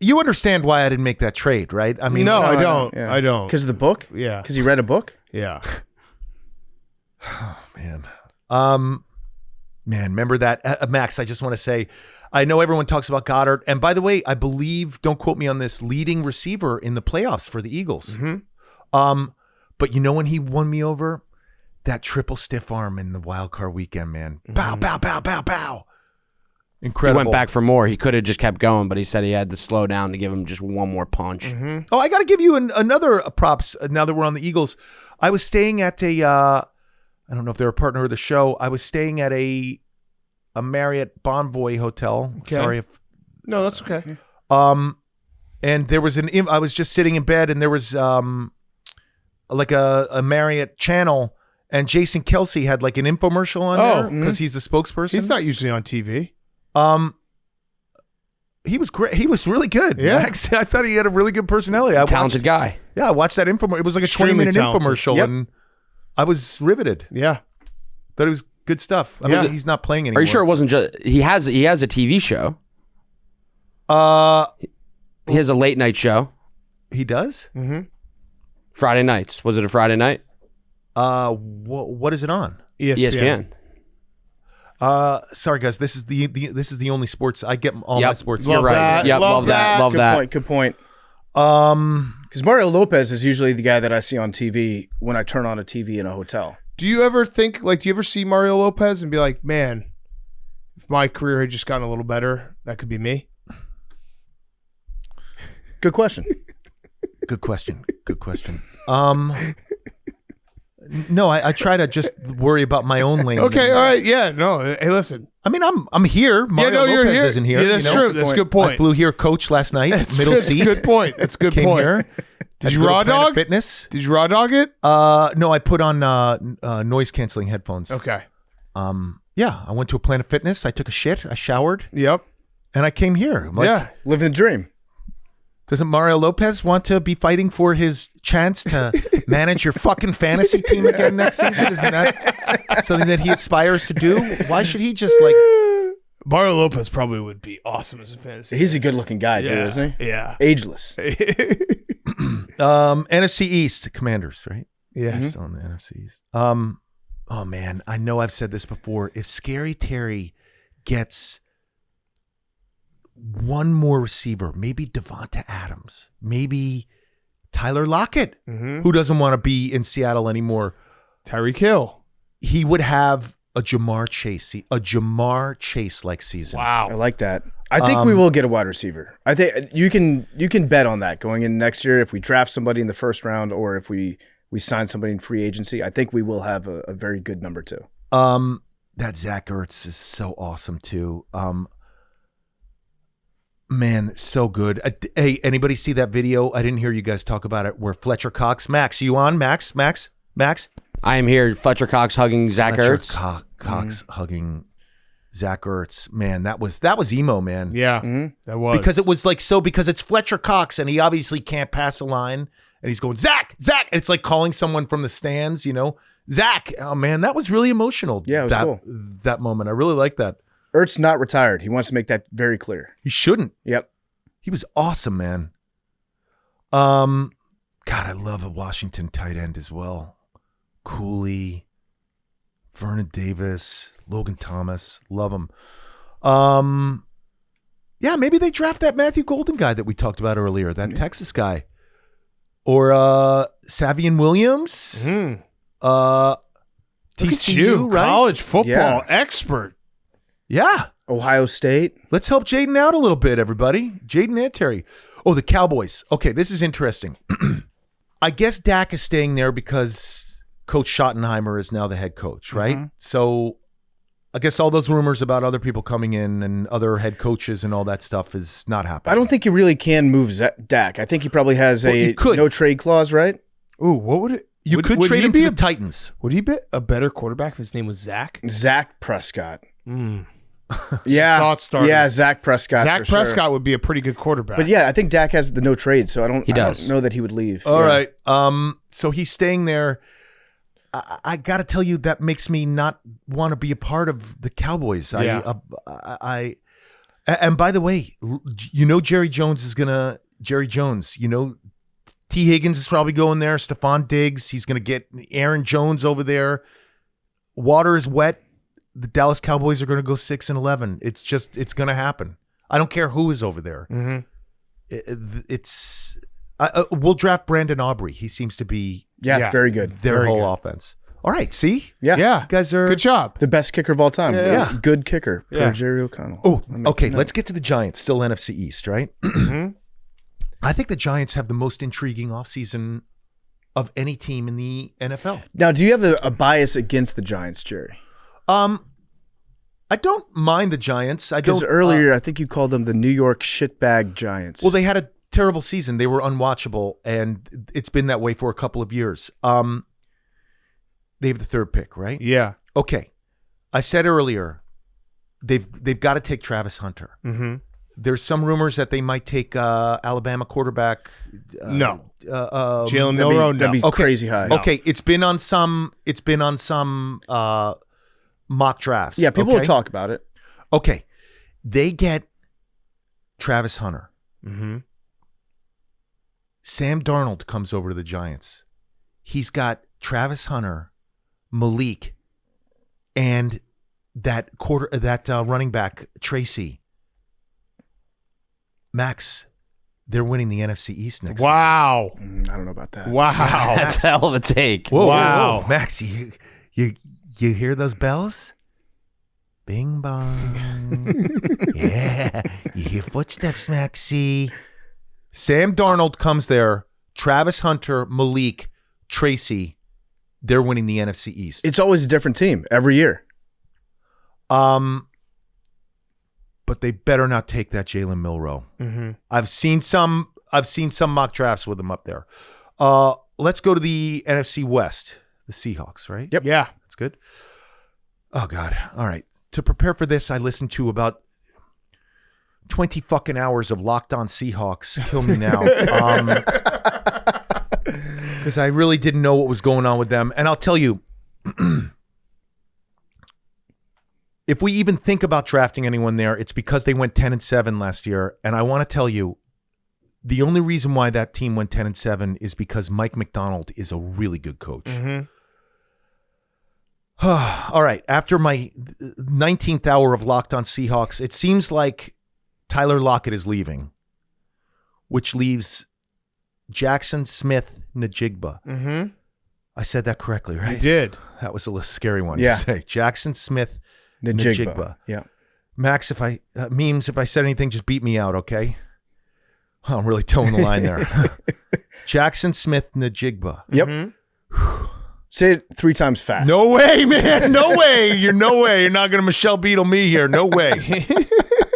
you understand why I didn't make that trade, right? I mean, no, I don't. Yeah. I don't. Because of the book? Yeah. Because you read a book? Yeah. man. Man, remember that? Max, I just want to say, I know everyone talks about Goddard. And by the way, I believe, don't quote me on this, leading receiver in the playoffs for the Eagles. Mm-hmm. But you know when he won me over? That triple stiff arm in the wild card weekend, man. Bow, bow, bow, bow, bow. Incredible. He went back for more. He could have just kept going, but he said he had to slow down to give him just one more punch. Mm-hmm. Oh, I got to give you another props now that we're on the Eagles. I was staying at a, I don't know if they're a partner of the show. I was staying at a Marriott Bonvoy hotel. Okay. Sorry if. No, that's okay. And there was I was just sitting in bed and there was like a Marriott channel and Jason Kelsey had like an infomercial on there because he's the spokesperson. He's not usually on TV. He was great. He was really good. Yeah. Max. I thought he had a really good personality. Talented guy. Yeah, I watched that infomercial. It was like a Extremely 20-minute talented. infomercial, Yep. and I was riveted. Yeah. Thought it was good stuff. I Yeah. mean, he's not playing anymore. Are you sure it wasn't just he has a TV show? He has a late night show. He does? Mm-hmm. Friday nights. Was it a Friday night? What is it on? ESPN. Sorry guys, this is the only sports I get all my sports. You're Love right. that. Yep, Love love that. that. Love Good that. point. Good point. Um, Because Mario Lopez is usually the guy that I see on TV when I turn on a TV in a hotel. Do you ever think, like, do you ever see Mario Lopez and be like, man, if my career had just gotten a little better, that could be me? Good question. good question. Good question. No, I try to just worry about my own lane. Okay, all right, yeah, no, hey, listen. I mean, I'm here. Mario you're Lopez here. isn't here. Yeah, that's you know? true. That's a good I point. flew here, coach last night, middle That's seat. a good point. That's a good Came point. here. Did you Go to raw Planet dog? Fitness? Did you raw dog it? No, I put on noise canceling headphones. Okay. Yeah, I went to a Planet Fitness. I took a shit. I showered, Yep. and I came here. I'm like, yeah. Living the dream. doesn't Mario Lopez want to be fighting for his chance to manage your fucking fantasy team again next season? Isn't that something that he aspires to do? Why should he just like? Mario Lopez probably would be awesome as a fantasy. He's a good-looking guy, too, Yeah. isn't he? Yeah. Ageless. NFC East Commanders, right? Yeah. They're still in the NFC East. Oh man, I know I've said this before. If Scary Terry gets one more receiver, maybe Devonta Adams, maybe Tyler Lockett, who doesn't want to be in Seattle anymore, Tyreek Hill. he would have a Jamar Chase like season. I Wow. like that. I think we will get a wide receiver. I think you can bet on that going in next year. If we draft somebody in the first round or if we sign somebody in free agency, I think we will have a very good number 2. That Zach Ertz is so awesome too. Man, so good. Hey, anybody see that video? I didn't hear you guys talk about it. Where Fletcher Cox, Max, you on? Max? I am here. Fletcher Cox hugging Zach Fletcher Ertz. Cox hugging Zach Ertz. Man, that was emo, man. Yeah. That was. Because it was like because it's Fletcher Cox and he obviously can't pass a line and he's going, Zach. It's like calling someone from the stands, you know. Zach. Oh man, that was really emotional. Yeah, it was that, cool. that moment. I really like that. Ertz not retired. He wants to make that very clear. He shouldn't. Yep. He was awesome, man. God, I love a Washington tight end as well. Cooley, Vernon Davis, Logan Thomas. Love him. Yeah, maybe they draft that Matthew Golden guy that we talked about earlier, that Texas guy. Or Savion Williams. Look TCU, at you, right? college football Yeah. expert. Yeah. Ohio State. Let's help Jaden out a little bit, everybody. Jaden and Terry. Oh, the Cowboys. Okay, this is interesting. I guess Dak is staying there because Coach Schottenheimer is now the head coach, right? So I guess all those rumors about other people coming in and other head coaches and all that stuff is not happening. I don't think you really can move Dak. I think he probably has you could. no trade clause, right? Ooh, what would it? You would- could would trade he him be to a the Titans. Would he be a better quarterback if his name was Zach? Zach Prescott. Yeah, thought starter. Yeah, Zach Prescott. Zach for sure. Prescott would be a pretty good quarterback. But yeah, I think Dak has the no trade, so I don't know that he would leave. All Yeah. right. So he's staying there. I got to tell you, that makes me not want to be a part of the Cowboys. Yeah. And by the way, you know Jerry Jones, you know, T. Higgins is probably going there. Stephon Diggs, he's going to get Aaron Jones over there. Water is wet. The Dallas Cowboys are going to go 6-11. It's going to happen. I don't care who is over there. We'll draft Brandon Aubrey. He seems to be very good. their Very whole good. offense. All right, see? Yeah. yeah, You guys are good job. The best kicker of all time. Yeah. Good kicker. Yeah. Per Jerry O'Connell. Oh, okay. Let's get to the Giants. Still NFC East, right? I think the Giants have the most intriguing offseason of any team in the NFL. Now, do you have a bias against the Giants, Jerry? I don't mind the Giants. I Because don't. earlier, I think you called them the New York shitbag Giants. Well, they had a terrible season. They were unwatchable, and it's been that way for a couple of years. They have the third pick, right? Yeah. Okay. I said earlier, they've got to take Travis Hunter. There's some rumors that they might take Alabama quarterback. No. Jalen that'd Milroe. that'd be No. crazy high. Okay, it's been on some mock drafts. Yeah, people okay? will talk about it. Okay, they get Travis Hunter. Sam Darnold comes over to the Giants. He's got Travis Hunter, Malik, and that running back Tracy. Max, they're winning the NFC East next season. Wow. I don't know about that. Wow. That's a hell of a take. Whoa, Wow. whoa. Max, you hear those bells? Bing bong. Yeah, you hear footsteps, Maxie. Sam Darnold comes there. Travis Hunter, Malik, Tracy. They're winning the NFC East. It's always a different team every year. But they better not take that Jalen Milroe. I've seen some mock drafts with him up there. Let's go to the NFC West. The Seahawks, right? Yep. Yeah. That's good. Oh God. All right. To prepare for this, I listened to about 20 fucking hours of Locked On Seahawks. Kill me now. Because I really didn't know what was going on with them. And I'll tell you, if we even think about drafting anyone there, it's because they went 10-7 last year. And I want to tell you, the only reason why that team went 10-7 is because Mike McDonald is a really good coach. All right. After my 19th hour of Locked On Seahawks, it seems like Tyler Lockett is leaving, which leaves Jackson Smith-Njigba. I said that correctly, right? You did. That was a little scary one Yeah. to say. Jackson Smith Njigba. Njigba. Yeah. Max, if I said anything, just beat me out, okay? I'm really towing the line there. Jackson Smith Njigba. Yep. Say it 3 times fast. No way, man. No way. You're not going to Michelle Beadle me here. No way.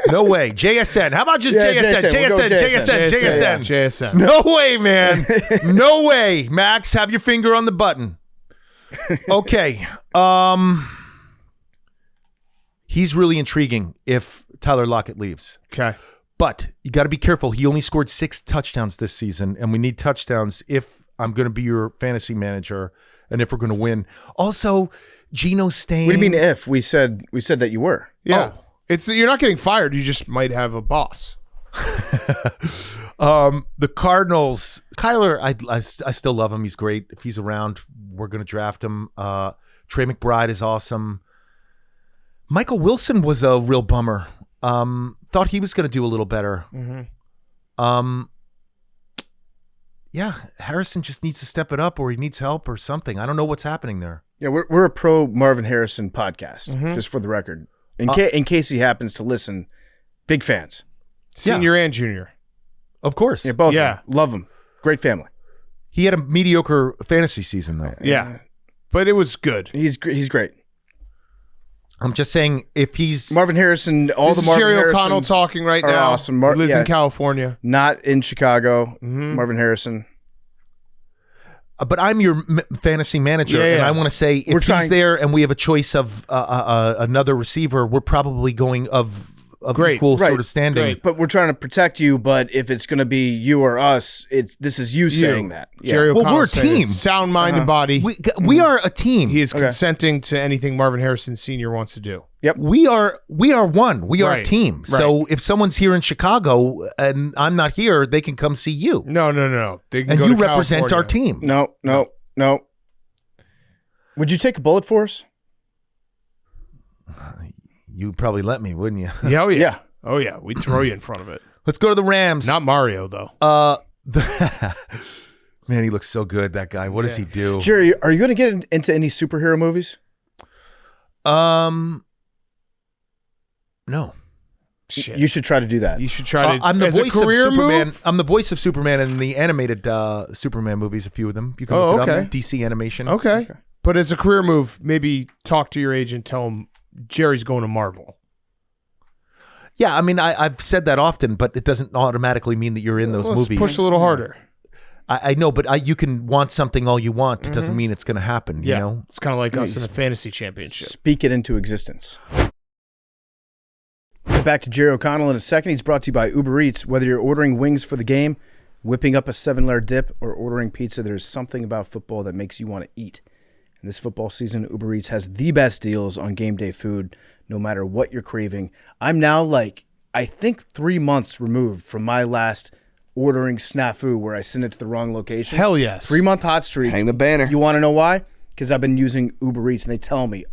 No way. JSN. How about just Yeah, JSN? JSN. We'll go JSN. JSN. No way, man. No way. Max, have your finger on the button. Okay. He's really intriguing if Tyler Lockett leaves. Okay. But you got to be careful. He only scored 6 touchdowns this season, and we need touchdowns if I'm going to be your fantasy manager and if we're going to win. Also, Geno staying. What do you mean if? We said that you were. Yeah. Oh, You're not getting fired. You just might have a boss. The Cardinals, Kyler, I still love him. He's great. If he's around, we're going to draft him. Trey McBride is awesome. Michael Wilson was a real bummer. Thought he was going to do a little better. Yeah, Harrison just needs to step it up, or he needs help or something. I don't know what's happening there. Yeah, we're a pro Marvin Harrison podcast, just for the record. In case he happens to listen, big fans. Senior and junior. Of course. Yeah, both. Yeah. Love him. Great family. He had a mediocre fantasy season, though. Yeah. But it was good. He's great. I'm just saying, if he's Marvin Harrison, this is Marvin Jerry Harrisons O'Connell talking right are now. awesome. He lives in California. Not in Chicago. Marvin Harrison. But I'm your fantasy manager, and I want to say, if he's there and we have a choice of another receiver, we're probably going of equal sort of standing. Great. But we're trying to protect you. But if it's going to be you or us, this is you saying that. Jerry O'Connell, we're a team. Sound mind and body. We are a team. He is consenting to anything Marvin Harrison Sr. wants to do. Yep. We are one. We are a team. Right. So if someone's here in Chicago and I'm not here, they can come see you. No. They can and go you to represent California. our team. No. Would you take a bullet for us? You'd probably let me, wouldn't you? Yeah. Oh yeah. We'd throw you in front of it. Let's go to the Rams. Not Mario though. Man, he looks so good, that guy. What does he do? Jerry, are you going to get into any superhero movies? No. Shit. You should try to do that. You should try to. I'm the as voice a career of Superman. move? I'm the voice of Superman in the animated Superman movies. A few of them. You can look it up. DC animation. Okay. But as a career move, maybe talk to your agent. Tell him Jerry's going to Marvel. Yeah, I mean, I've said that often, but it doesn't automatically mean that you're in those movies. Push a little harder. I know, but you can want something all you want. It doesn't mean it's going to happen. You know, it's kind of like us in a fantasy championship. Speak it into existence. Back to Jerry O'Connell in a second. He's brought to you by Uber Eats. Whether you're ordering wings for the game, whipping up a 7-layer dip, or ordering pizza, there's something about football that makes you want to eat. And this football season, Uber Eats has the best deals on game day food, no matter what you're craving. I'm now I think 3 months removed from my last ordering snafu where I sent it to the wrong location. Hell yes. 3-month hot streak. Hang the banner. You want to know why? Because I've been using Uber Eats, and they tell me,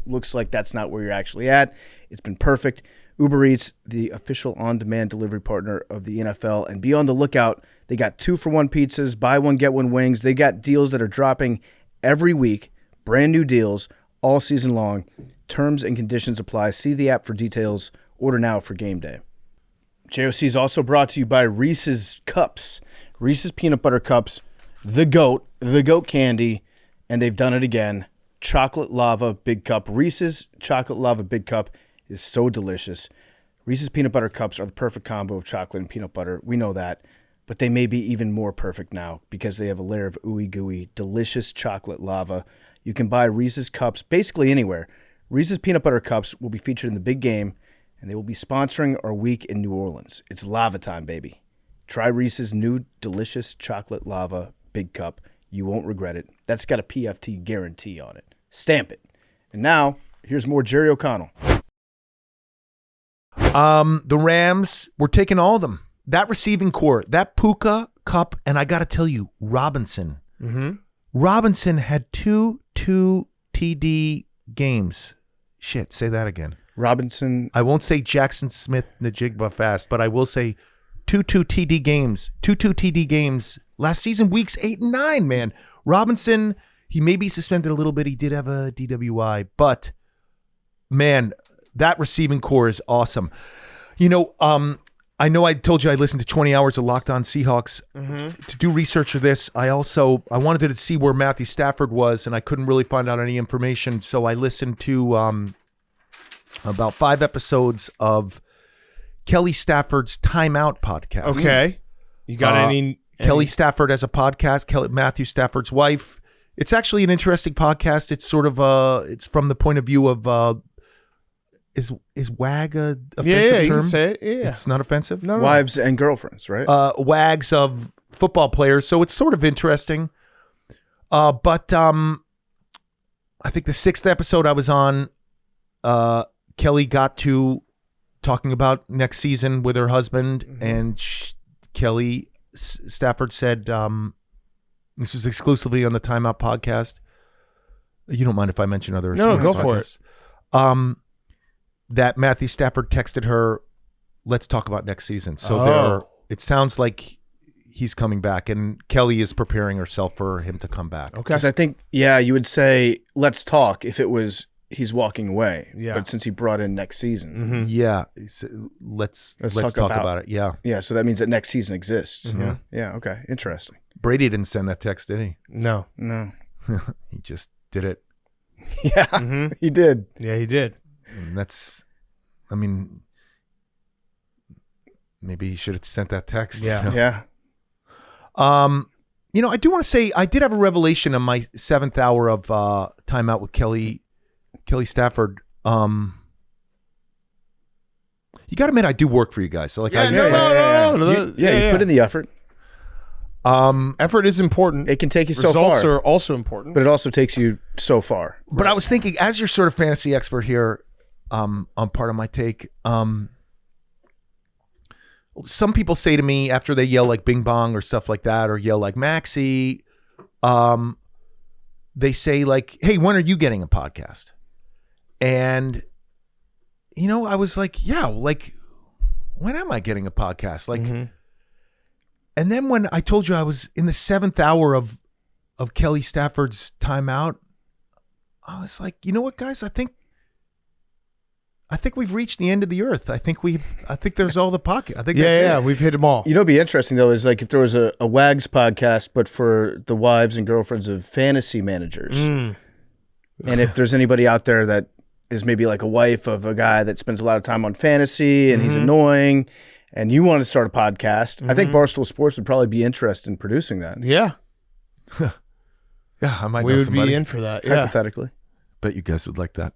looks like that's not where you're actually at. It's been perfect. Uber Eats, the official on-demand delivery partner of the NFL. And be on the lookout. They got 2-for-1 pizzas, buy one, get one wings. They got deals that are dropping every week. Brand new deals all season long. Terms and conditions apply. See the app for details. Order now for game day. JOC is also brought to you by Reese's Cups. Reese's Peanut Butter Cups, the GOAT candy, and they've done it again. Chocolate Lava Big Cup. Reese's Chocolate Lava Big Cup is so delicious. Reese's Peanut Butter Cups are the perfect combo of chocolate and peanut butter. We know that. But they may be even more perfect now because they have a layer of ooey gooey, delicious chocolate lava. You can buy Reese's Cups basically anywhere. Reese's Peanut Butter Cups will be featured in the big game, and they will be sponsoring our week in New Orleans. It's lava time, baby. Try Reese's new delicious chocolate lava Big Cup. You won't regret it. That's got a PFT guarantee on it. Stamp it. And now, here's more Jerry O'Connell. The Rams, we're taking all of them. That receiving core, that Puka, Cup, and I got to tell you, Robinson. Robinson had two TD games. Shit, say that again. Robinson. I won't say Jackson Smith Najigba fast, but I will say 2 TD games. 2 TD games last season, weeks 8 and 9, man. Robinson, he may be suspended a little bit. He did have a DWI, but man, that receiving core is awesome. You know, I know I told you I listened to 20 hours of Locked On Seahawks. To do research for this, I wanted to see where Matthew Stafford was, and I couldn't really find out any information, so I listened to about 5 episodes of Kelly Stafford's Timeout podcast. Okay. You got any Kelly Stafford has a podcast, Matthew Stafford's wife. It's actually an interesting podcast. It's sort of it's from the point of view of is wag a offensive term? You can say it. Yeah. It's not offensive? No. Wives and girlfriends, right? Wags of football players. So it's sort of interesting. But I think the 6th episode I was on, Kelly got to talking about next season with her husband, and Kelly Stafford said, this was exclusively on the Timeout podcast. You don't mind if I mention other No, sports go for podcasts. That Matthew Stafford texted her, let's talk about next season. So it sounds like he's coming back, and Kelly is preparing herself for him to come back. Okay. Because I think, you would say, let's talk if it was he's walking away. Yeah. But since he brought in next season. Yeah. Let's talk about it. Yeah. Yeah, so that means that next season exists. Mm-hmm. Yeah, okay. Interesting. Brady didn't send that text, did he? No. He just did it. Yeah, he did. Yeah, he did. And that's, I mean, maybe he should have sent that text. Yeah. You know? Yeah. I do want to say I did have a revelation on my 7th hour of Timeout with Kelly Stafford. You got to admit, I do work for you guys. So like, No. You put in the effort. Effort is important. It can take you so far. Results are also important. But it also takes you so far. But I was thinking, as your sort of fantasy expert here, on part of my take, some people say to me after they yell like Bing Bong or stuff like that, or yell like Maxie, they say like, hey, when are you getting a podcast? And, I was like, yeah, like, when am I getting a podcast? Like, and then when I told you I was in the 7th hour of Kelly Stafford's Timeout, I was like, you know what, guys? I think we've reached the end of the earth. I think there's all the pocket. I think we've hit them all. What'd be interesting though is like if there was a WAGs podcast, but for the wives and girlfriends of fantasy managers, and if there's anybody out there that is maybe like a wife of a guy that spends a lot of time on fantasy and he's annoying, and you want to start a podcast, I think Barstool Sports would probably be interested in producing that. Yeah. Yeah, I might We know would somebody. be in for that. Yeah. Hypothetically. Bet you guys would like that.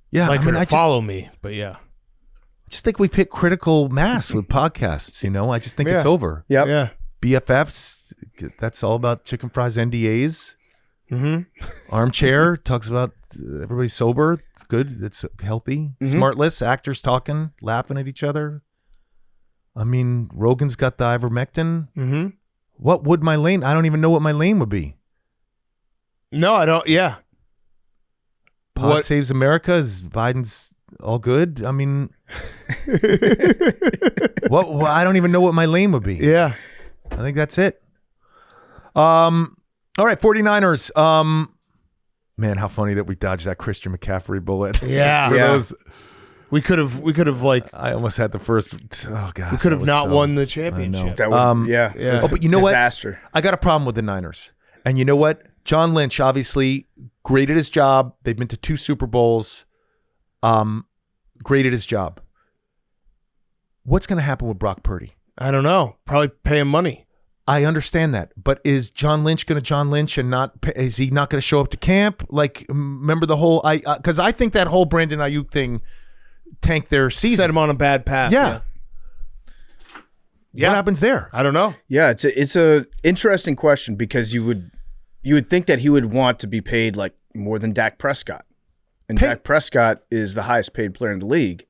Yeah, Like I mean, her to follow me, but yeah. I just think we've hit critical mass with podcasts, I just think it's over. Yep. Yeah. BFFs, that's all about chicken fries, NDAs. Armchair talks about everybody's sober. It's good. It's healthy. Smartless, actors talking, laughing at each other. I mean, Rogan's got the ivermectin. What would my lane? I don't even know what my lane would be. No, I don't. Yeah. Pod saves America. Is Biden's all good? I mean, what? I don't even know what my lane would be. Yeah. I think that's it. All right, 49ers. Man, how funny that we dodged that Christian McCaffrey bullet. Yeah. Those, We could have like I almost had the first. Oh god, we could have not won the I know. championship. That would, yeah. Oh, but you know Disaster. what? I got a problem with the Niners. And you know what? John Lynch, obviously, great at his job. They've been to 2 Super Bowls. Great at his job. What's going to happen with Brock Purdy? I don't know. Probably pay him money. I understand that. But is John Lynch going to John Lynch and not, is he not going to show up to camp? Like, remember the whole, because I think that whole Brandon Ayuk thing tanked their season. Set him on a bad path. Yeah. What happens there? I don't know. Yeah, it's a interesting question because you would think that he would want to be paid like more than Dak Prescott. And Dak Prescott is the highest paid player in the league.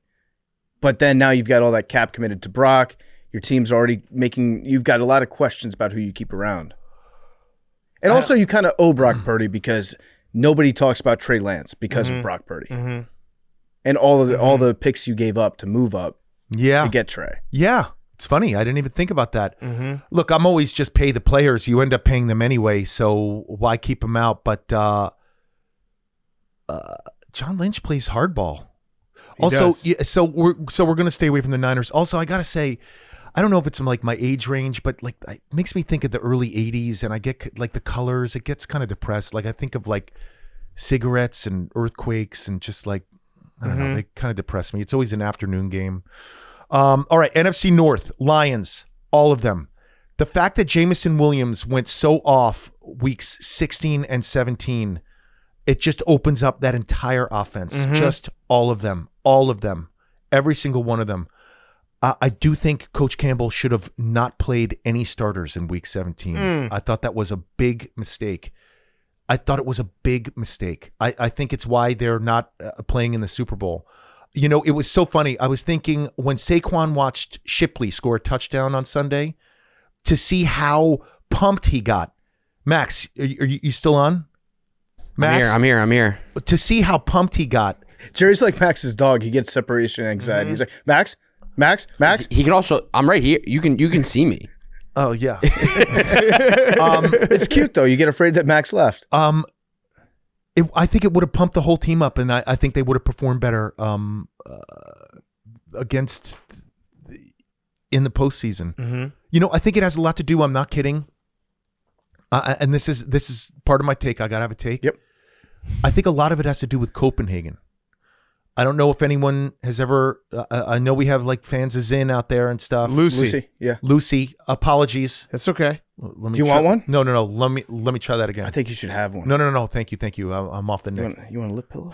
But then now you've got all that cap committed to Brock. Your team's already you've got a lot of questions about who you keep around. And also you kind of owe Brock Purdy because nobody talks about Trey Lance because of Brock Purdy. And all the picks you gave up to move up to get Trey. Yeah. It's funny. I didn't even think about that. Look, I'm always just pay the players. You end up paying them anyway, so why keep them out? But John Lynch plays hardball. Also, so we're going to stay away from the Niners. Also, I got to say, I don't know if it's like my age range, but like it makes me think of the early 80s, and I get like the colors. It gets kind of depressed. Like I think of like cigarettes and earthquakes and just like, I don't know, they kind of depress me. It's always an afternoon game. All right, NFC North, Lions, all of them. The fact that Jameson Williams went so off weeks 16 and 17, it just opens up that entire offense. Just all of them, every single one of them. I do think Coach Campbell should have not played any starters in week 17. I thought that was a big mistake. I think it's why they're not playing in the Super Bowl. You know, it was so funny. I was thinking when Saquon watched Shipley score a touchdown on Sunday, to see how pumped he got. Max, are you still on? Max? I'm here. To see how pumped he got. Jerry's like Max's dog. He gets separation anxiety. He's like, Max. He can also. I'm right here. You can see me. Oh yeah. It's cute though. You get afraid that Max left. I think it would have pumped the whole team up, and I think they would have performed better against in the postseason. Mm-hmm. You know, I think it has a lot to do. I'm not kidding. And this is part of my take. I gotta have a take. Yep. I think a lot of it has to do with Copenhagen. I don't know if anyone has ever. I know we have like fans of Zin out there and stuff. Lucy. Yeah. Lucy. Apologies. That's okay. Let me Do you want one? No. Let me try that again. I think you should have one. No. Thank you. I'm off the neck. You want a lip pillow?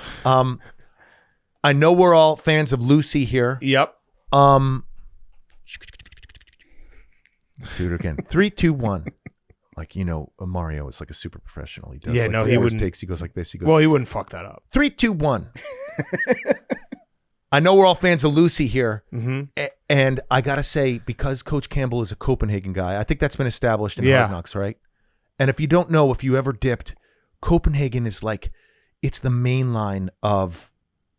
I know we're all fans of Lucy here. Yep. Do it again. 3, 2, 1. Like, you know, Mario is like a super professional. He does. Yeah, like, no, he wouldn't. Takes. He goes like this. He goes. Well, he wouldn't fuck that up. 3, 2, 1. I know we're all fans of Lucy here, and I gotta say, because Coach Campbell is a Copenhagen guy, I think that's been established in Hard Knocks, right? And if you don't know, if you ever dipped, Copenhagen is like, it's the main line of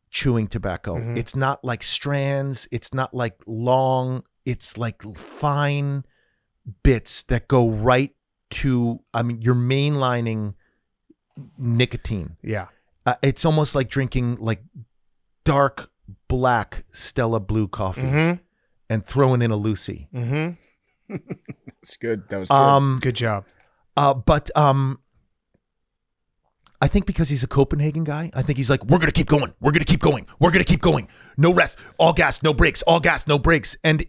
chewing tobacco. It's not like strands. It's not like long. It's like fine bits that go right to, I mean, you're mainlining nicotine. Yeah. It's almost like drinking like dark black Stella Blue coffee and throwing in a Lucy. It's good. That was good. Good job. But I think because he's a Copenhagen guy, I think he's like, we're going to keep going. We're going to keep going. We're going to keep going. No rest. All gas, no brakes. All gas, no brakes. And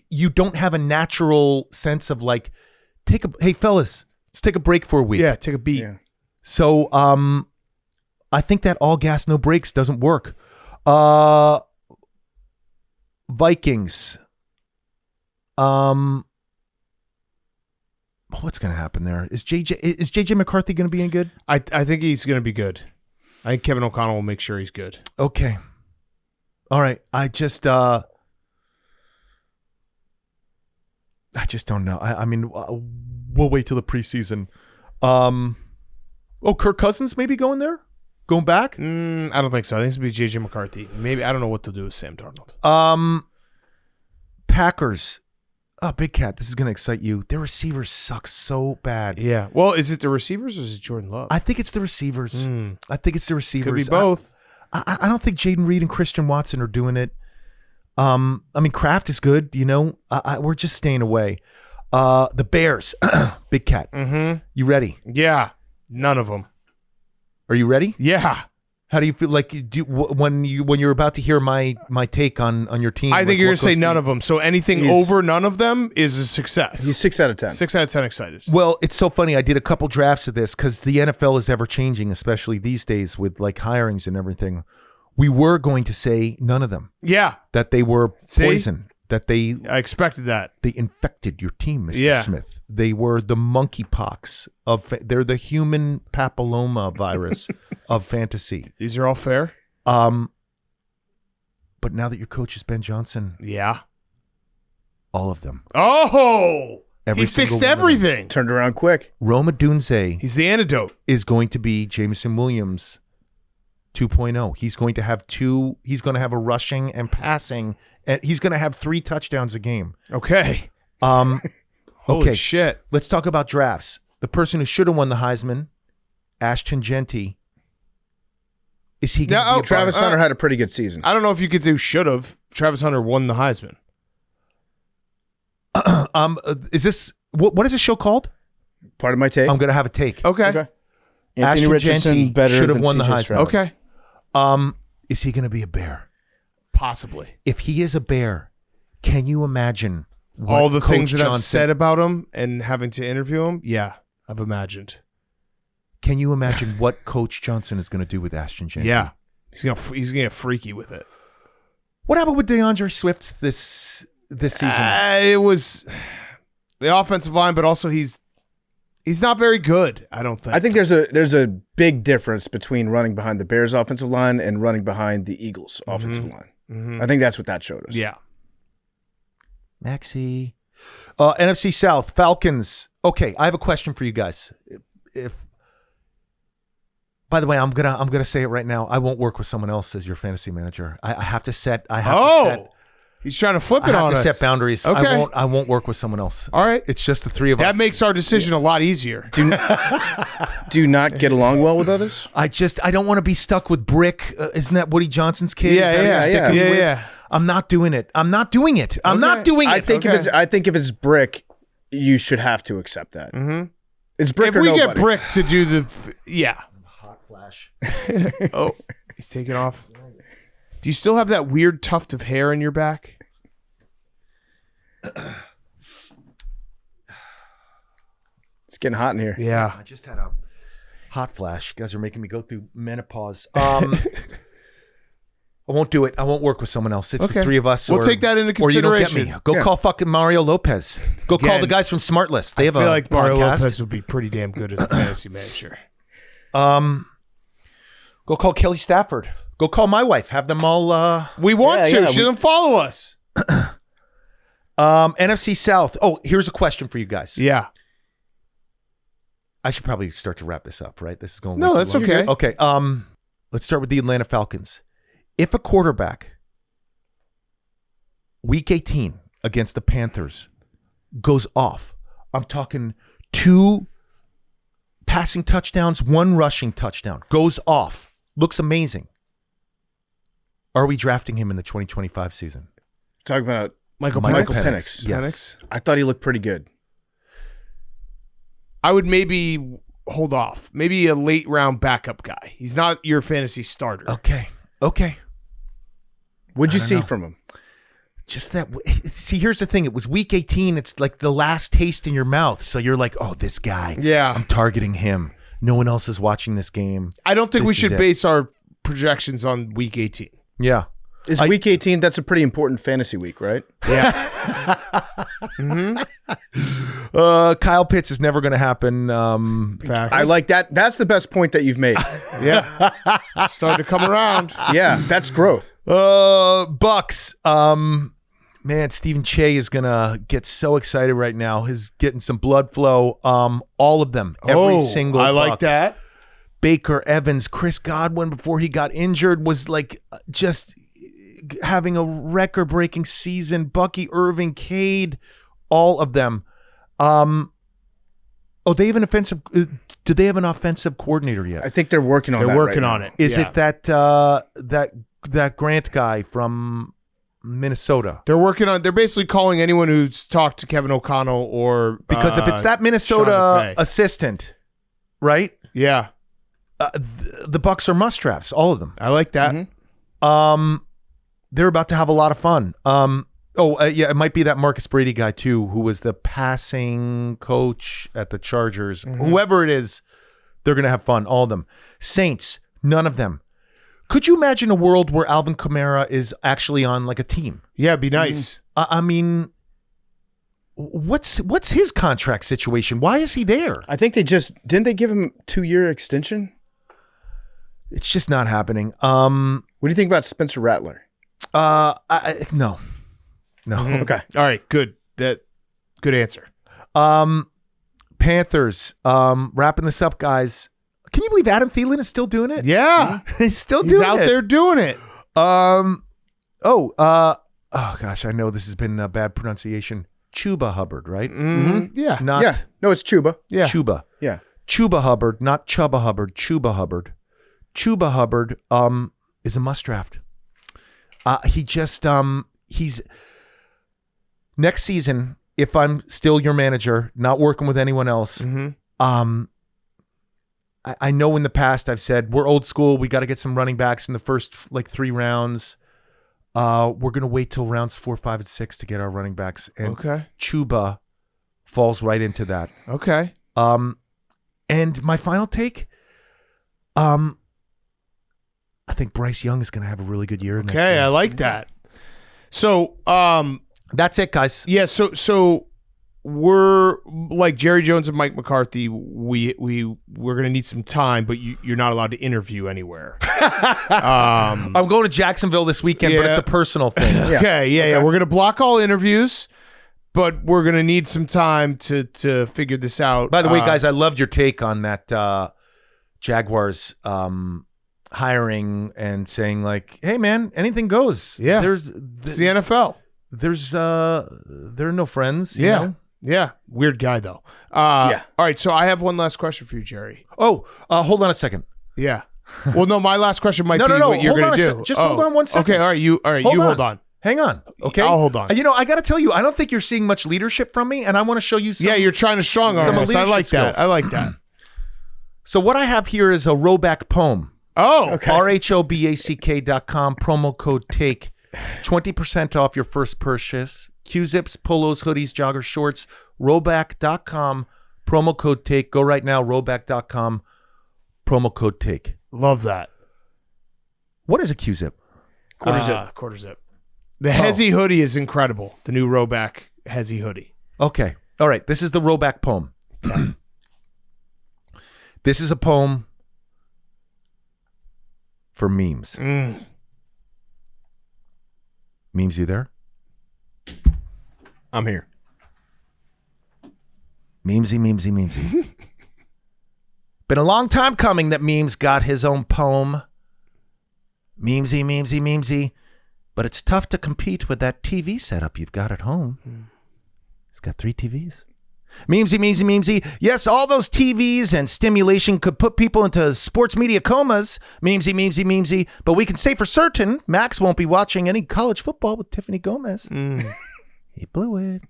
you don't have a natural sense of like, hey fellas, let's take a break for a week. Yeah, take a beat. Yeah. So I think that all gas, no brakes doesn't work. Vikings. What's going to happen there? Is JJ McCarthy going to be any good? I think he's going to be good. I think Kevin O'Connell will make sure he's good. Okay. All right. I just don't know. I mean, we'll wait till the preseason. Kirk Cousins maybe going there? Going back? I don't think so. I think it's going to be JJ McCarthy. Maybe. I don't know what to do with Sam Darnold. Packers. Oh, Big Cat, this is going to excite you. Their receivers suck so bad. Yeah. Well, is it the receivers or is it Jordan Love? I think it's the receivers. I think it's the receivers. Could be both. I don't think Jaden Reed and Christian Watson are doing it. I mean, Kraft is good, you know. We're just staying away. The Bears. Big Cat. You ready? Yeah. None of them. Are you ready? Yeah. How do you feel like when you're about to hear my take on your team? I think you're going to say none of them. So anything over none of them is a success. He's 6 out of 10. 6 out of 10 excited. Well, it's so funny. I did a couple drafts of this because the NFL is ever changing, especially these days with like hirings and everything. We were going to say none of them. Yeah. That they were poison. That I expected that. They infected your team, Mr. Smith. They were the monkeypox they're the human papilloma virus of fantasy. These are all fair. But now that your coach is Ben Johnson, yeah, all of them. Oh, he fixed everything. Turned around quick. Rome Odunze. He's the antidote. Is going to be Jameson Williams 2.0. He's going to have He's going to have a rushing and passing, and he's going to have 3 touchdowns a game. Okay. Okay. Shit. Let's talk about drafts. The person who should have won the Heisman, Ashton Genty. Is he going to be Travis Hunter had a pretty good season. I don't know if you could do should have. Travis Hunter won the Heisman. Is this what is this show called? Part of my take. I'm going to have a take. Okay. Anthony Ashton Richardson Genty better should have than won the CJ Heisman. Stroud. Okay. Is he going to be a Bear? Possibly. If he is a Bear, can you imagine all the Coach things that Johnson, I've said about him and having to interview him? Yeah, I've imagined. Can you imagine what Coach Johnson is going to do with Ashton Genty? Yeah, he's gonna get freaky with it. What happened with DeAndre Swift this season? It was the offensive line, but also he's not very good. I don't think. I think there's a big difference between running behind the Bears offensive line and running behind the Eagles offensive line. I think that's what that showed us. Yeah. Maxey. NFC South, Falcons. Okay, I have a question for you guys. By the way, I'm gonna say it right now. I won't work with someone else as your fantasy manager. I have to set. He's trying to flip it on us. I have to set boundaries. Okay. I won't work with someone else. All right. It's just the three of us. That makes our decision a lot easier. Do you not get along well with others? I don't want to be stuck with Brick. Isn't that Woody Johnson's kid? Yeah. I'm not doing it. I'm not doing it. I think if it's Brick, you should have to accept that. Mm-hmm. It's Brick if or we nobody. get Brick to do the Hot flash. Oh, he's taking off. Do you still have that weird tuft of hair in your back? It's getting hot in here. Yeah. I just had a hot flash. You guys are making me go through menopause. I won't do it. I won't work with someone else. It's the three of us. We'll take that into consideration. Or you don't get me. Go call fucking Mario Lopez. Go call the guys from Smartlist. They have a I feel like Mario podcast. Lopez would be pretty damn good as a fantasy manager. Go call Kelly Stafford. Go call my wife. Have them all. We want to. She doesn't follow us. NFC South. Oh, here's a question for you guys. Yeah. I should probably start to wrap this up, right? This is going. No, way that's too long. okay. Okay. Let's start with the Atlanta Falcons. If a quarterback, Week 18 against the Panthers, goes off, I'm talking 2 passing touchdowns, 1 rushing touchdown, goes off, looks amazing. Are we drafting him in the 2025 season? Talking about Michael Penix. Yes. I thought he looked pretty good. I would maybe hold off. Maybe a late round backup guy. He's not your fantasy starter. Okay. What'd you see from him? Just that. See, here's the thing. It was Week 18. It's like the last taste in your mouth. So you're like, oh, this guy. Yeah. I'm targeting him. No one else is watching this game. I don't think we should is it. base our projections on Week 18. Yeah. Is Week 18? That's a pretty important fantasy week, right? Yeah. Kyle Pitts is never going to happen. Facts. I like that. That's the best point that you've made. Yeah. Starting to come around. Yeah, that's growth. Bucks. Man, Stephen Che is going to get so excited right now. He's getting some blood flow. All of them. Every single I like Buck. that. Baker, Evans, Chris Godwin, before he got injured, was like just having a record-breaking season. Bucky Irving, Cade, all of them. They have an offensive. Do they have an offensive coordinator yet? I think they're working on. They're that working right on now. it. Is Yeah. it that Grant guy from Minnesota? They're working on. They're basically calling anyone who's talked to Kevin O'Connell or Because if it's that Sean Minnesota McVay. assistant, right? Yeah, The Bucks are must-drafts, all of them. I like that. Mm-hmm. They're about to have a lot of fun. It might be that Marcus Brady guy too, who was the passing coach at the Chargers. Whoever it is, they're going to have fun, all of them. Saints, none of them. Could you imagine a world where Alvin Kamara is actually on like a team? Yeah, it'd be nice. I mean, what's his contract situation? Why is he there? I think didn't they give him 2-year extension? It's just not happening. What do you think about Spencer Rattler? No. Okay. All right, good. Good answer. Panthers, wrapping this up, guys. Can you believe Adam Thielen is still doing it? Yeah, He's still he's doing out it. there doing it. Oh gosh, I know this has been a bad pronunciation. Chuba Hubbard, right? Yeah, Not Yeah. No, it's Chuba. yeah. Chuba. Yeah. Chuba Hubbard, not Chubba Hubbard. Chuba Hubbard. Chuba Hubbard is a must draft. He's next season. If I'm still your manager, not working with anyone else, I know in the past I've said we're old school. We got to get some running backs in the first 3 rounds. We're gonna wait till rounds 4, 5, and 6 to get our running backs. And Okay. Chuba falls right into that. Okay. And my final take, I think Bryce Young is gonna have a really good year. next Okay, year. I like that. So, That's it, guys. yeah. So we're like Jerry Jones and Mike McCarthy. We're gonna need some time, but you're not allowed to interview anywhere. I'm going to Jacksonville this weekend, but it's a personal thing. Okay, yeah. We're gonna block all interviews, but we're gonna need some time to figure this out. By the way, guys, I loved your take on that Jaguars hiring and saying like, "Hey, man, anything goes." Yeah, it's the NFL. There are no friends. You know? Yeah. Weird guy though. All right, so I have one last question for you, Jerry. Oh, hold on a second. Yeah. Well, no, my last question might be No. what you're Hold going on to a do. sec. Just hold on 1 second. Okay, all right, hold on. Hang on. Okay. I'll hold on. You know, I got to tell you, I don't think you're seeing much leadership from me, and I want to show you some. Yeah, you're trying to strong arm us. I like that. I like that. So what I have here is a Roback poem. Oh, okay. RHOBACK.com, promo code TAKE, 20% off your first purchase. Q-zips, polos, hoodies, joggers, shorts, Roback.com, promo code TAKE. Go right now, Roback.com, promo code TAKE. Love that. What is a Q-zip? Quarter zip. The Hezzy hoodie is incredible. The new Roback Hezzy hoodie. Okay. All right. This is the Roback poem. This is a poem for memes. Memes, you there? I'm here. Memesy. Been a long time coming that Memes got his own poem. Memesy. But it's tough to compete with that TV setup you've got at home. He's got 3 TVs. Memesy. Yes, all those TVs and stimulation could put people into sports media comas. Memesy. But we can say for certain, Max won't be watching any college football with Tiffany Gomez. He blew it.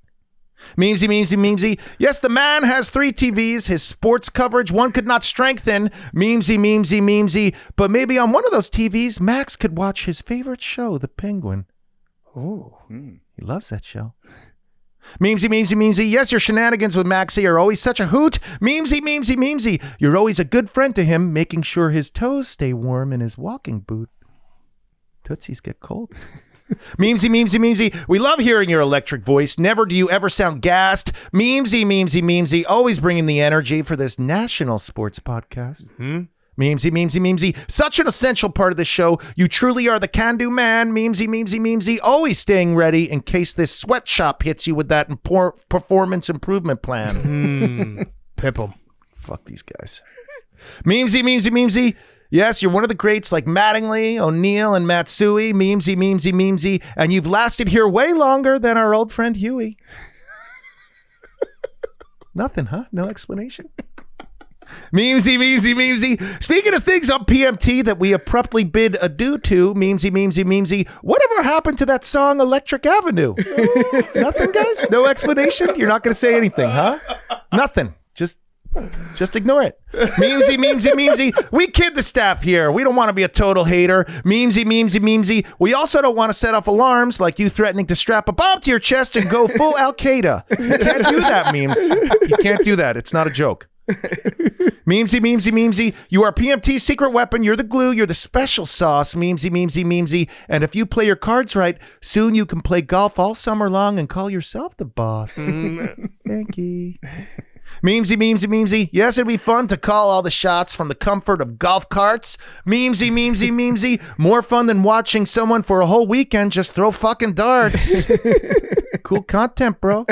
Memesy. Yes, the man has 3 TVs. His sports coverage, one could not strengthen. Memesy. But maybe on one of those TVs, Max could watch his favorite show, The Penguin. Oh, he loves that show. Memesy. Yes, your shenanigans with Maxie are always such a hoot. Memesy. You're always a good friend to him, making sure his toes stay warm in his walking boot. Tootsies get cold. Memesy. We love hearing your electric voice. Never do you ever sound gassed. Memesy. Always bringing the energy for this national sports podcast. Memesy. Such an essential part of the show. You truly are the can-do man. Memesy. Always staying ready in case this sweatshop hits you with that performance improvement plan. Pip 'em. Fuck these guys. Memesy. Yes, you're one of the greats like Mattingly, O'Neal, and Matsui. Memesy. And you've lasted here way longer than our old friend Huey. Nothing, huh? No explanation? Memesy. Speaking of things on PMT that we abruptly bid adieu to, Memesy. Whatever happened to that song Electric Avenue? Nothing, guys? No explanation? You're not going to say anything, huh? Nothing. Just ignore it. Memesy. We kid the staff here. We don't want to be a total hater. Memesy. We also don't want to set off alarms like you threatening to strap a bomb to your chest and go full Al-Qaeda. You can't do that, Memes. You can't do that. It's not a joke. Memesy. You are PMT's secret weapon. You're the glue. You're the special sauce. Memesy. And if you play your cards right, soon you can play golf all summer long and call yourself the boss. Thank you. Memesy. Yes, it'd be fun to call all the shots from the comfort of golf carts. Memesy. More fun than watching someone for a whole weekend just throw fucking darts. Cool content, bro.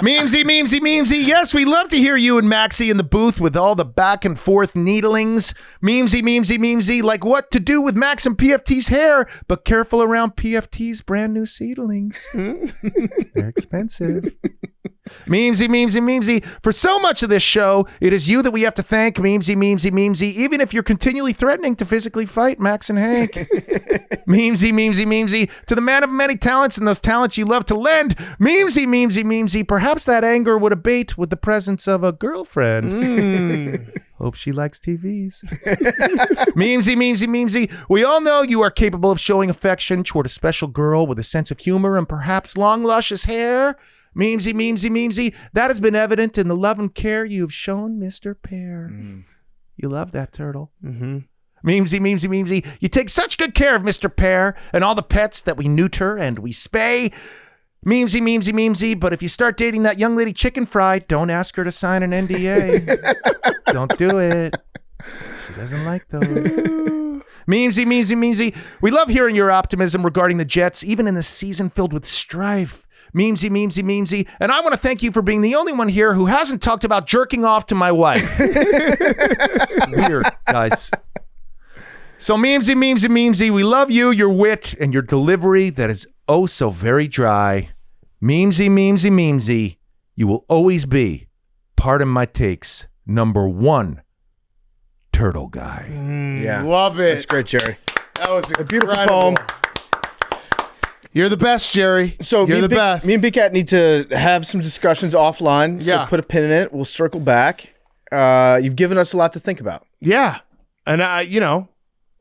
Memesy. Yes, we love to hear you and Maxie in the booth with all the back and forth needlings. Memesy. Like what to do with Max and PFT's hair, but careful around PFT's brand new seedlings. They're expensive. Memesy. For so much of this show, it is you that we have to thank. Memesy. Even if you're continually threatening to physically fight Max and Hank. Memesy. To the man of many talents and those talents you love to lend. Memesy. Perhaps that anger would abate with the presence of a girlfriend. Hope she likes TVs. Memesy. We all know you are capable of showing affection toward a special girl with a sense of humor and perhaps long, luscious hair. Memesy. That has been evident in the love and care you have shown Mr. Pear. You love that turtle. Memesy. You take such good care of Mr. Pear and all the pets that we neuter and we spay. Memesy. But if you start dating that young lady chicken fried, don't ask her to sign an NDA. Don't do it. She doesn't like those. Memesy. We love hearing your optimism regarding the Jets, even in a season filled with strife. Memesy. And I want to thank you for being the only one here who hasn't talked about jerking off to my wife. It's weird, guys. So Memesy, we love you, your wit, and your delivery that is oh so very dry. Memesy, you will always be, pardon my takes, number one turtle guy. Yeah. Love it. That's great, Jerry. That was A beautiful incredible. poem. You're the best, Jerry. So You're the best. Me and Big Cat need to have some discussions offline. So Yeah. put a pin in it. We'll circle back. You've given us a lot to think about. Yeah. And,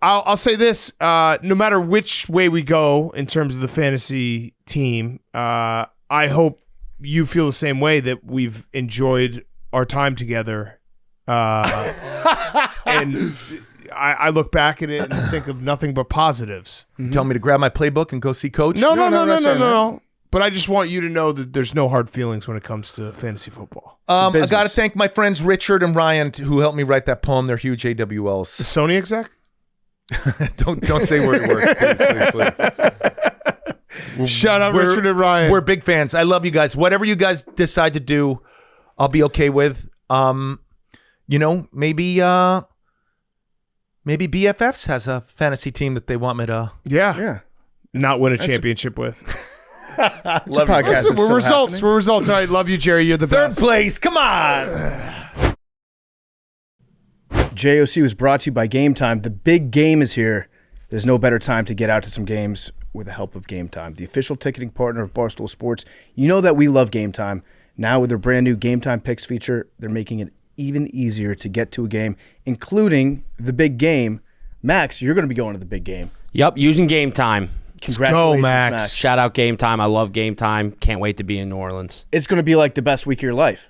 I'll say this. No matter which way we go in terms of the fantasy team, I hope you feel the same way, that we've enjoyed our time together. And I look back at it and think of nothing but positives. Tell me to grab my playbook and go see Coach? No. But I just want you to know that there's no hard feelings when it comes to fantasy football. I business. got to thank my friends Richard and Ryan who helped me write that poem. They're huge The AWLs. Sony exec? Don't say where it works, please. Shout out Richard and Ryan. We're big fans. I love you guys. Whatever you guys decide to do, I'll be okay with. Maybe BFFs has a fantasy team that they want me to. Yeah. Not win a championship with. Podcast is Listen, still we're results. happening. We're results. All right, love you, Jerry. You're the Third best. place. Come on. JOC was brought to you by Game Time. The big game is here. There's no better time to get out to some games with the help of Game Time, the official ticketing partner of Barstool Sports. You know that we love Game Time. Now with their brand new Game Time Picks feature, they're making it even easier to get to a game, including the big game. Max, you're going to be going to the big game. Yep, using Game Time. Congratulations, Max. Max. Shout out Game Time. I love Game Time. Can't wait to be in New Orleans. It's going to be like the best week of your life.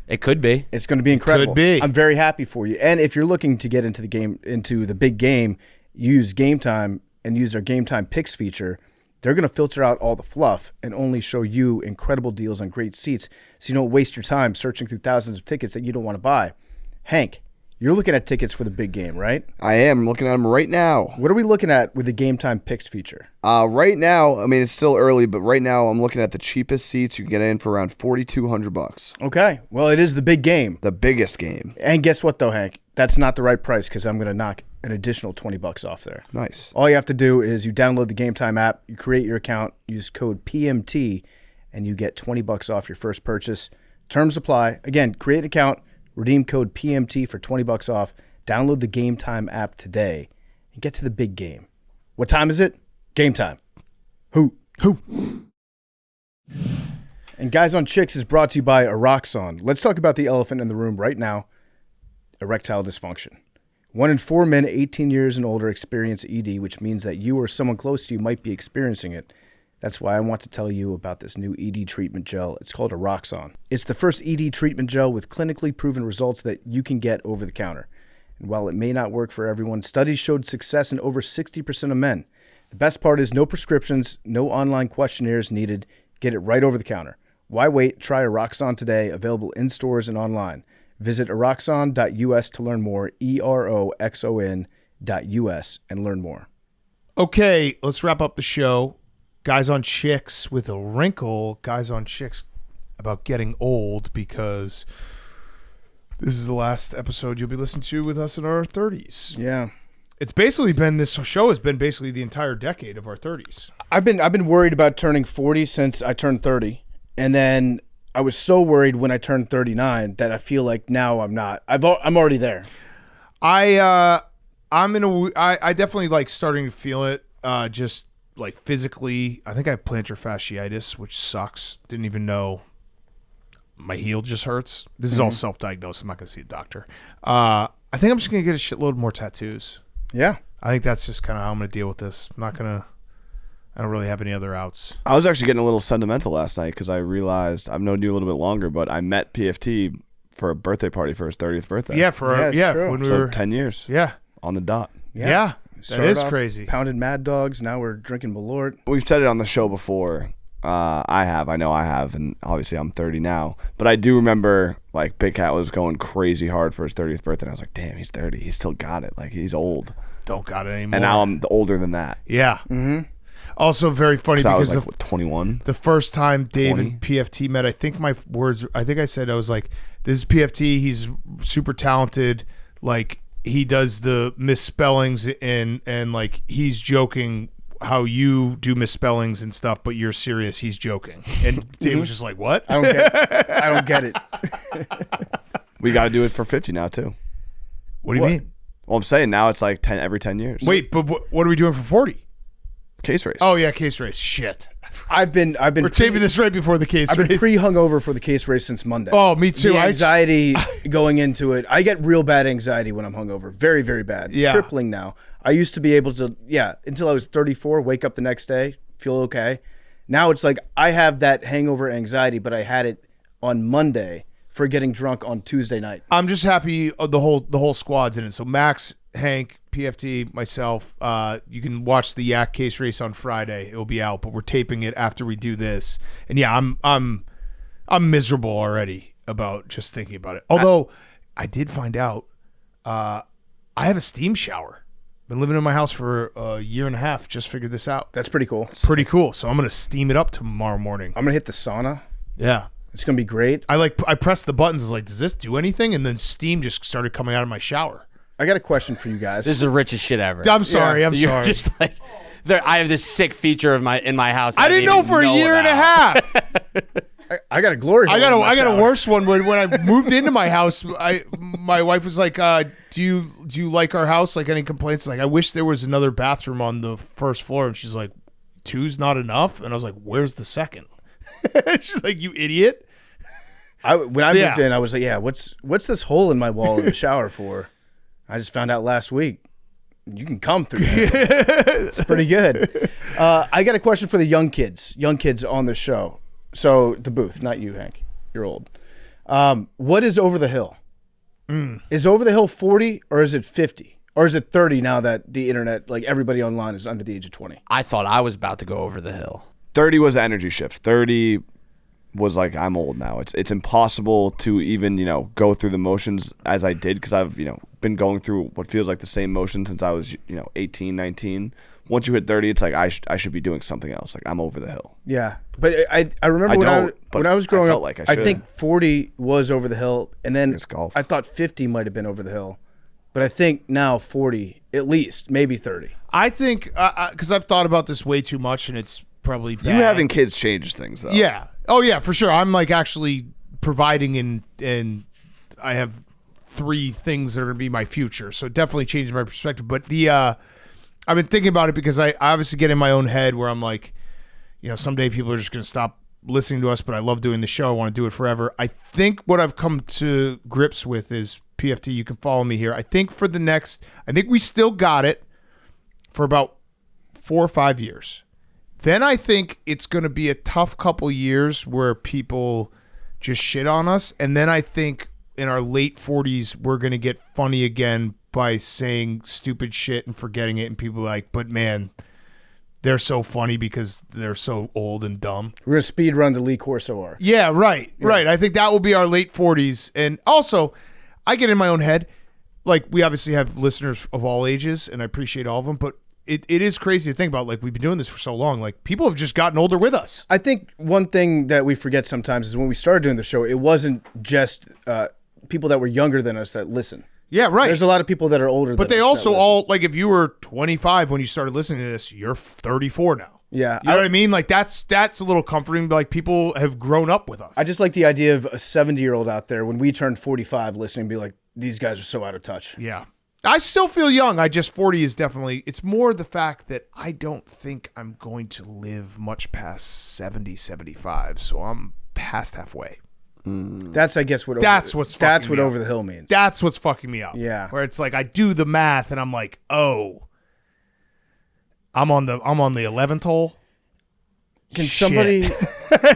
It could be. It's going to be incredible. Could be. I'm very happy for you. And if you're looking to get into the big game, use Game Time and use their Game Time Picks feature. They're going to filter out all the fluff and only show you incredible deals on great seats, so you don't waste your time searching through thousands of tickets that you don't want to buy. Hank, you're looking at tickets for the big game, right? I am looking at them right now. What are we looking at with the Game Time Picks feature? Right now, I mean, it's still early, but right now I'm looking at the cheapest seats. You can get in for around $4,200. Okay. Well, it is the big game. The biggest game. And guess what, though, Hank? That's not the right price, because I'm going to knock an additional $20 off there. Nice. All you have to do is you download the Game Time app, you create your account, use code PMT, and you get $20 off your first purchase. Terms apply. Again, create an account, redeem code PMT for $20 off. Download the Game Time app today and get to the big game. What time is it? Game time. Who? And Guys on Chicks is brought to you by Eroxon. Let's talk about the elephant in the room right now, erectile dysfunction. 1 in 4 men 18 years and older experience ED, which means that you or someone close to you might be experiencing it. That's why I want to tell you about this new ED treatment gel. It's called Eroxon. It's the first ED treatment gel with clinically proven results that you can get over the counter. And while it may not work for everyone, studies showed success in over 60% of men. The best part is no prescriptions, no online questionnaires needed. Get it right over the counter. Why wait? Try Eroxon today, available in stores and online. Visit eroxon.us to learn more, eroxon.us, and learn more. Okay, let's wrap up the show. Guys on Chicks with a wrinkle. Guys on Chicks about getting old, because this is the last episode you'll be listening to with us in our 30s. Yeah. It's basically been, this show has been basically the entire decade of our 30s. I've been worried about turning 40 since I turned 30. And then I was so worried when I turned 39 that I feel like now I'm not. I'm already there. I definitely like starting to feel it, just like physically. I think I have plantar fasciitis, which sucks. Didn't even know my heel just hurts. This is all self-diagnosed. I'm not going to see a doctor. I think I'm just going to get a shitload more tattoos. Yeah. I think that's just kind of how I'm going to deal with this. I don't really have any other outs. I was actually getting a little sentimental last night because I realized I've known you a little bit longer, but I met PFT for a birthday party for his 30th birthday. Yeah, true. when we So were 10 years. Yeah. On the dot. Yeah. That Started is off crazy. Pounded Mad Dogs. Now we're drinking Malort. We've said it on the show before. I know I have, and obviously I'm 30 now. But I do remember like Big Cat was going crazy hard for his 30th birthday. And I was like, damn, he's 30. He's still got it. Like he's old. Don't got it anymore. And now I'm older than that. Yeah. Mm-hmm. Also very funny I because was like, 21. The first time Dave 20? and PFT met, I think I said I was like, this is PFT. He's super talented. Like he does the misspellings and like he's joking how you do misspellings and stuff, but you're serious. He's joking. And Dave was just like, what? I don't get it. We got to do it for 50 now too. What do you mean? Well, I'm saying now it's like 10 every 10 years. Wait, but what are we doing for 40? Case race. Oh yeah, case race. Shit. I've been We're taping this right before the case I've race. been pre-hungover for the case race since Monday. Oh, me too. The anxiety going into it. I get real bad anxiety when I'm hungover. Very, very bad. Yeah. Crippling now. I used to be able to, until I was 34, wake up the next day, feel okay. Now it's like I have that hangover anxiety, but I had it on Monday for getting drunk on Tuesday night. I'm just happy the whole squad's in it. So Max, Hank, PFT, myself. You can watch the Yak case race on Friday. It will be out, but we're taping it after we do this. And yeah, I'm miserable already about just thinking about it. Although I did find out I have a steam shower. Been living in my house for a year and a half. Just figured this out. That's pretty cool. Pretty cool. So I'm gonna steam it up tomorrow morning. I'm gonna hit the sauna. Yeah. It's gonna be great. I pressed the buttons. I was like, does this do anything? And then steam just started coming out of my shower. I got a question for you guys. This is the richest shit ever. I'm sorry. I'm You're sorry. just like, I have this sick feature in my house. I didn't know for a year and a half. I got a glory hole. I got in my a shower. worse one when I moved into my house. My wife was like, "Do you like our house? Like any complaints? Like I wish there was another bathroom on the first floor." And she's like, "Two's not enough." And I was like, "Where's the second?" She's like, "You idiot." When I moved in, I was like, "Yeah, what's this hole in my wall in the shower for?" I just found out last week. You can come through that. It's pretty good. I got a question for the young kids on the show. So the booth, not you, Hank. You're old. What is over the hill? Is over the hill 40 or is it 50? Or is it 30 now that the internet, like everybody online is under the age of 20? I thought I was about to go over the hill. 30 was the energy shift. 30 was like, I'm old now. It's impossible to even, go through the motions as I did because I've, been going through what feels like the same motion since I was, 18, 19. Once you hit 30, it's like I should be doing something else. Like I'm over the hill. Yeah. But I remember when I was growing up, like I think 40 was over the hill. And then It's golf. I thought 50 might have been over the hill. But I think now 40, at least, maybe 30. I think because I've thought about this way too much, and it's probably bad. You having kids changes things, though. Yeah. Oh yeah, for sure. I'm like actually providing and I have 3 things that are gonna be my future. So it definitely changed my perspective. But I've been thinking about it because I obviously get in my own head where I'm like, someday people are just gonna stop listening to us, but I love doing the show. I want to do it forever. I think what I've come to grips with is PFT. You can follow me here. I think we still got it for about 4 or 5 years. Then I think it's going to be a tough couple years where people just shit on us. And then I think in our late 40s, we're going to get funny again by saying stupid shit and forgetting it. And people are like, but man, they're so funny because they're so old and dumb. We're going to speed run the Lee Corso arc. Yeah, right. I think that will be our late 40s. And also, I get in my own head. Like, we obviously have listeners of all ages, and I appreciate all of them, but it is crazy to think about. Like, we've been doing this for so long. Like, people have just gotten older with us. I think one thing that we forget sometimes is when we started doing the show, it wasn't just people that were younger than us that listen. Yeah, right. There's a lot of people that are older but than us. they also that listen. all, like, if you were 25 when you started listening to this, you're 34 now. Yeah. You know what I mean? Like, that's a little comforting. Like, people have grown up with us. I just like the idea of a 70-year-old out there when we turned 45 listening and be like, these guys are so out of touch. Yeah. I still feel young. 40 is definitely, it's more the fact that I don't think I'm going to live much past 70, 75. So I'm past halfway. That's, I guess, what That's what's fucking me up. over the hill means. That's what's fucking me up. Yeah. Where it's like I do the math and I'm like, oh, I'm on the 11th hole. Can Shit. somebody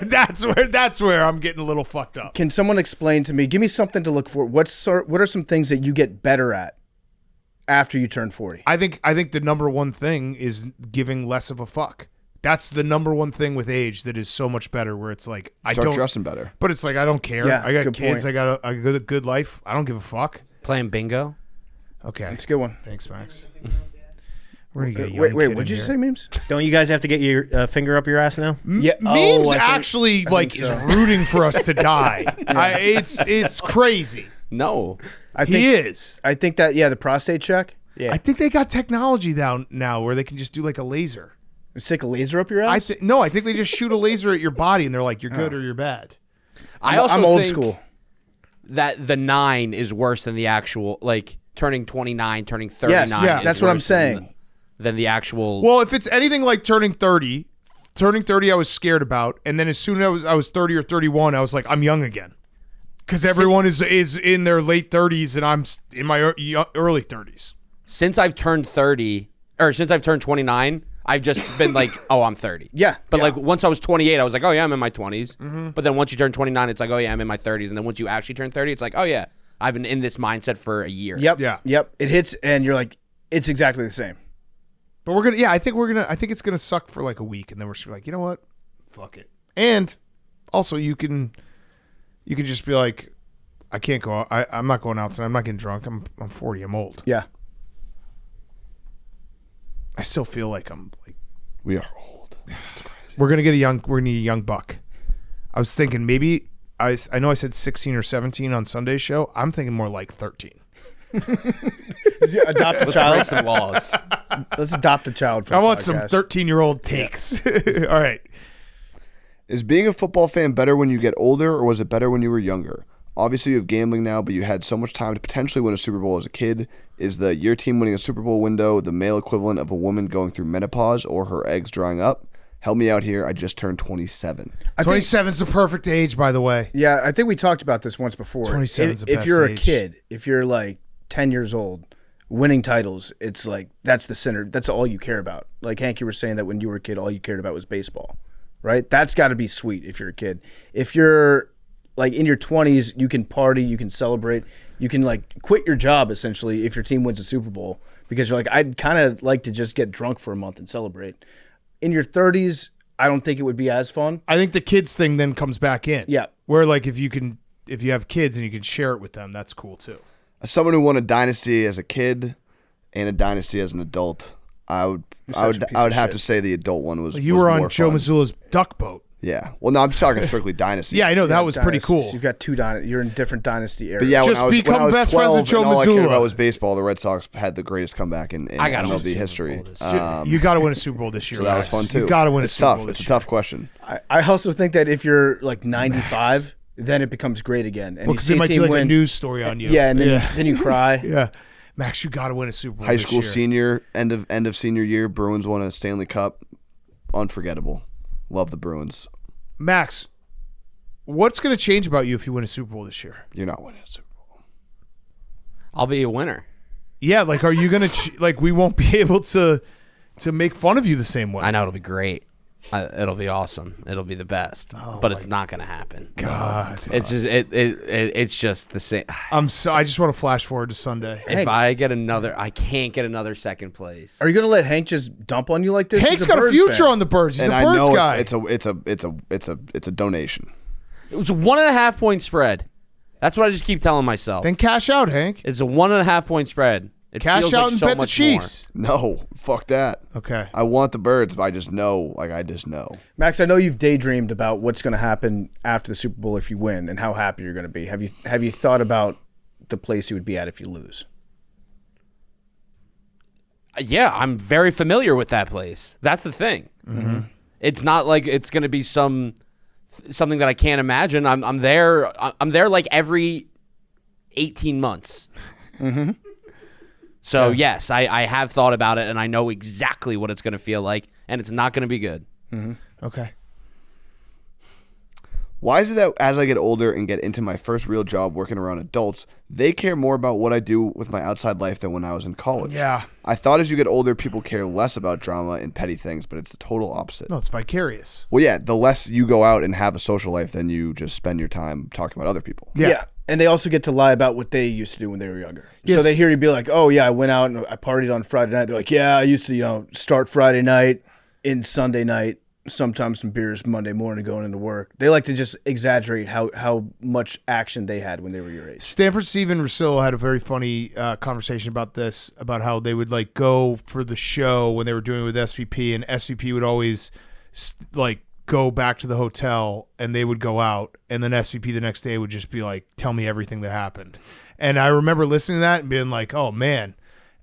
that's where I'm getting a little fucked up. Can someone explain to me, give me something to look for. What are some things that you get better at after you turn 40? I think the number one thing is giving less of a fuck. that's the number one thing with age that is so much better. Where it's like I Start don't dressing better. but it's like I don't care. Yeah, I got good kids. point. I got a good life. I don't give a fuck. Playing bingo. Okay, That's a good one. thanks, Max. We're gonna get a young Wait, kid what'd in you here. say, Memes? Don't you guys have to get your finger up your ass now? Yeah, Memes I think- actually like so. is rooting for us to die. It's crazy. No. I think, He is. I think that, the prostate check. Yeah. I think they got technology down now where they can just do like a laser. Stick a laser up your ass? I think they just shoot a laser at your body and they're like, you're good or you're bad. I also I'm old think school. that the 9 is worse than the actual, like, turning 29, turning 39. Yes, yeah, is that's what I'm worse than saying. Than the actual. Well, if it's anything like turning 30 I was scared about, and then as soon as I was 30 or 31, I was like, I'm young again. Because everyone is in their late 30s and I'm in my early 30s. Since I've turned 30, or since I've turned 29, I've just been like, oh, I'm 30. Yeah. But like once I was 28, I was like, oh yeah, I'm in my 20s. But then once you turn 29, it's like, oh yeah, I'm in my 30s. And then once you actually turn 30, it's like, oh yeah, I've been in this mindset for a year. Yep. Yeah. Yep. It hits, and you're like, it's exactly the same. But I think it's gonna suck for like a week, and then we're just like, you know what? Fuck it. And also you can just be like, I can't go out. I'm not going out tonight. I'm not getting drunk. I'm 40. I'm old. Yeah. I still feel like I'm like We are old. It's crazy. we're gonna need a young buck. I was thinking maybe I know I said 16 or 17 on Sunday's show. I'm thinking more like 13. Adopt a Break child. some laws. Let's adopt a child for I the want some podcast. 13-year-old takes. All right. Is being a football fan better when you get older, or was it better when you were younger? Obviously, you have gambling now, but you had so much time to potentially win a Super Bowl as a kid. Is your team winning a Super Bowl window the male equivalent of a woman going through menopause or her eggs drying up? Help me out here. I just turned 27. 27's the perfect age, by the way. Yeah, I think we talked about this once before. 27 is the If best you're a age. kid, if you're like 10 years old, winning titles, it's like that's the center. That's all you care about. Like Hank, you were saying that when you were a kid, all you cared about was baseball, right? That's got to be sweet if you're a kid. If you're like in your 20s, you can party, you can celebrate, you can like quit your job essentially if your team wins a Super Bowl because you're like, I'd kind of like to just get drunk for a month and celebrate. In your 30s, I don't think it would be as fun. I think the kids thing then comes back in. Yeah. Where like if you have kids and you can share it with them, that's cool too. As someone who won a dynasty as a kid and a dynasty as an adult, I would have to say the adult one was. You was were on more Joe fun. Missoula's duck boat. Yeah. Well, no, I'm talking strictly dynasty. Yeah, I know that was pretty cool. Dynasties. You've got two dynasties. You're in different dynasty eras. But yeah, Just when I become was best friends 12 with Joe and all I cared Missoula. about was baseball, the Red Sox had the greatest comeback in I got MLB a history. Super Bowl this You got to win a Super Bowl this year. So that was guys. fun too. You got to win It's a Super tough. Bowl It's this a tough question. I also think that if you're like 95, then it becomes great again. And Well, you because see they a might do team like a win. news story on you. Yeah, and then you cry. Yeah. Max, you got to win a Super Bowl High this school year. senior, end of senior year, Bruins won a Stanley Cup. Unforgettable. Love the Bruins. Max, what's going to change about you if you win a Super Bowl this year? You're not winning a Super Bowl. I'll be a winner. Yeah, like are you going to like we won't be able to make fun of you the same way. I know it'll be great. It'll be awesome. It'll be the best. but it's not going to happen. God. It's just it's just the same. I just want to flash forward to Sunday. If I get another, I can't get another second place. Are you going to let Hank just dump on you like this? Hank's He's got a Birds future fan. on the Birds. He's And a I Birds know guy. it's a donation. It was a 1.5 point spread. That's what I just keep telling myself. Then cash out, Hank. It's a 1.5 point spread. It Cash feels out like and so bet the much Chiefs. No, fuck that. Okay. I want the Birds, but I just know. Max, I know you've daydreamed about what's going to happen after the Super Bowl if you win and how happy you're going to be. Have you thought about the place you would be at if you lose? Yeah, I'm very familiar with that place. That's the thing. Mm-hmm. It's not like it's going to be something that I can't imagine. I'm there. I'm there like every 18 months. Mm-hmm. So yes, I have thought about it, and I know exactly what it's going to feel like, and it's not going to be good. Mm-hmm. Okay. Why is it that as I get older and get into my first real job working around adults, they care more about what I do with my outside life than when I was in college? Yeah. I thought as you get older, people care less about drama and petty things, but it's the total opposite. No, it's vicarious. Well, yeah, the less you go out and have a social life, then you just spend your time talking about other people. Yeah. And they also get to lie about what they used to do when they were younger. Yes. So they hear you be like, oh, yeah, I went out and I partied on Friday night. They're like, yeah, I used to, start Friday night, in Sunday night, sometimes some beers Monday morning going into work. They like to just exaggerate how much action they had when they were your age. Stanford Steven Rosillo had a very funny conversation about this, about how they would like go for the show when they were doing it with SVP, and SVP would always like go back to the hotel and they would go out, and then SVP the next day would just be like, tell me everything that happened. And I remember listening to that and being like, oh man,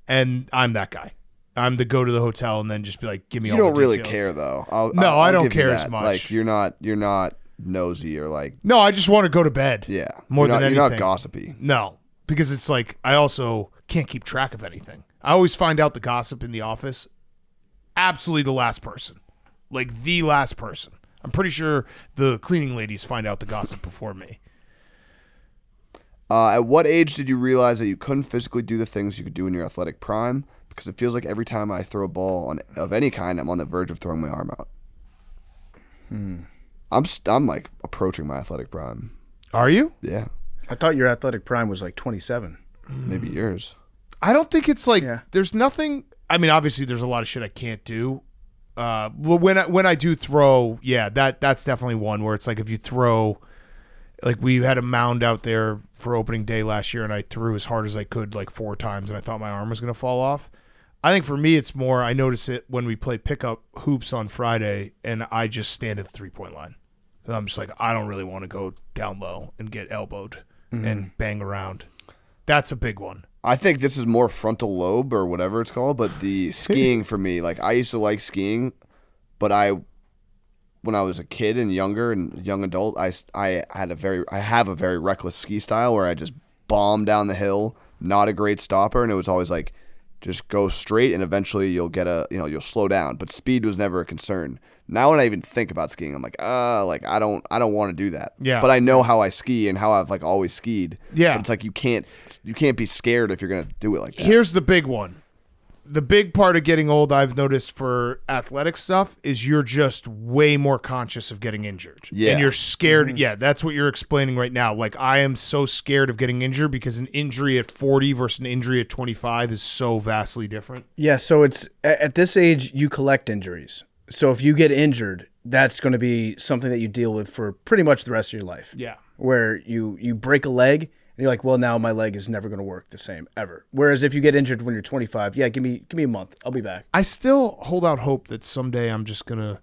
and I'm that guy. I'm the go to the hotel and then just be like, give me all the details. You don't really care though. I don't give you care that. as much. Like you're not nosy or like. No, I just want to go to bed. Yeah. More than anything. You're not gossipy. No, because it's like I also can't keep track of anything. I always find out the gossip in the office. Absolutely the last person. Like the last person. I'm pretty sure the cleaning ladies find out the gossip before me. At what age did you realize that you couldn't physically do the things you could do in your athletic prime? Because it feels like every time I throw a ball of any kind, I'm on the verge of throwing my arm out. I'm like approaching my athletic prime. Are you? Yeah. I thought your athletic prime was like 27. Maybe yours. I don't think it's like Yeah. there's nothing. I mean, obviously, there's a lot of shit I can't do. When I do throw, yeah, that's definitely one where it's like if you throw, like we had a mound out there for opening day last year, and I threw as hard as I could like 4 times, and I thought my arm was gonna fall off. I think for me, it's more I notice it when we play pickup hoops on Friday, and I just stand at the 3-point line. And I'm just like, I don't really want to go down low and get elbowed and bang around. That's a big one. I think this is more frontal lobe or whatever it's called, but the skiing for me, like I used to like skiing, but when I was a kid and younger and young adult, I have a very reckless ski style where I just bomb down the hill, not a great stopper, and it was always like just go straight and eventually you'll you'll slow down, but speed was never a concern. Now when I even think about skiing, I'm like, I don't want to do that. Yeah. But I know how I ski and how I've like always skied. Yeah. But it's like you can't be scared if you're going to do it like that. Here's the big one. The big part of getting old I've noticed for athletic stuff is you're just way more conscious of getting injured. Yeah. And you're scared. Yeah, that's what you're explaining right now. Like I am so scared of getting injured because an injury at 40 versus an injury at 25 is so vastly different. Yeah, so it's at this age you collect injuries. So if you get injured, that's going to be something that you deal with for pretty much the rest of your life. Yeah. Where you break a leg and you're like, well, now my leg is never going to work the same ever. Whereas if you get injured when you're 25, yeah, give me a month, I'll be back. I still hold out hope that someday I'm just gonna,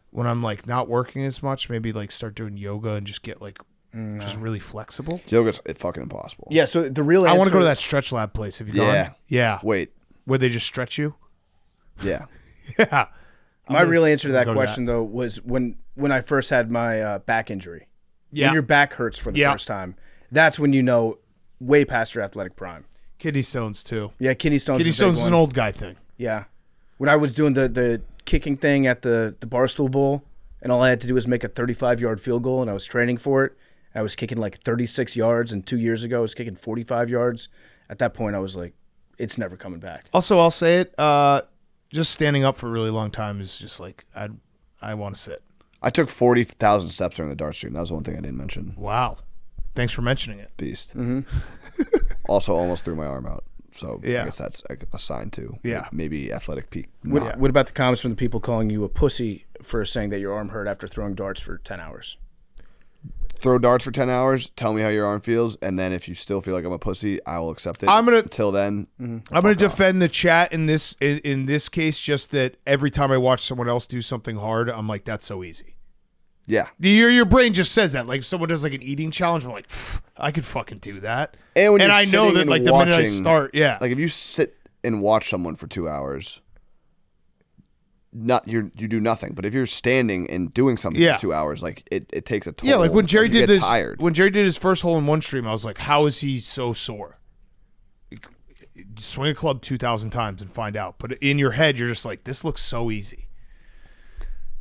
when I'm like not working as much, maybe like start doing yoga and just get like just really flexible. Yoga's fucking impossible. Yeah, so the real answer, I want to go to that stretch lab place. Have you gone? Yeah. Wait. Where they just stretch you? Yeah. Yeah. My real answer to that go to question, though, was when I first had my back injury. Yeah. When your back hurts for the first time, that's when you know way past your athletic prime. Kidney stones too. Yeah, kidney stones. Kidney stones is an old guy thing. Yeah. When I was doing the kicking thing at the Barstool Bowl, and all I had to do was make a 35-yard field goal, and I was training for it. I was kicking like 36 yards, and 2 years ago I was kicking 45 yards. At that point, I was like, it's never coming back. Also, I'll say it, just standing up for a really long time is just like, I want to sit. I took 40,000 steps during the dart stream. That was one thing I didn't mention. Wow. Thanks for mentioning it. Beast. Also almost threw my arm out. So I guess that's a sign too. Yeah. Maybe athletic peak. What about the comments from the people calling you a pussy for saying that your arm hurt after throwing darts for 10 hours? Throw darts for 10 hours, tell me how your arm feels, and then if you still feel like I'm a pussy, I will accept it. Until then, I'm gonna defend the chat in this case, just that every time I watch someone else do something hard, I'm like, that's so easy. Yeah. Your brain just says that. Like if someone does like an eating challenge, I'm like, I could fucking do that. And I know that like the minute I start, like if you sit and watch someone for 2 hours, you do nothing. But if you're standing and doing something for 2 hours, like it takes a toll. Yeah, like when Jerry did this, tired. when Jerry did his first hole in one stream, I was like, how is he so sore? Swing a club 2,000 times and find out. But in your head, you're just like, this looks so easy.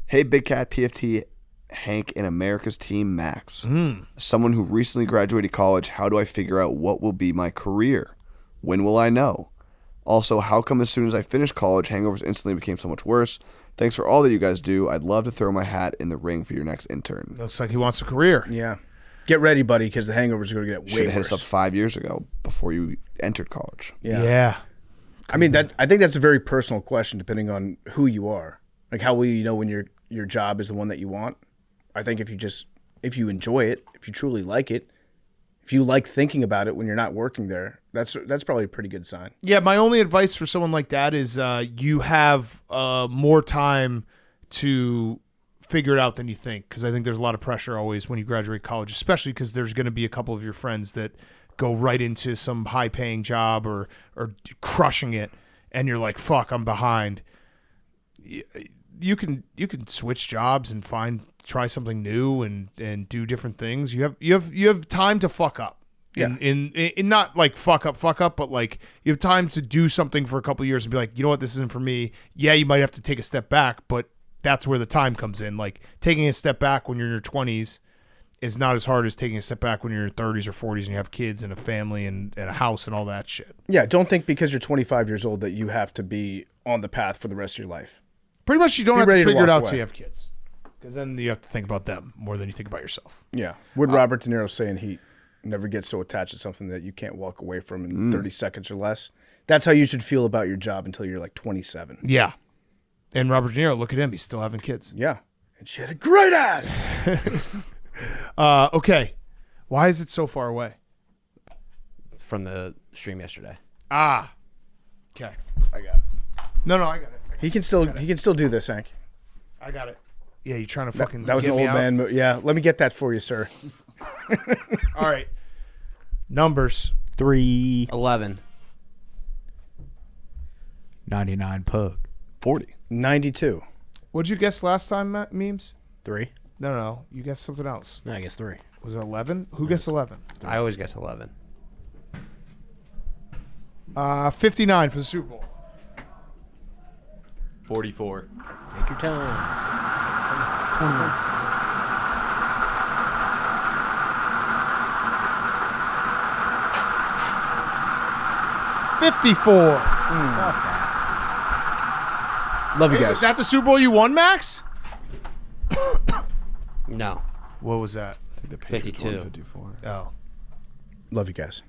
Hey, Big Cat PFT, Hank, and America's Team Max. Someone who recently graduated college, how do I figure out what will be my career? When will I know? Also, how come as soon as I finished college, hangovers instantly became so much worse? Thanks for all that you guys do. I'd love to throw my hat in the ring for your next intern. Looks like he wants a career. Yeah. Get ready, buddy, because the hangovers are going to get way Should have hit worse. us up 5 years ago before you entered college. Yeah. I mean, I think that's a very personal question depending on who you are. Like, how will you know when your job is the one that you want? I think if you enjoy it, if you truly like it, if you like thinking about it when you're not working there, that's probably a pretty good sign. Yeah, my only advice for someone like that is you have more time to figure it out than you think, because I think there's a lot of pressure always when you graduate college, especially because there's going to be a couple of your friends that go right into some high-paying job or crushing it, and you're like, fuck, I'm behind. You can switch jobs and try something new and do different things. You have time to fuck up. Yeah. In not like fuck up, but like you have time to do something for a couple of years and be like, you know what, this isn't for me. Yeah, you might have to take a step back, but that's where the time comes in. Like taking a step back when you're in your 20s is not as hard as taking a step back when you're in your 30s or 40s and you have kids and a family and a house and all that shit. Yeah, don't think because you're 25 years old that you have to be on the path for the rest of your life. Pretty much you don't have to ready to figure it walk out away. till you have kids, because then you have to think about them more than you think about yourself. Yeah. Would Robert De Niro say in Heat, never get so attached to something that you can't walk away from in 30 seconds or less? That's how you should feel about your job until you're like 27. Yeah. And Robert De Niro, look at him. He's still having kids. Yeah. And she had a great ass. Okay. Why is it so far away? From the stream yesterday. Ah. Okay. I got it. No, I got it. He can still do this, Hank. I got it. Yeah, you trying to fucking That was an get me old out? man move. Yeah, let me get that for you, sir. All right. Numbers. 3. 11. 99 pug. 40. 92. What'd you guess last time, Matt, Memes? 3. No. You guessed something else. No, I guess 3. Was it 11? Who guessed 11? I always guess 11. 59 for the Super Bowl. 44. Take your time. Love you Hey, guys. is that the Super Bowl you won, Max? No. What was that? 52. 54. Oh. Love you guys.